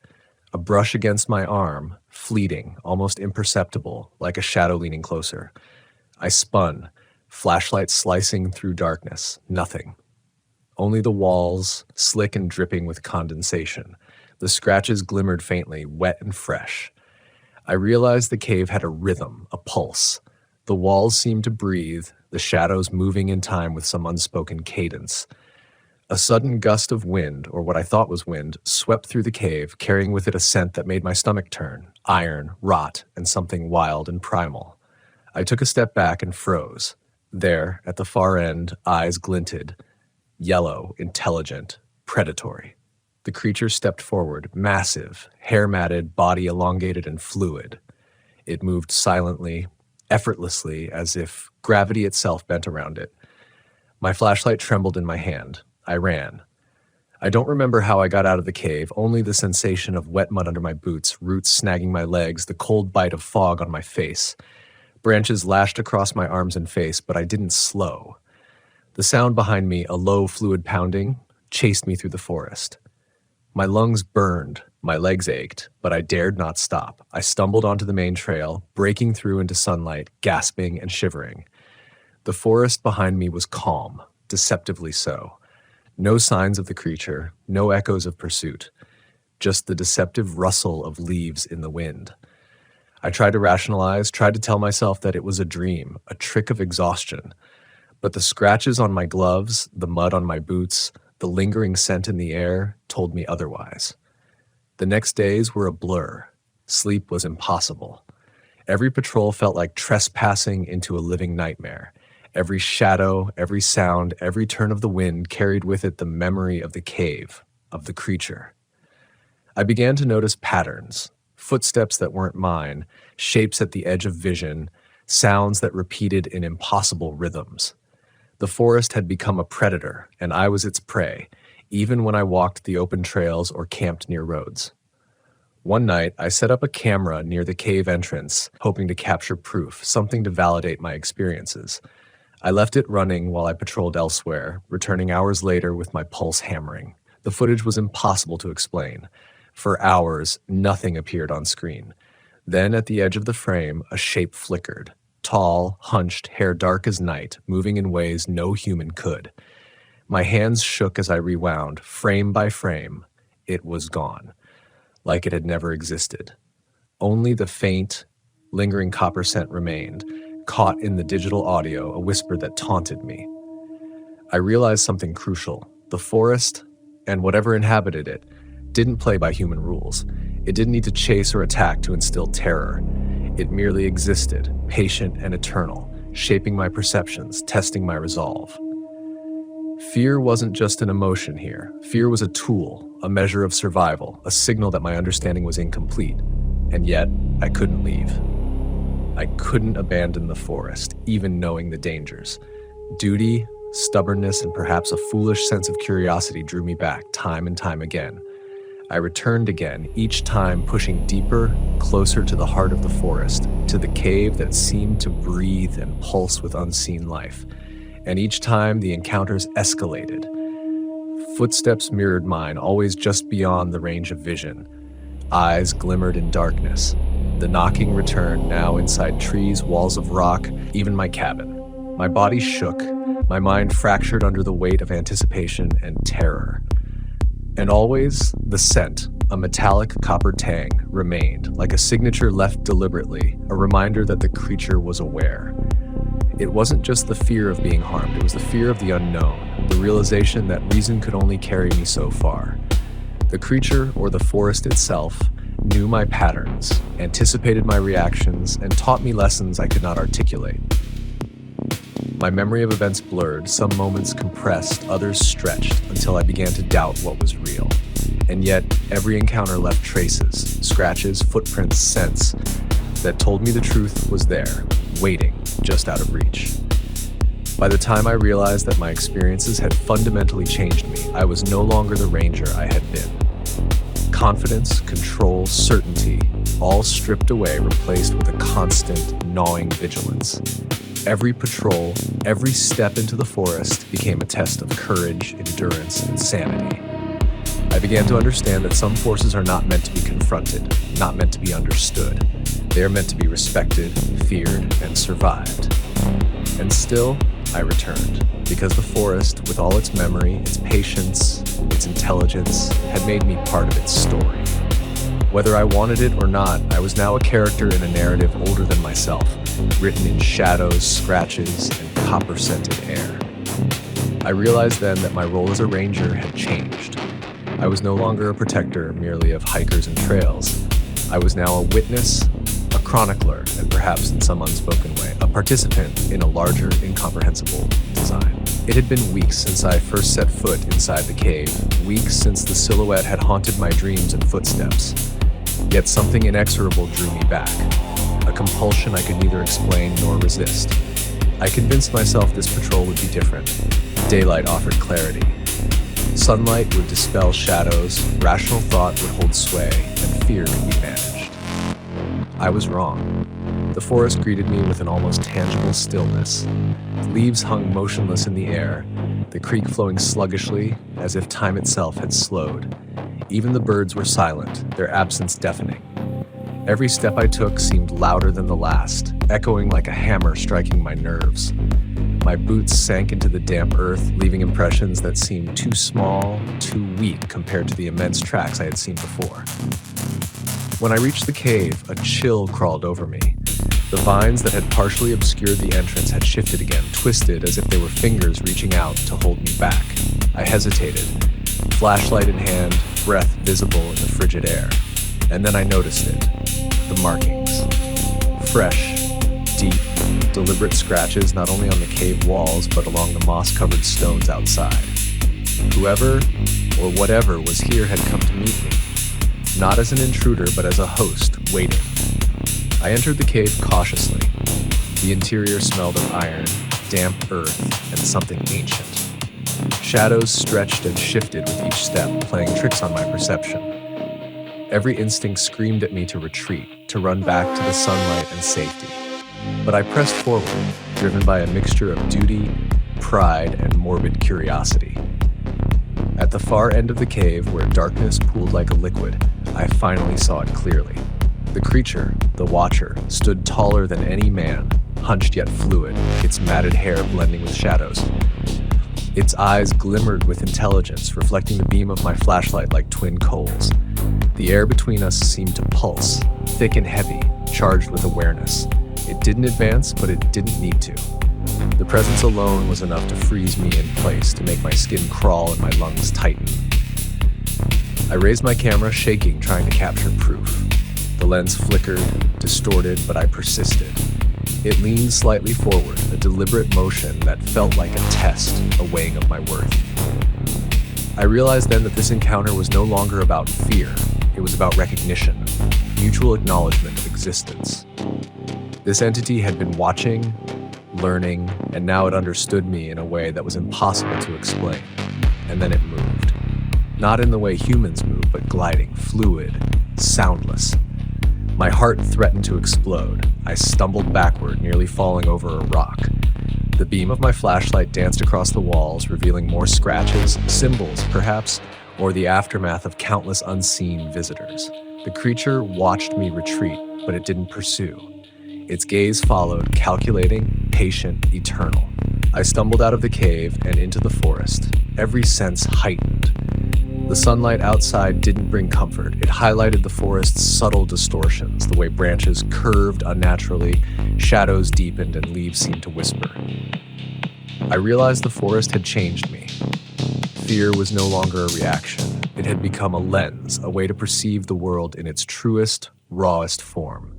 A brush against my arm, fleeting, almost imperceptible, like a shadow leaning closer. I spun, flashlight slicing through darkness. Nothing. Only the walls, slick and dripping with condensation. The scratches glimmered faintly, wet and fresh. I realized the cave had a rhythm, a pulse. The walls seemed to breathe, the shadows moving in time with some unspoken cadence. A sudden gust of wind, or what I thought was wind, swept through the cave, carrying with it a scent that made my stomach turn: iron, rot, and something wild and primal. I took a step back and froze. There, at the far end, eyes glinted. Yellow, intelligent, predatory. The creature stepped forward, massive, hair-matted, body elongated and fluid. It moved silently, effortlessly, as if gravity itself bent around it. My flashlight trembled in my hand. I ran. I don't remember how I got out of the cave, only the sensation of wet mud under my boots, roots snagging my legs, the cold bite of fog on my face. Branches lashed across my arms and face, but I didn't slow. The sound behind me, a low fluid pounding, chased me through the forest. My lungs burned, my legs ached, but I dared not stop. I stumbled onto the main trail, breaking through into sunlight, gasping and shivering. The forest behind me was calm, deceptively so. No signs of the creature, no echoes of pursuit, just the deceptive rustle of leaves in the wind. I tried to rationalize, tried to tell myself that it was a dream, a trick of exhaustion. But the scratches on my gloves, the mud on my boots, the lingering scent in the air told me otherwise. The next days were a blur. Sleep was impossible. Every patrol felt like trespassing into a living nightmare. Every shadow, every sound, every turn of the wind carried with it the memory of the cave, of the creature. I began to notice patterns, footsteps that weren't mine, shapes at the edge of vision, sounds that repeated in impossible rhythms. The forest had become a predator, and I was its prey, even when I walked the open trails or camped near roads. One night, I set up a camera near the cave entrance, hoping to capture proof, something to validate my experiences. I left it running while I patrolled elsewhere, returning hours later with my pulse hammering. The footage was impossible to explain. For hours, nothing appeared on screen. Then, at the edge of the frame, a shape flickered. Tall, hunched, hair dark as night, moving in ways no human could. My hands shook as I rewound, frame by frame. It was gone, like it had never existed. Only the faint, lingering copper scent remained, caught in the digital audio, a whisper that taunted me. I realized something crucial. The forest, and whatever inhabited it, didn't play by human rules. It didn't need to chase or attack to instill terror. It merely existed, patient and eternal, shaping my perceptions, testing my resolve. Fear wasn't just an emotion here. Fear was a tool, a measure of survival, a signal that my understanding was incomplete. And yet, I couldn't leave. I couldn't abandon the forest, even knowing the dangers. Duty, stubbornness, and perhaps a foolish sense of curiosity drew me back time and time again. I returned again, each time pushing deeper, closer to the heart of the forest, to the cave that seemed to breathe and pulse with unseen life. And each time the encounters escalated. Footsteps mirrored mine, always just beyond the range of vision. Eyes glimmered in darkness. The knocking returned, now inside trees, walls of rock, even my cabin. My body shook, my mind fractured under the weight of anticipation and terror. And always, the scent, a metallic copper tang, remained, like a signature left deliberately, a reminder that the creature was aware. It wasn't just the fear of being harmed, it was the fear of the unknown, the realization that reason could only carry me so far. The creature, or the forest itself, knew my patterns, anticipated my reactions, and taught me lessons I could not articulate. My memory of events blurred, some moments compressed, others stretched, until I began to doubt what was real. And yet, every encounter left traces, scratches, footprints, scents, that told me the truth was there, waiting, just out of reach. By the time I realized that my experiences had fundamentally changed me, I was no longer the ranger I had been. Confidence, control, certainty, all stripped away, replaced with a constant, gnawing vigilance. Every patrol, every step into the forest became a test of courage, endurance, and sanity. I began to understand that some forces are not meant to be confronted, not meant to be understood. They are meant to be respected, feared, and survived. And still, I returned, because the forest, with all its memory, its patience, its intelligence, had made me part of its story. Whether I wanted it or not, I was now a character in a narrative older than myself, written in shadows, scratches, and copper-scented air. I realized then that my role as a ranger had changed. I was no longer a protector merely of hikers and trails. I was now a witness, a chronicler, and perhaps in some unspoken way, a participant in a larger, incomprehensible design. It had been weeks since I first set foot inside the cave, weeks since the silhouette had haunted my dreams and footsteps. Yet something inexorable drew me back, a compulsion I could neither explain nor resist. I convinced myself this patrol would be different. Daylight offered clarity. Sunlight would dispel shadows, rational thought would hold sway, and fear could be managed. I was wrong. The forest greeted me with an almost tangible stillness. Leaves hung motionless in the air, the creek flowing sluggishly, as if time itself had slowed. Even the birds were silent, their absence deafening. Every step I took seemed louder than the last, echoing like a hammer striking my nerves. My boots sank into the damp earth, leaving impressions that seemed too small, too weak compared to the immense tracks I had seen before. When I reached the cave, a chill crawled over me. The vines that had partially obscured the entrance had shifted again, twisted as if they were fingers reaching out to hold me back. I hesitated, flashlight in hand, breath visible in the frigid air. And then I noticed it, the markings. Fresh, deep, deliberate scratches not only on the cave walls, but along the moss-covered stones outside. Whoever, or whatever, was here had come to meet me, not as an intruder, but as a host, waiting. I entered the cave cautiously. The interior smelled of iron, damp earth, and something ancient. Shadows stretched and shifted with each step, playing tricks on my perception. Every instinct screamed at me to retreat, to run back to the sunlight and safety. But I pressed forward, driven by a mixture of duty, pride, and morbid curiosity. At the far end of the cave, where darkness pooled like a liquid, I finally saw it clearly. The creature, the watcher, stood taller than any man, hunched yet fluid, its matted hair blending with shadows. Its eyes glimmered with intelligence, reflecting the beam of my flashlight like twin coals. The air between us seemed to pulse, thick and heavy, charged with awareness. It didn't advance, but it didn't need to. The presence alone was enough to freeze me in place, to make my skin crawl and my lungs tighten. I raised my camera, shaking, trying to capture proof. The lens flickered, distorted, but I persisted. It leaned slightly forward, a deliberate motion that felt like a test, a weighing of my worth. I realized then that this encounter was no longer about fear. It was about recognition, mutual acknowledgement of existence. This entity had been watching, learning, and now it understood me in a way that was impossible to explain. And then it moved. Not in the way humans move, but gliding, fluid, soundless. My heart threatened to explode. I stumbled backward, nearly falling over a rock. The beam of my flashlight danced across the walls, revealing more scratches, symbols, perhaps, or the aftermath of countless unseen visitors. The creature watched me retreat, but it didn't pursue. Its gaze followed, calculating, patient, eternal. I stumbled out of the cave and into the forest, every sense heightened. The sunlight outside didn't bring comfort. It highlighted the forest's subtle distortions, the way branches curved unnaturally, shadows deepened, and leaves seemed to whisper. I realized the forest had changed me. Fear was no longer a reaction. It had become a lens, a way to perceive the world in its truest, rawest form.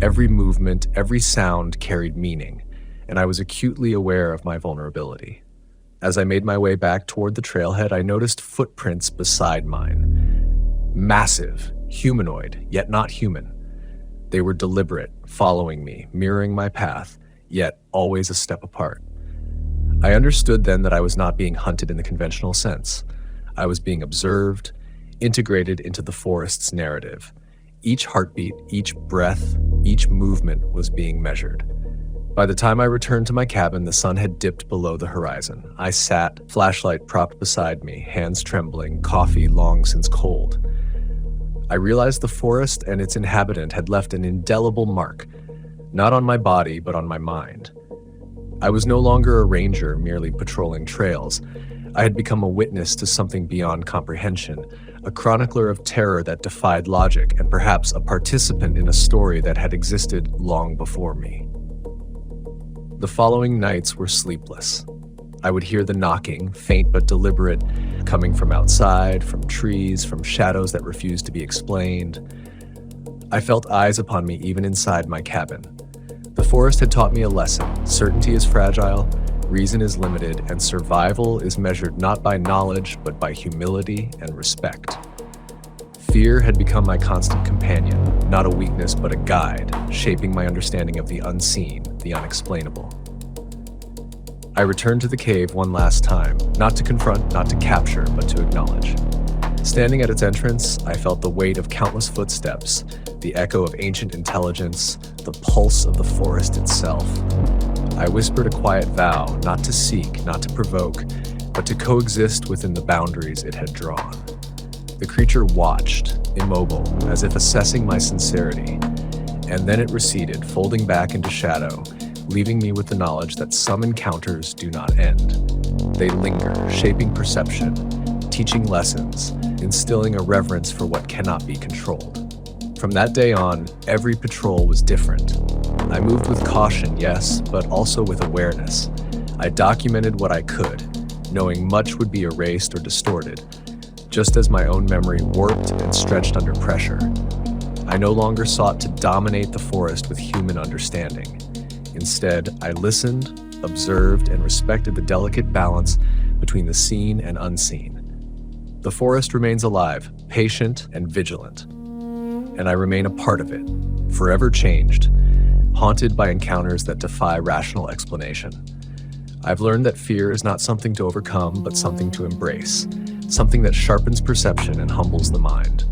Every movement, every sound carried meaning, and I was acutely aware of my vulnerability. As I made my way back toward the trailhead, I noticed footprints beside mine. Massive, humanoid, yet not human. They were deliberate, following me, mirroring my path, yet always a step apart. I understood then that I was not being hunted in the conventional sense. I was being observed, integrated into the forest's narrative. Each heartbeat, each breath, each movement was being measured. By the time I returned to my cabin, the sun had dipped below the horizon. I sat, flashlight propped beside me, hands trembling, coffee long since cold. I realized the forest and its inhabitant had left an indelible mark, not on my body, but on my mind. I was no longer a ranger merely patrolling trails. I had become a witness to something beyond comprehension, a chronicler of terror that defied logic, and perhaps a participant in a story that had existed long before me. The following nights were sleepless. I would hear the knocking, faint but deliberate, coming from outside, from trees, from shadows that refused to be explained. I felt eyes upon me even inside my cabin. The forest had taught me a lesson. Certainty is fragile, reason is limited, and survival is measured not by knowledge, but by humility and respect. Fear had become my constant companion, not a weakness but a guide, shaping my understanding of the unseen, the unexplainable. I returned to the cave one last time, not to confront, not to capture, but to acknowledge. Standing at its entrance, I felt the weight of countless footsteps, the echo of ancient intelligence, the pulse of the forest itself. I whispered a quiet vow, not to seek, not to provoke, but to coexist within the boundaries it had drawn. The creature watched, immobile, as if assessing my sincerity, and then it receded, folding back into shadow, leaving me with the knowledge that some encounters do not end. They linger, shaping perception, teaching lessons, instilling a reverence for what cannot be controlled. From that day on, every patrol was different. I moved with caution, yes, but also with awareness. I documented what I could, knowing much would be erased or distorted, just as my own memory warped and stretched under pressure. I no longer sought to dominate the forest with human understanding. Instead, I listened, observed, and respected the delicate balance between the seen and unseen. The forest remains alive, patient, and vigilant, and I remain a part of it, forever changed, haunted by encounters that defy rational explanation. I've learned that fear is not something to overcome, but something to embrace, something that sharpens perception and humbles the mind.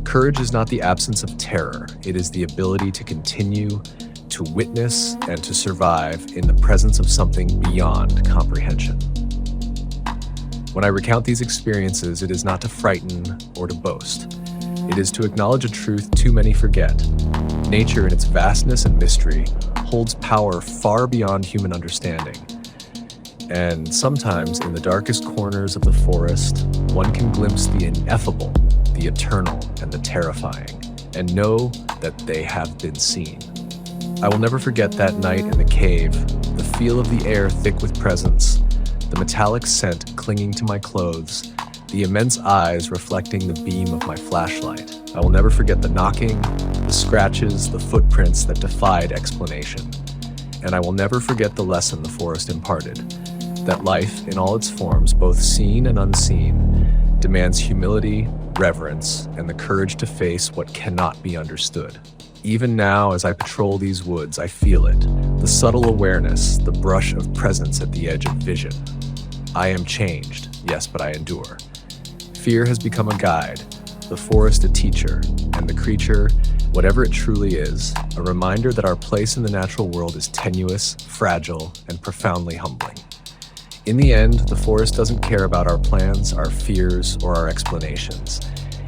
Courage is not the absence of terror, it is the ability to continue, to witness, and to survive in the presence of something beyond comprehension. When I recount these experiences, it is not to frighten or to boast. It is to acknowledge a truth too many forget. Nature, in its vastness and mystery, holds power far beyond human understanding. And sometimes, in the darkest corners of the forest, one can glimpse the ineffable, the eternal, and the terrifying, and know that they have been seen. I will never forget that night in the cave, the feel of the air thick with presence, the metallic scent clinging to my clothes, the immense eyes reflecting the beam of my flashlight. I will never forget the knocking, the scratches, the footprints that defied explanation. And I will never forget the lesson the forest imparted, that life in all its forms, both seen and unseen, demands humility, reverence, and the courage to face what cannot be understood. Even now, as I patrol these woods, I feel it, the subtle awareness, the brush of presence at the edge of vision. I am changed, yes, but I endure. Fear has become a guide, the forest a teacher, and the creature, whatever it truly is, a reminder that our place in the natural world is tenuous, fragile, and profoundly humbling. In the end, the forest doesn't care about our plans, our fears, or our explanations.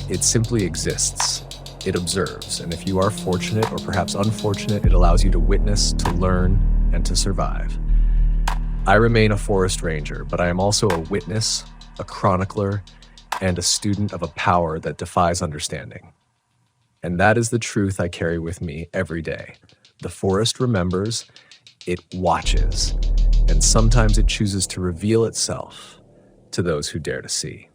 It simply exists. It observes, and if you are fortunate or perhaps unfortunate, it allows you to witness, to learn, and to survive. I remain a forest ranger, but I am also a witness, a chronicler, and a student of a power that defies understanding. And that is the truth I carry with me every day. The forest remembers, it watches, and sometimes it chooses to reveal itself to those who dare to see.